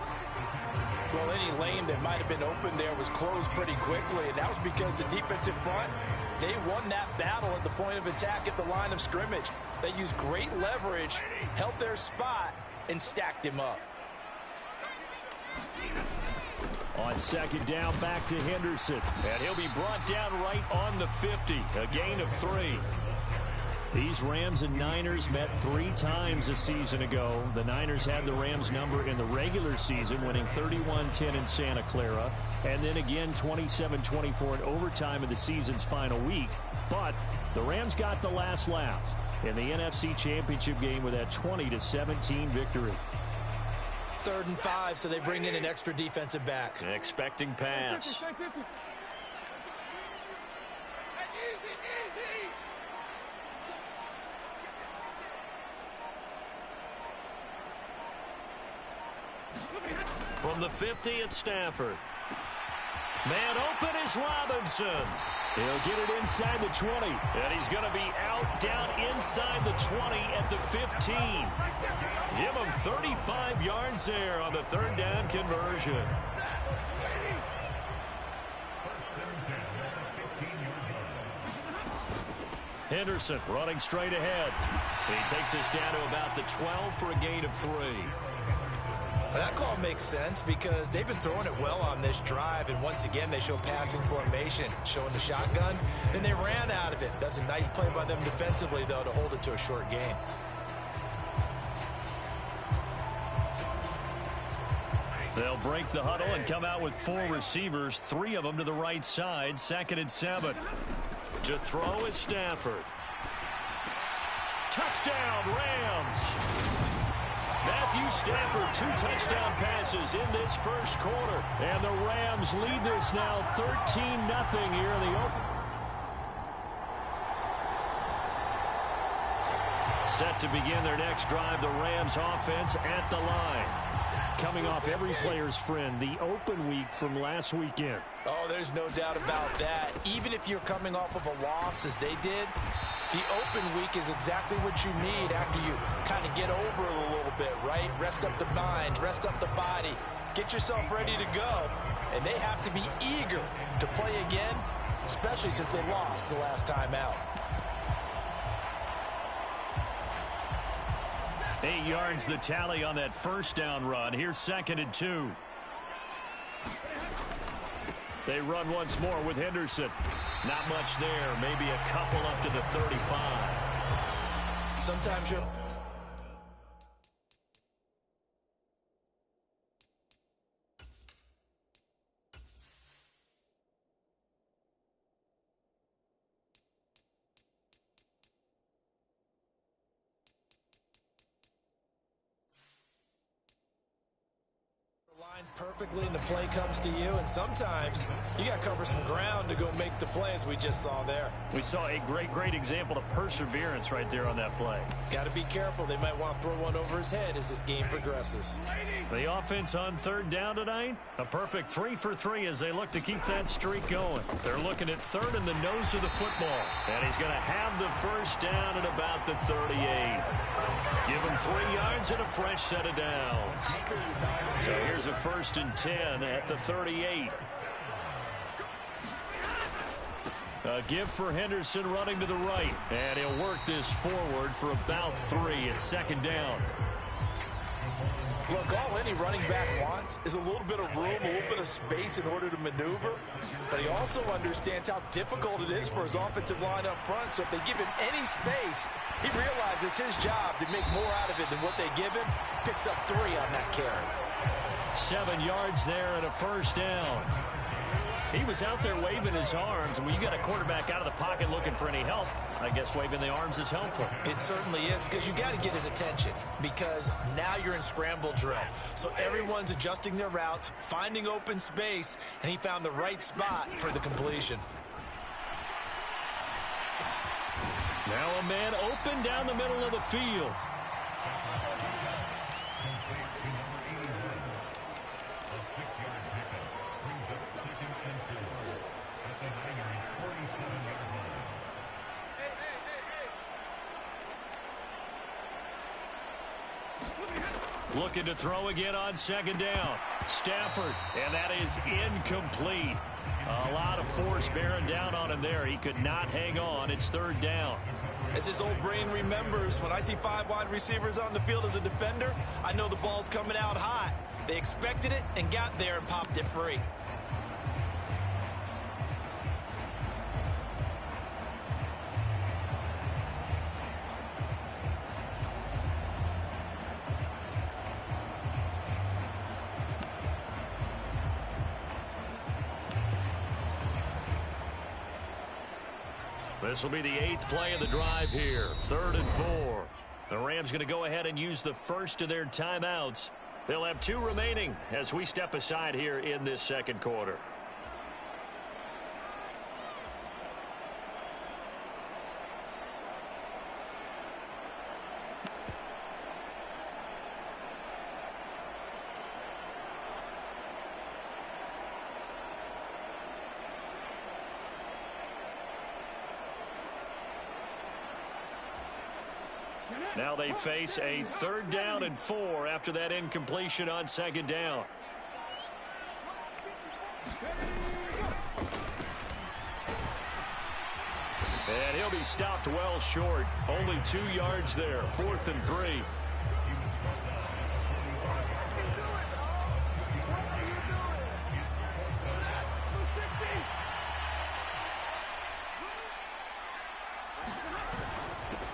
Well, any lane that might have been open there was closed pretty quickly, and that was because the defensive front, they won that battle at the point of attack at the line of scrimmage. They used great leverage, held their spot, and stacked him up. On 2nd down, back to Henderson. And he'll be brought down right on the 50. A gain of 3. These Rams and Niners met 3 times a season ago. The Niners had the Rams number in the regular season, winning 31-10 in Santa Clara, and then again 27-24 in overtime in the season's final week. But the Rams got the last laugh in the NFC Championship game with that 20-17 victory. 3rd and 5, so they bring in an extra defensive back. Expecting pass. From the 50, it's Stafford. Man open is Robinson. He'll get it inside the 20. And he's going to be out down inside the 20 at the 15. Give him 35 yards there on the 3rd down conversion. Henderson running straight ahead. He takes us down to about the 12 for a gain of 3. That call makes sense because they've been throwing it well on this drive, and once again they show passing formation, showing the shotgun. Then they ran out of it. That's a nice play by them defensively, though, to hold it to a short gain. They'll break the huddle and come out with 4 receivers, 3 of them to the right side. 2nd and 7. To throw is Stafford. Touchdown, Rams! Matthew Stafford, 2 touchdown passes in this first quarter. And the Rams lead this now 13-0 here in the open. Set to begin their next drive, the Rams offense at the line. Coming off every player's friend, the open week from last weekend. Oh, there's no doubt about that. Even if you're coming off of a loss as they did, the open week is exactly what you need after you kind of get over it a little bit, right? Rest up the mind, rest up the body, get yourself ready to go. And they have to be eager to play again, especially since they lost the last time out. 8 yards the tally on that first down run. Here's 2nd and 2. They run once more with Henderson. Not much there. Maybe a couple up to the 35. Sometimes you're... perfectly and the play comes to you, and sometimes you got to cover some ground to go make the play, as we just saw there. We saw a great example of perseverance right there on that play. Got to be careful. They might want to throw one over his head as this game progresses. The offense on 3rd down tonight, a perfect 3 for 3 as they look to keep that streak going. They're looking at 3rd in the nose of the football, and he's going to have the first down at about the 38. Give him 3 yards and a fresh set of downs. So here's a 1st and 10 at the 38. A give for Henderson running to the right. And he'll work this forward for about 3 at 2nd down. Look, all any running back wants is a little bit of room, a little bit of space in order to maneuver. But he also understands how difficult it is for his offensive line up front. So if they give him any space, he realizes his job to make more out of it than what they give him. Picks up 3 on that carry. 7 yards there and a first down. He was out there waving his arms, and when you got a quarterback out of the pocket looking for any help, I guess waving the arms is helpful. It certainly is, because you got to get his attention, because now you're in scramble drill. So everyone's adjusting their routes, finding open space, and he found the right spot for the completion. Now a man open down the middle of the field. Looking to throw again on second down. Stafford, and that is incomplete. A lot of force bearing down on him there. He could not hang on. It's third down. As his old brain remembers, when I see 5 wide receivers on the field as a defender, I know the ball's coming out hot. They expected it and got there and popped it free. This will be the 8th play of the drive here. 3rd and 4. The Rams going to go ahead and use the first of their timeouts. They'll have 2 remaining as we step aside here in this second quarter. Now they face a 3rd down and 4 after that incompletion on second down. And he'll be stopped well short. Only 2 yards there. 4th and 3.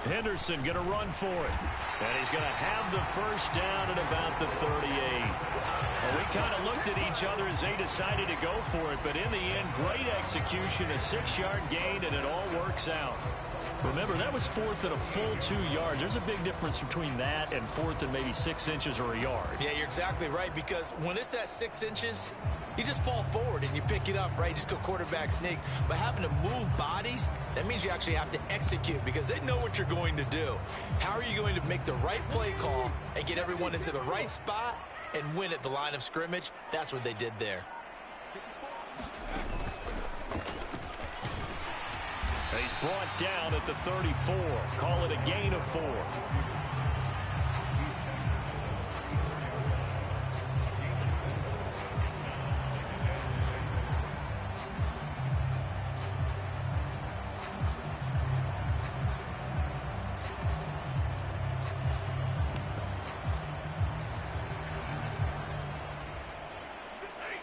Henderson going to run for it. And he's going to have the first down at about the 38. Well, we kind of looked at each other as they decided to go for it, but in the end, great execution, a 6-yard gain, and it all works out. Remember, that was 4th and a full 2 yards. There's a big difference between that and 4th and maybe 6 inches or a yard. Yeah, you're exactly right, because when it's at 6 inches, you just fall forward and you pick it up, right? You just go quarterback sneak. But having to move bodies, that means you actually have to execute, because they know what you're going to do. How are you going to make the right play call and get everyone into the right spot and win at the line of scrimmage? That's what they did there. He's brought down at the 34. Call it a gain of 4.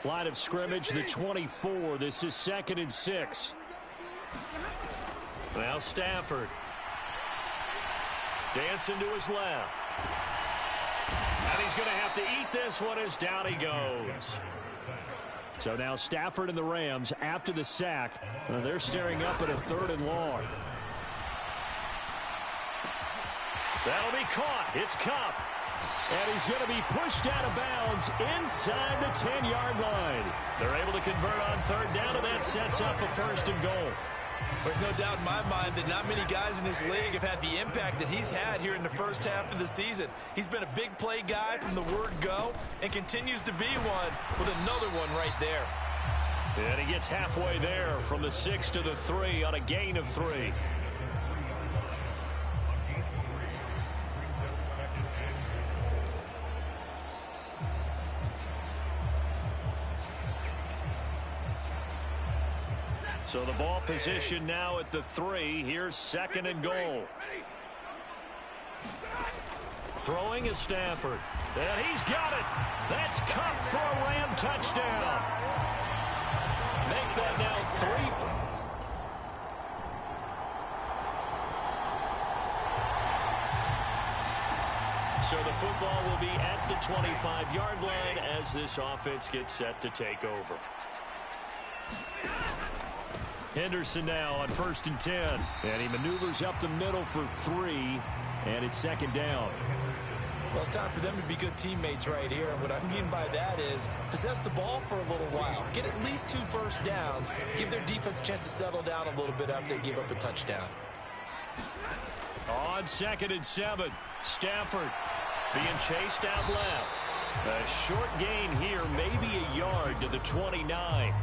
Line of scrimmage, the 24. This is 2nd and 6. Now Stafford. Dancing to his left. And he's going to have to eat this one as down he goes. So now Stafford and the Rams, after the sack, they're staring up at a 3rd and long. That'll be caught. It's Kupp. And he's going to be pushed out of bounds inside the 10-yard line. They're able to convert on 3rd down, and that sets up a 1st and goal. There's no doubt in my mind that not many guys in this league have had the impact that he's had here in the first half of the season. He's been a big play guy from the word go and continues to be one with another one right there. And he gets halfway there from the 6 to the 3 on a gain of 3. So the ball position now at the 3. Here's 2nd and goal. Throwing is Stafford. And he's got it. That's Cup for a Ram touchdown. Make that now 3. So the football will be at the 25-yard line as this offense gets set to take over. Henderson now on 1st and 10. And he maneuvers up the middle for 3. And it's 2nd down. Well, it's time for them to be good teammates right here. And what I mean by that is possess the ball for a little while. Get at least 2 first downs. Give their defense a chance to settle down a little bit after they give up a touchdown. On 2nd and 7. Stafford being chased out left. A short gain here, maybe a yard to the 29.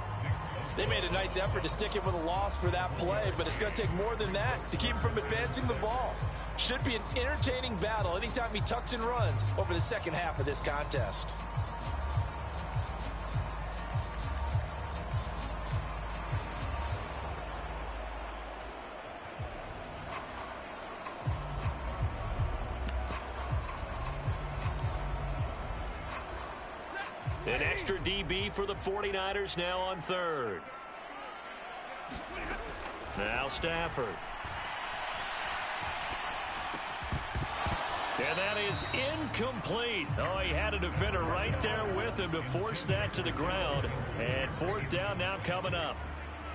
They made a nice effort to stick him with a loss for that play, but it's going to take more than that to keep him from advancing the ball. Should be an entertaining battle anytime he tucks and runs over the second half of this contest. An extra DB for the 49ers now on 3rd. Now Stafford. And that is incomplete. Oh, he had a defender right there with him to force that to the ground. And 4th down now coming up.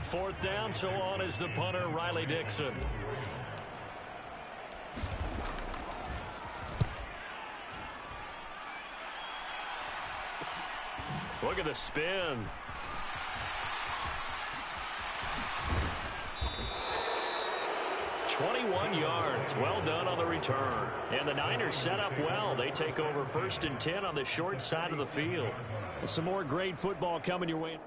4th down, so on is the punter, Riley Dixon. Look at the spin. "21 yards. Well done on the return. And the Niners set up well. They take over 1st and 10 on the short side of the field. Some more great football coming your way.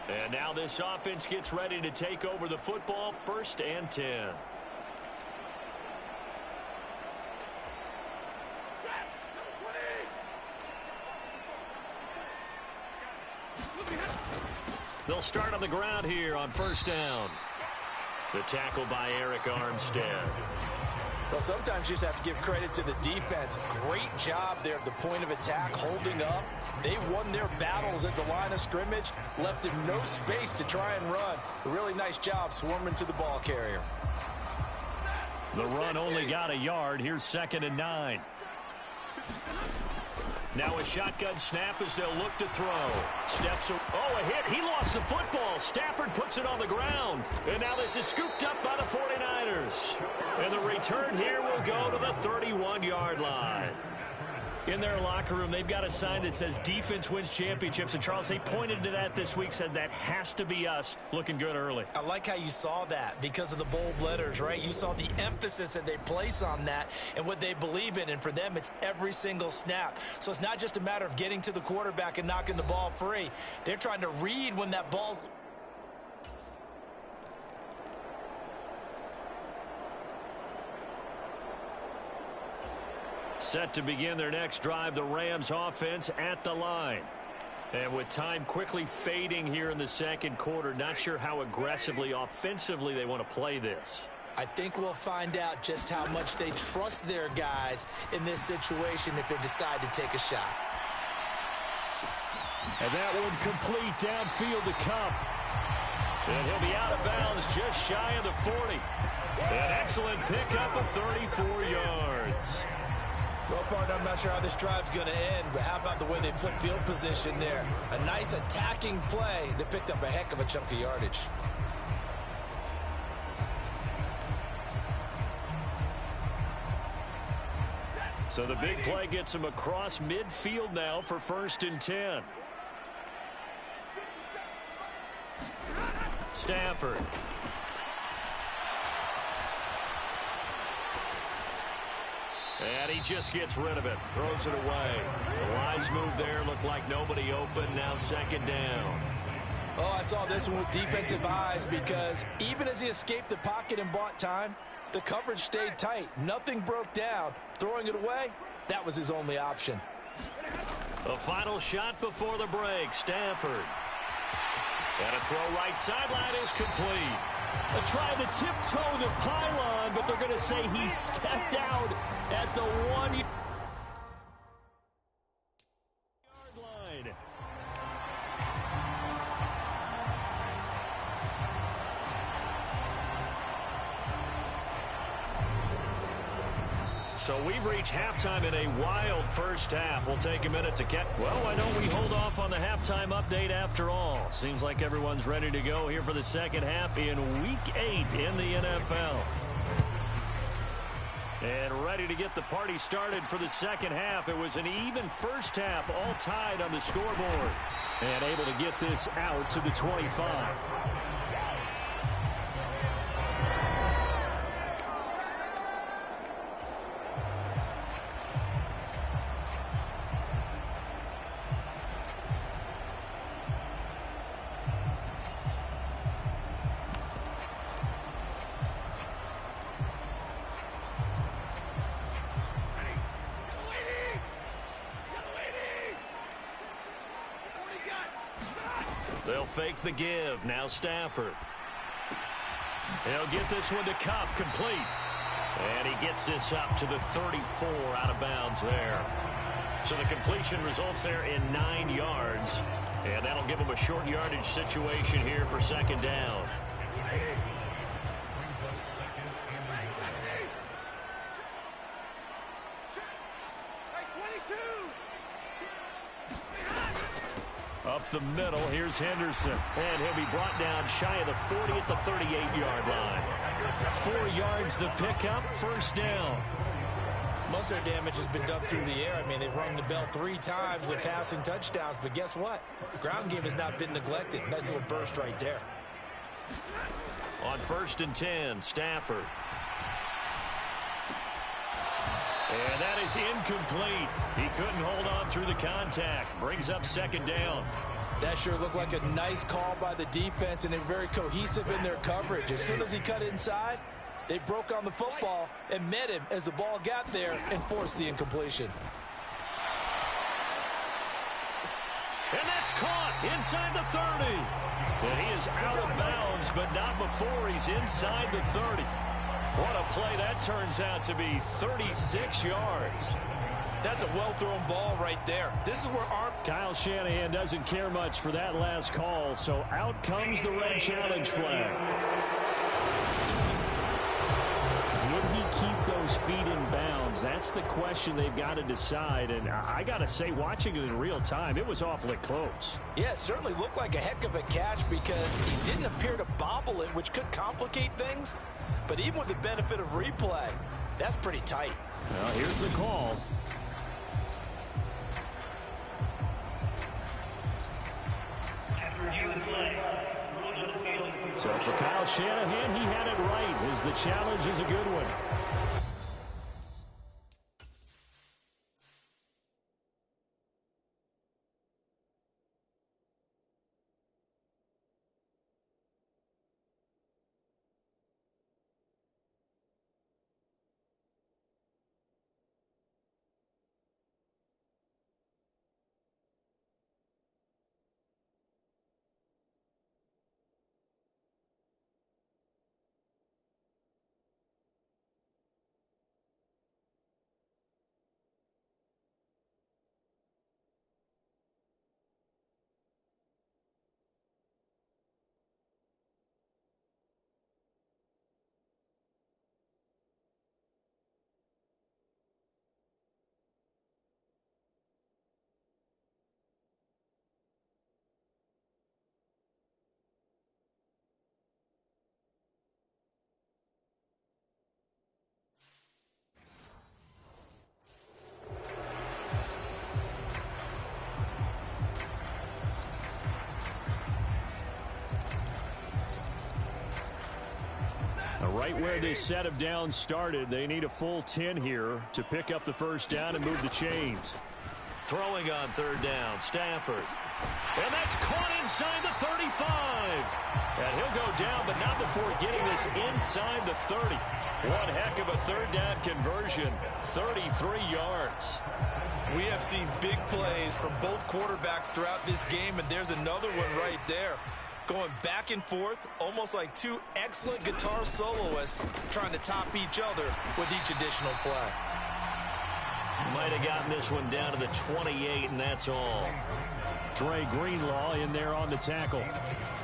And now this offense gets ready to take over the football. 1st and 10. They'll start on the ground here on 1st down. The tackle by Eric Armstead. Well, sometimes you just have to give credit to the defense. Great job there at the point of attack, holding up. They won their battles at the line of scrimmage, left him no space to try and run. A really nice job swarming to the ball carrier. The run only got a yard. Here's 2nd and 9. Now a shotgun snap as they'll look to throw. Steps. Oh, a hit. He lost the football. Stafford puts it on the ground. And now this is scooped up by the 49ers. And the return here will go to the 31-yard line. In their locker room, they've got a sign that says defense wins championships. And, Charles, they pointed to that this week, said that has to be us. Looking good early. I like how you saw that because of the bold letters, right? You saw the emphasis that they place on that and what they believe in. And for them, it's every single snap. So it's not just a matter of getting to the quarterback and knocking the ball free. They're trying to read when that ball's... Set to begin their next drive, the Rams offense at the line. And with time quickly fading here in the 2nd quarter, not sure how aggressively, offensively they want to play this. I think we'll find out just how much they trust their guys in this situation if they decide to take a shot. And that one complete downfield to Cup. And he'll be out of bounds just shy of the 40. An excellent pickup of 34 yards. Well, partner, I'm not sure how this drive's going to end, but how about the way they flip field position there? A nice attacking play that picked up a heck of a chunk of yardage. So the big play gets him across midfield now for 1st and 10. Stafford. And he just gets rid of it. Throws it away. The wise move there. Looked like nobody open. Now 2nd down. Oh, I saw this one with defensive eyes because even as he escaped the pocket and bought time, the coverage stayed tight. Nothing broke down. Throwing it away, that was his only option. A final shot before the break. Stafford. And a throw right sideline is complete. They're trying to tiptoe the pylon, but they're going to say he stepped out at the 1 yard line. So we've reached halftime in a wild first half. We'll take a minute to get... Well, why don't we hold off on the halftime update after all? Seems like everyone's ready to go here for the second half in Week 8 in the NFL. And ready to get the party started for the second half. It was an even first half, all tied on the scoreboard. And able to get this out to the 25. They'll fake the give. Now Stafford. He'll get this one to Cup, complete. And he gets this up to the 34, out of bounds there. So the completion results there in 9 yards. And that'll give him a short yardage situation here for second down. Up the middle, here's Henderson. And he'll be brought down shy of the 40 at the 38-yard line. 4 yards the pickup, first down. Most of their damage has been done through the air. I mean, they've rung the bell 3 times with passing touchdowns, but guess what? The ground game has not been neglected. Nice little burst right there. On 1st and 10, Stafford. And that is incomplete. He couldn't hold on through the contact. Brings up second down. That sure looked like a nice call by the defense, and they're very cohesive in their coverage. As soon as he cut inside, they broke on the football and met him as the ball got there and forced the incompletion. And that's caught inside the 30. And he is out of bounds, but not before he's inside the 30. What a play that turns out to be, 36 yards. That's a well-thrown ball right there. This is where Kyle Shanahan doesn't care much for that last call, so out comes the red challenge flag. Did he keep those feet in bounds? That's the question they've got to decide, and I got to say, watching it in real time, it was awfully close. Yeah, it certainly looked like a heck of a catch because he didn't appear to bobble it, which could complicate things. But even with the benefit of replay, that's pretty tight. Well, here's the call. So for Kyle Shanahan, he had it right, as the challenge is a good one. Right where this set of downs started, they need a full 10 here to pick up the first down and move the chains. Throwing on third down, Stafford. And that's caught inside the 35. And he'll go down, but not before getting this inside the 30. One heck of a third down conversion, 33 yards. We have seen big plays from both quarterbacks throughout this game, and there's another one right there. going back and forth, almost like two excellent guitar soloists trying to top each other with each additional play. Might have gotten this one down to the 28, and that's all. Dre Greenlaw in there on the tackle.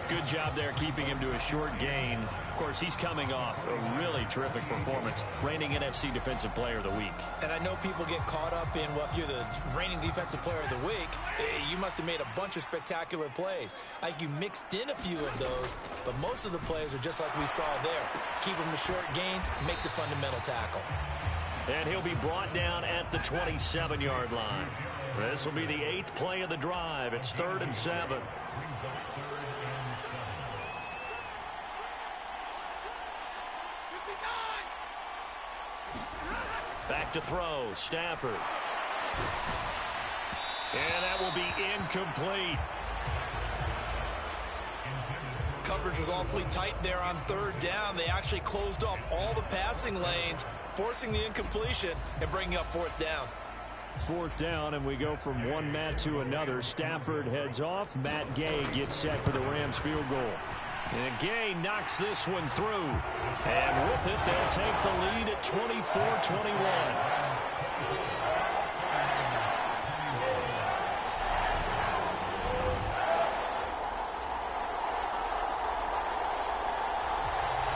Good job there keeping him to a short gain. Of course, he's coming off a really terrific performance, reigning NFC Defensive Player of the Week. And I know people get caught up in, well, if you're the reigning Defensive Player of the Week, you must have made a bunch of spectacular plays. I think you mixed in a few of those, but most of the plays are just like we saw there. Keep them to short gains, make the fundamental tackle. And he'll be brought down at the 27-yard line. This will be the 8th play of the drive. It's 3rd and 7. Back to throw, Stafford. And that will be incomplete. Coverage was awfully tight there on 3rd down. They actually closed off all the passing lanes, forcing the incompletion and bringing up 4th down. 4th down, and we go from one Matt to another. Stafford heads off. Matt Gay gets set for the Rams field goal. And Gay knocks this one through. And with it, they'll take the lead at 24-21.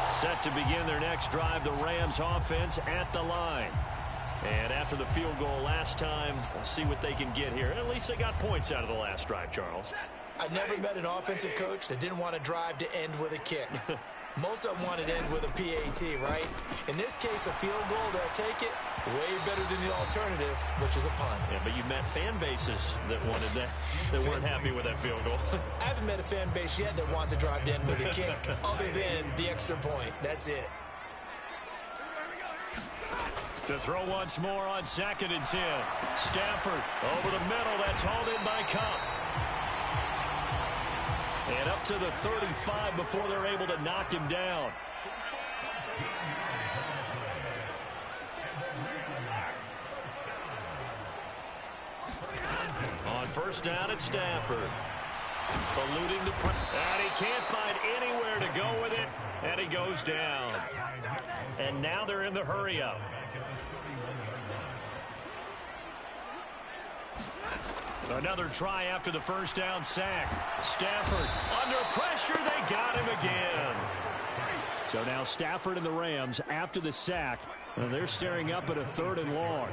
Set to begin their next drive, the Rams offense at the line. And after the field goal last time, we'll see what they can get here. At least they got points out of the last drive, Charles. I've never met an offensive coach that didn't want to drive to end with a kick. Most of them wanted to end with a PAT, right? In this case, a field goal, they'll take it. Way better than the alternative, which is a punt. Yeah, but you've met fan bases that wanted that, that weren't happy with that field goal. I haven't met a fan base yet that wants to drive to end with a kick, other than the extra point. That's it. To throw once more on 2nd and 10. Stafford over the middle. That's hauled in by Cup. And up to the 35 before they're able to knock him down. On 1st down, it's Stafford. Eluding the press. And he can't find anywhere to go with it. And he goes down. And now they're in the hurry-up. Another try after the 1st down sack. Stafford under pressure. They got him again. So now Stafford and the Rams after the sack. They're staring up at a 3rd and long.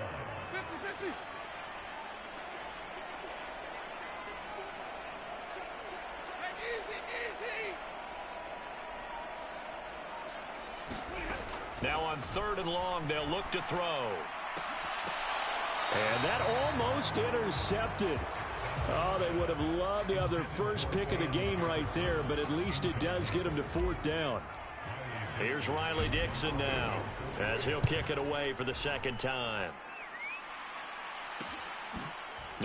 Now on 3rd and long, they'll look to throw. And that almost intercepted. Oh, they would have loved to have their first pick of the game right there, but at least it does get them to 4th down. Here's Riley Dixon now, as he'll kick it away for the 2nd time.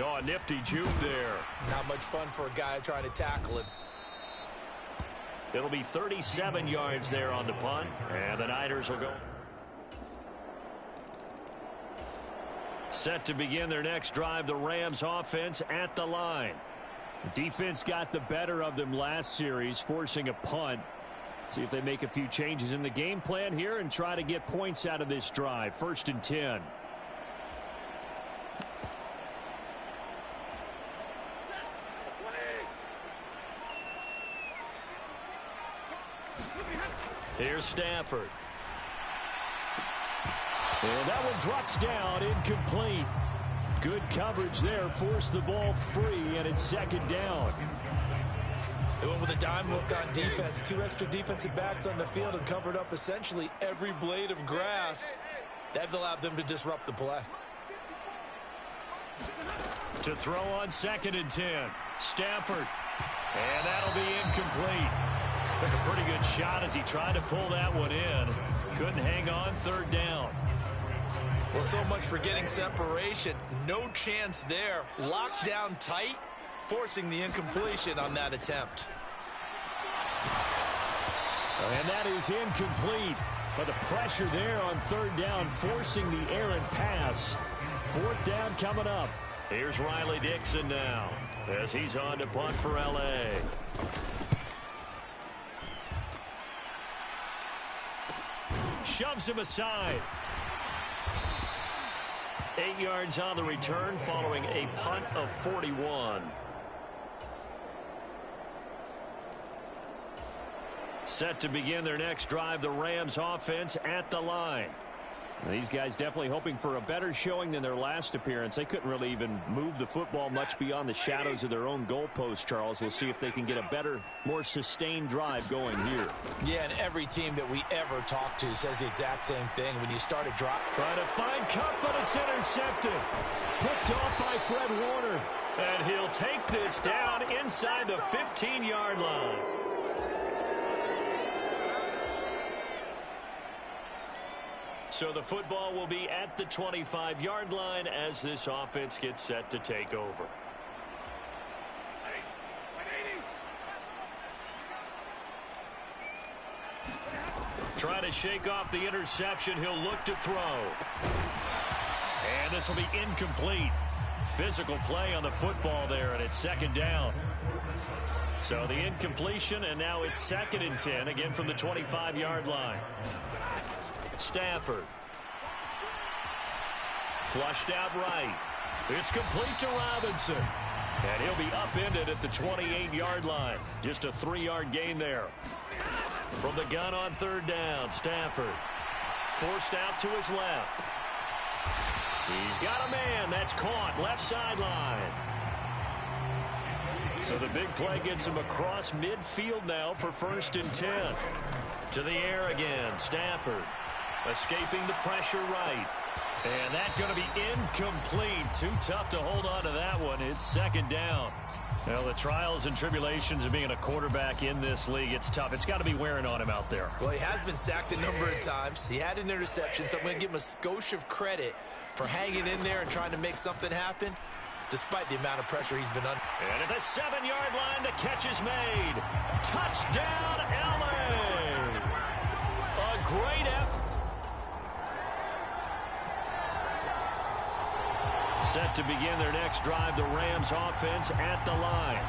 Oh, a nifty juke there. Not much fun for a guy trying to tackle it. It'll be 37 yards there on the punt, and the Niners will go. Set to begin their next drive, the Rams offense at the line. Defense got the better of them last series, forcing a punt. See if they make a few changes in the game plan here and try to get points out of this drive. 1st and 10. Here's Stafford. And that one drops down, incomplete. Good coverage there, forced the ball free, and it's 2nd down. They went with a dime look on defense. 2 extra defensive backs on the field and covered up essentially every blade of grass. That allowed them to disrupt the play. To throw on 2nd and 10. Stafford. And that'll be incomplete. Took a pretty good shot as he tried to pull that one in. Couldn't hang on. 3rd down. Well, so much for getting separation. No chance there. Locked down tight, forcing the incompletion on that attempt. And that is incomplete. But the pressure there on 3rd down, forcing the errant pass. 4th down coming up. Here's Riley Dixon now, as he's on to punt for L.A. Shoves him aside. 8 yards on the return following a punt of 41. Set to begin their next drive, the Rams offense at the line. These guys definitely hoping for a better showing than their last appearance. They couldn't really even move the football much beyond the shadows of their own goalpost, Charles. We'll see if they can get a better, more sustained drive going here. Yeah, and every team that we ever talk to says the exact same thing. When you start a drop. Trying to find Cup, but it's intercepted. Picked off by Fred Warner. And he'll take this down inside the 15-yard line. So the football will be at the 25-yard line as this offense gets set to take over. Trying to shake off the interception. He'll look to throw. And this will be incomplete. Physical play on the football there, and it's second down. So the incompletion, and now it's 2nd and 10, again from the 25-yard line. Stafford. Flushed out right. It's complete to Robinson. And he'll be upended at the 28-yard line. Just a 3-yard gain there. From the gun on 3rd down, Stafford. Forced out to his left. He's got a man. That's caught. Left sideline. So the big play gets him across midfield now for 1st and 10. To the air again, Stafford. Escaping the pressure right. And that's going to be incomplete. Too tough to hold on to that one. It's 2nd down. Well, the trials and tribulations of being a quarterback in this league, it's tough. It's got to be wearing on him out there. Well, he has been sacked a number of times. He had an interception, so I'm going to give him a skosh of credit for hanging in there and trying to make something happen, despite the amount of pressure he's been under. And at the 7-yard line, the catch is made. Touchdown, LA! A great effort. Set to begin their next drive, the Rams offense at the line.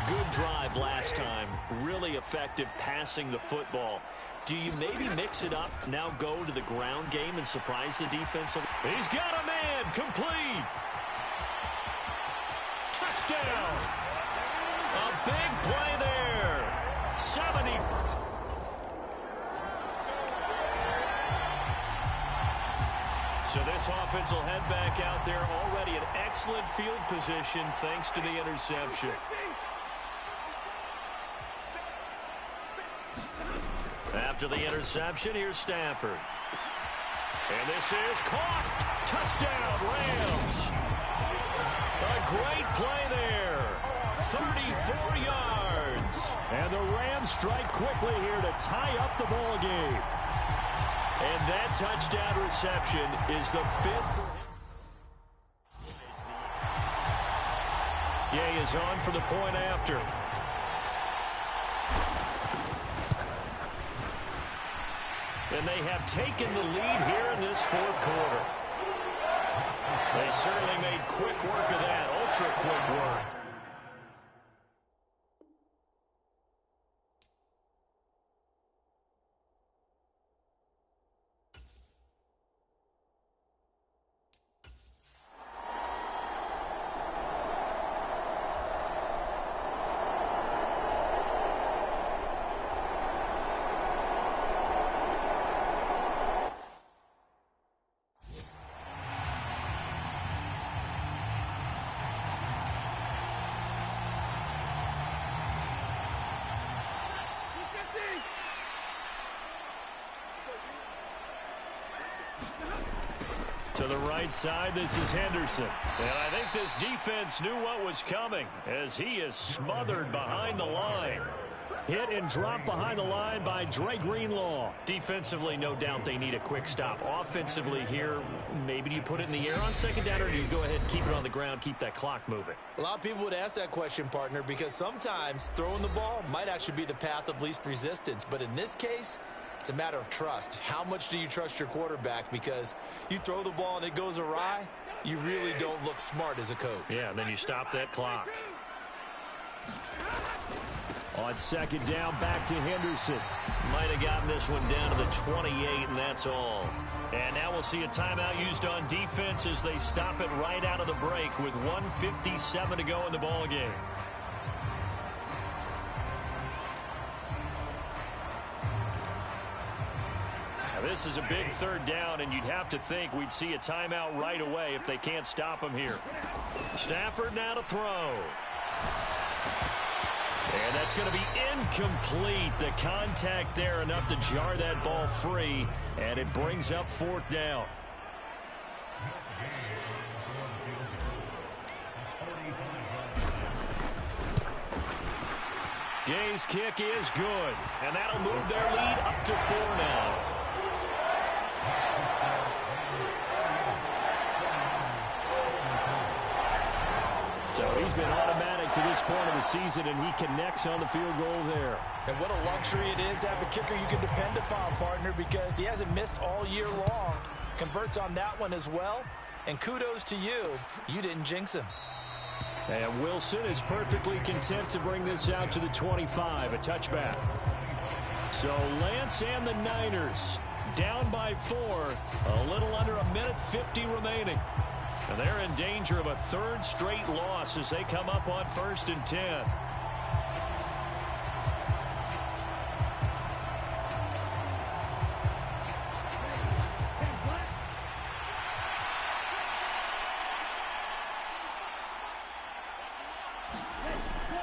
Good drive last time. Really effective passing the football. Do you maybe mix it up, now go to the ground game and surprise the defense? He's got a man, complete. Touchdown. A big play there. 70. So this offense will head back out there, already in excellent field position thanks to the interception. After the interception, here's Stafford. And this is caught. Touchdown, Rams. A great play there. 34 yards. And the Rams strike quickly here to tie up the ball game. And that touchdown reception is the 5th. Gay is on for the point after. And they have taken the lead here in this 4th quarter. They certainly made quick work of that, ultra quick work. To the right side, this is Henderson. And I think this defense knew what was coming as he is smothered behind the line. Hit and drop behind the line by Dre Greenlaw. Defensively, no doubt they need a quick stop. Offensively here, maybe do you put it in the air on 2nd down, or do you go ahead and keep it on the ground, keep that clock moving? A lot of people would ask that question, partner, because sometimes throwing the ball might actually be the path of least resistance. But in this case, it's a matter of trust. How much do you trust your quarterback? Because you throw the ball and it goes awry, you really don't look smart as a coach. Yeah, and then you stop that clock. On second down, back to Henderson. Might have gotten this one down to the 28, and that's all. And now we'll see a timeout used on defense as they stop it right out of the break with 1:57 to go in the ball game. Now this is a big third down, and you'd have to think we'd see a timeout right away if they can't stop him here. Stafford now to throw. And that's going to be incomplete. The contact there enough to jar that ball free, and it brings up fourth down. Gay's kick is good, and that'll move their lead up to 4 now. So he's been automatic to this point of the season, and he connects on the field goal there. And what a luxury it is to have a kicker you can depend upon, partner, because he hasn't missed all year long. Converts on that one as well. And kudos to you. You didn't jinx him. And Wilson is perfectly content to bring this out to the 25, a touchback. So Lance and the Niners down by 4, a little under a minute 50 remaining. And they're in danger of a third straight loss as they come up on 1st and 10.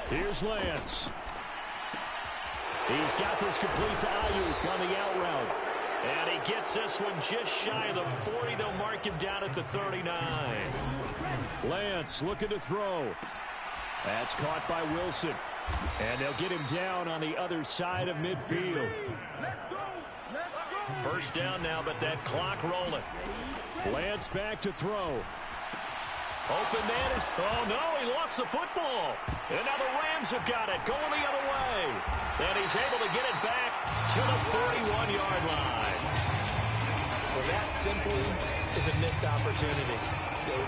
Here's Lance. He's got this complete to Ayuk on the out route. And he gets this one just shy of the 40. They'll mark him down at the 39. Lance looking to throw. That's caught by Wilson. And they'll get him down on the other side of midfield. First down now, but that clock rolling. Lance back to throw. Open man is... Oh, no, he lost the football. And now the Rams have got it, going the other way. And he's able to get it back to the 41-yard line. Well, that simply is a missed opportunity.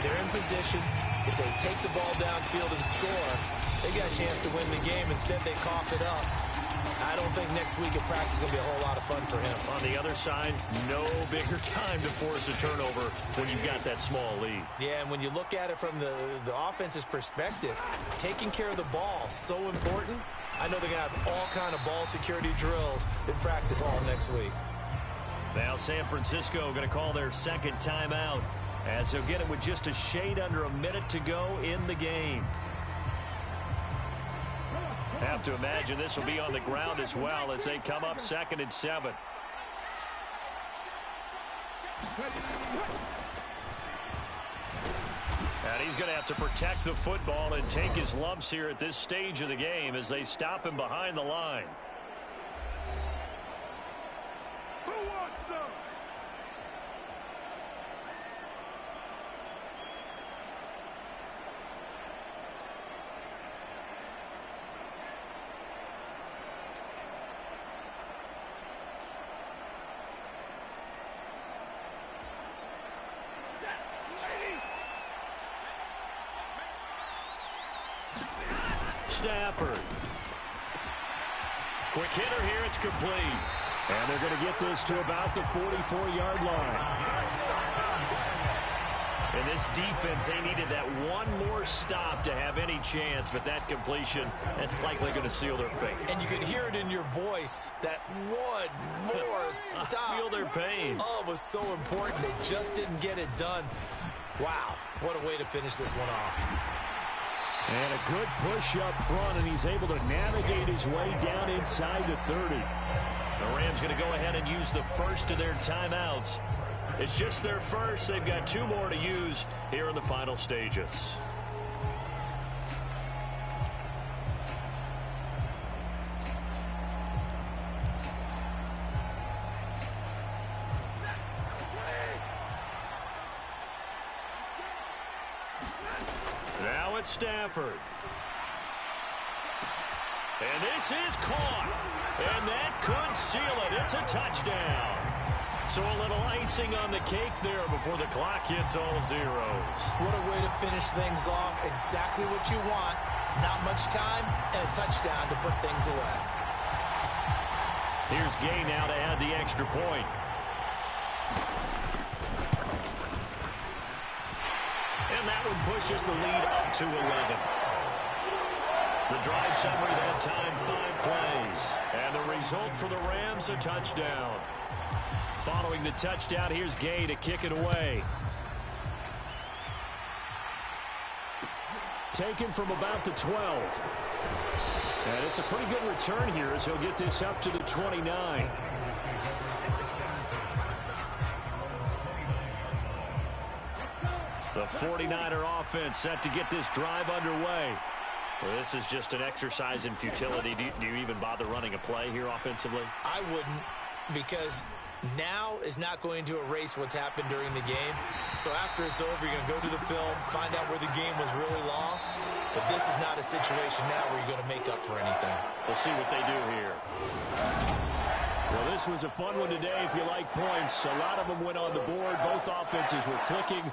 They're in position. If they take the ball downfield and score, they got a chance to win the game. Instead, they cough it up. I don't think next week at practice is going to be a whole lot of fun for him. On the other side, no bigger time to force a turnover when you've got that small lead. Yeah, and when you look at it from the offense's perspective, taking care of the ball is so important. I know they're going to have all kind of ball security drills in practice all next week. Now San Francisco going to call their second timeout as they'll get it with just a shade under a minute to go in the game. Have to imagine this will be on the ground as well as they come up 2nd and 7. And he's going to have to protect the football and take his lumps here at this stage of the game as they stop him behind the line. Who wants some? Stafford. Quick hitter here, it's complete. And they're going to get this to about the 44-yard line. And this defense, they needed that one more stop to have any chance, but that completion, that's likely going to seal their fate. And you could hear it in your voice, that one more stop. I feel their pain. Oh, it was so important. They just didn't get it done. Wow, what a way to finish this one off. And a good push up front, and he's able to navigate his way down inside the 30. The Rams going to go ahead and use the first of their timeouts. It's just their first. They've got 2 more to use here in the final stages. Now it's Stafford. And this is caught. And that could seal it. It's a touchdown. So a little icing on the cake there before the clock hits all zeros. What a way to finish things off. Exactly what you want. Not much time and a touchdown to put things away. Here's Gay now to add the extra point. And that one pushes the lead up to 11. The drive summary that time, 5 plays. And the result for the Rams, a touchdown. Following the touchdown, here's Gay to kick it away. Taken from about the 12. And it's a pretty good return here as he'll get this up to the 29. The 49er offense set to get this drive underway. Well, this is just an exercise in futility. Do you even bother running a play here offensively? I wouldn't, because now is not going to erase what's happened during the game. So after it's over, you're going to go to the film, find out where the game was really lost. But this is not a situation now where you're going to make up for anything. We'll see what they do here. Well, this was a fun one today if you like points. A lot of them went on the board. Both offenses were clicking.